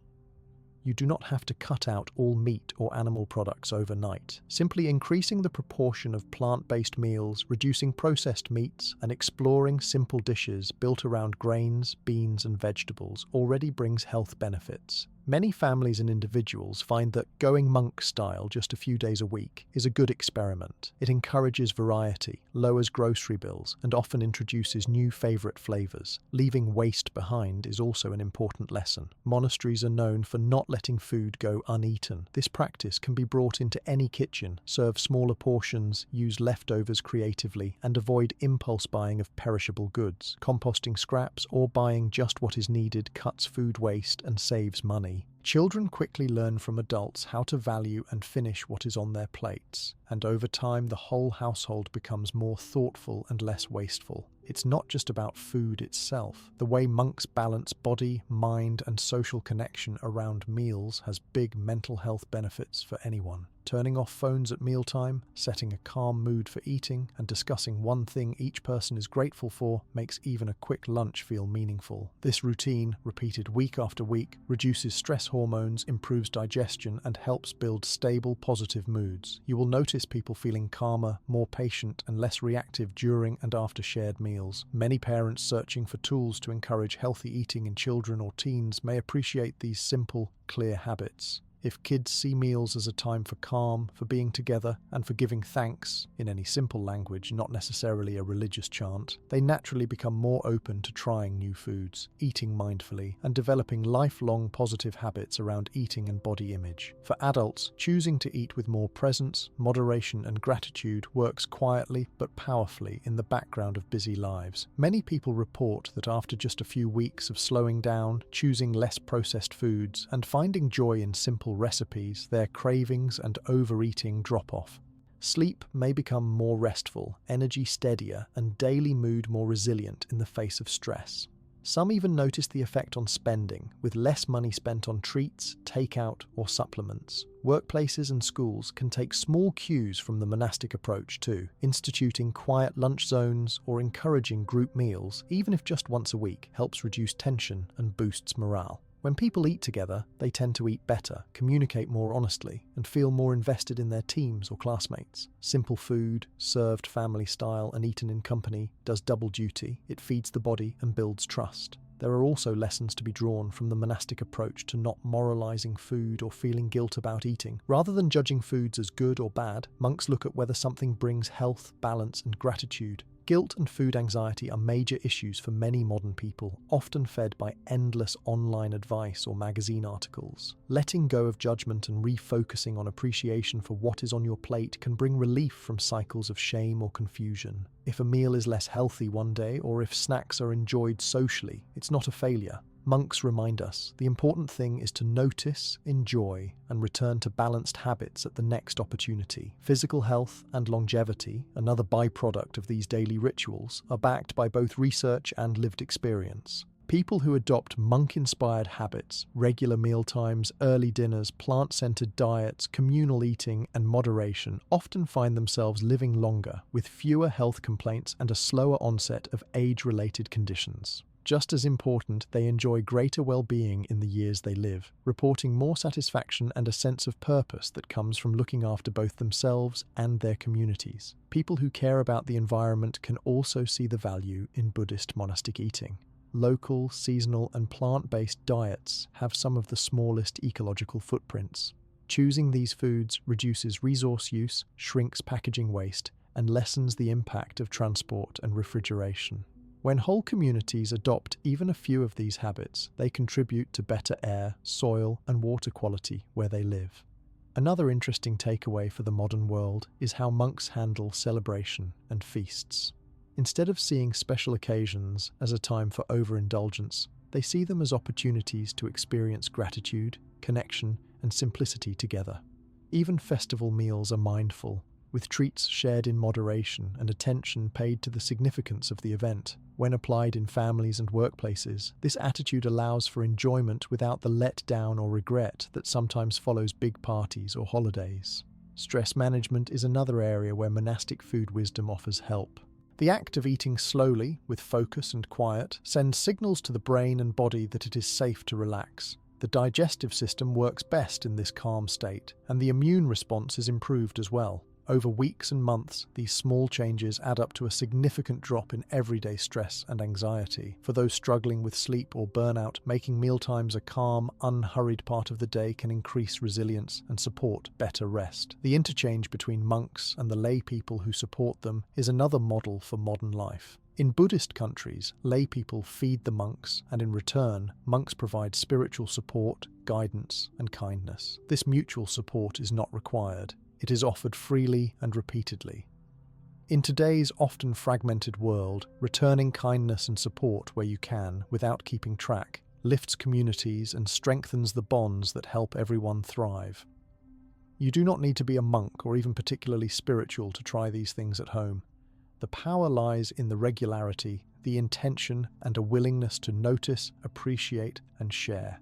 You do not have to cut out all meat or animal products overnight. Simply increasing the proportion of plant-based meals, reducing processed meats, and exploring simple dishes built around grains, beans, and vegetables already brings health benefits. Many families and individuals find that going monk style just a few days a week is a good experiment. It encourages variety, lowers grocery bills, and often introduces new favorite flavors. Leaving waste behind is also an important lesson. Monasteries are known for not letting food go uneaten. This practice can be brought into any kitchen, serve smaller portions, use leftovers creatively, and avoid impulse buying of perishable goods. Composting scraps or buying just what is needed cuts food waste and saves money. Children quickly learn from adults how to value and finish what is on their plates, and over time the whole household becomes more thoughtful and less wasteful. It's not just about food itself. The way monks balance body, mind, and social connection around meals has big mental health benefits for anyone. Turning off phones at mealtime, setting a calm mood for eating, and discussing one thing each person is grateful for makes even a quick lunch feel meaningful. This routine, repeated week after week, reduces stress hormones, improves digestion, and helps build stable, positive moods. You will notice people feeling calmer, more patient, and less reactive during and after shared meals. Many parents searching for tools to encourage healthy eating in children or teens may appreciate these simple, clear habits. If kids see meals as a time for calm, for being together, and for giving thanks, in any simple language, not necessarily a religious chant, they naturally become more open to trying new foods, eating mindfully, and developing lifelong positive habits around eating and body image. For adults, choosing to eat with more presence, moderation, and gratitude works quietly but powerfully in the background of busy lives. Many people report that after just a few weeks of slowing down, choosing less processed foods, and finding joy in simple recipes, their cravings and overeating drop off. Sleep may become more restful, energy steadier, and daily mood more resilient in the face of stress. Some even notice the effect on spending, with less money spent on treats, takeout, or supplements. Workplaces and schools can take small cues from the monastic approach too, instituting quiet lunch zones or encouraging group meals, even if just once a week, helps reduce tension and boosts morale. When people eat together, they tend to eat better, communicate more honestly, and feel more invested in their teams or classmates. Simple food, served family style and eaten in company, does double duty. It feeds the body and builds trust. There are also lessons to be drawn from the monastic approach to not moralizing food or feeling guilt about eating. Rather than judging foods as good or bad, monks look at whether something brings health, balance, and gratitude Guilt and food anxiety are major issues for many modern people, often fed by endless online advice or magazine articles. Letting go of judgment and refocusing on appreciation for what is on your plate can bring relief from cycles of shame or confusion. If a meal is less healthy one day, or if snacks are enjoyed socially, it's not a failure. Monks remind us the important thing is to notice, enjoy, and return to balanced habits at the next opportunity. Physical health and longevity, another byproduct of these daily rituals, are backed by both research and lived experience. People who adopt monk-inspired habits, regular mealtimes, early dinners, plant-centered diets, communal eating, and moderation often find themselves living longer, with fewer health complaints and a slower onset of age-related conditions. Just as important, they enjoy greater well-being in the years they live, reporting more satisfaction and a sense of purpose that comes from looking after both themselves and their communities. People who care about the environment can also see the value in Buddhist monastic eating. Local, seasonal, and plant-based diets have some of the smallest ecological footprints. Choosing these foods reduces resource use, shrinks packaging waste, and lessens the impact of transport and refrigeration. When whole communities adopt even a few of these habits, they contribute to better air, soil, and water quality where they live. Another interesting takeaway for the modern world is how monks handle celebration and feasts. Instead of seeing special occasions as a time for overindulgence, they see them as opportunities to experience gratitude, connection, and simplicity together. Even festival meals are mindful, with treats shared in moderation and attention paid to the significance of the event. When applied in families and workplaces, this attitude allows for enjoyment without the letdown or regret that sometimes follows big parties or holidays. Stress management is another area where monastic food wisdom offers help. The act of eating slowly, with focus and quiet, sends signals to the brain and body that it is safe to relax. The digestive system works best in this calm state, and the immune response is improved as well. Over weeks and months, these small changes add up to a significant drop in everyday stress and anxiety. For those struggling with sleep or burnout, making mealtimes a calm, unhurried part of the day can increase resilience and support better rest. The interchange between monks and the lay people who support them is another model for modern life. In Buddhist countries, lay people feed the monks, and in return, monks provide spiritual support, guidance, and kindness. This mutual support is not required. It is offered freely and repeatedly. In today's often fragmented world, returning kindness and support where you can, without keeping track, lifts communities and strengthens the bonds that help everyone thrive. You do not need to be a monk or even particularly spiritual to try these things at home. The power lies in the regularity, the intention, and a willingness to notice, appreciate, and share.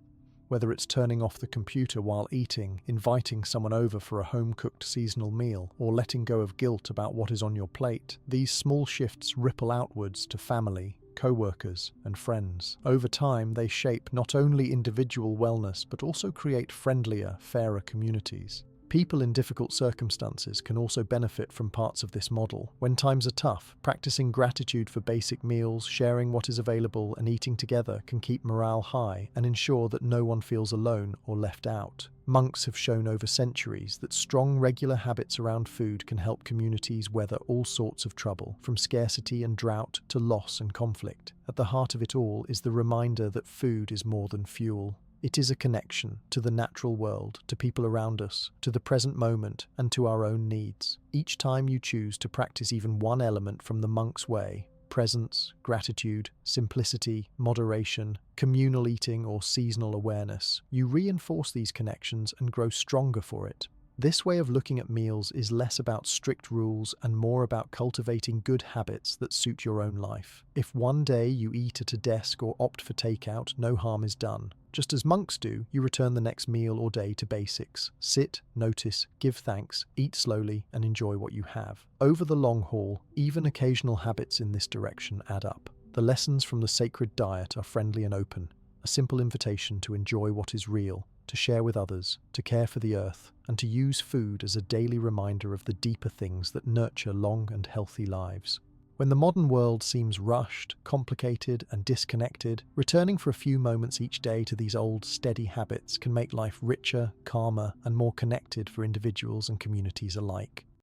Whether it's turning off the computer while eating, inviting someone over for a home-cooked seasonal meal, or letting go of guilt about what is on your plate, these small shifts ripple outwards to family, co-workers, and friends. Over time, they shape not only individual wellness, but also create friendlier, fairer communities. People in difficult circumstances can also benefit from parts of this model. When times are tough, practicing gratitude for basic meals, sharing what is available, and eating together can keep morale high and ensure that no one feels alone or left out. Monks have shown over centuries that strong, regular habits around food can help communities weather all sorts of trouble, from scarcity and drought to loss and conflict. At the heart of it all is the reminder that food is more than fuel. It is a connection to the natural world, to people around us, to the present moment, and to our own needs. Each time you choose to practice even one element from the monk's way, presence, gratitude, simplicity, moderation, communal eating, or seasonal awareness, you reinforce these connections and grow stronger for it. This way of looking at meals is less about strict rules and more about cultivating good habits that suit your own life. If one day you eat at a desk or opt for takeout, no harm is done. Just as monks do, you return the next meal or day to basics. Sit, notice, give thanks, eat slowly, and enjoy what you have. Over the long haul, even occasional habits in this direction add up. The lessons from the sacred diet are friendly and open, a simple invitation to enjoy what is real, to share with others, to care for the earth, and to use food as a daily reminder of the deeper things that nurture long and healthy lives. When the modern world seems rushed, complicated, and disconnected, returning for a few moments each day to these old, steady habits can make life richer, calmer, and more connected for individuals and communities alike.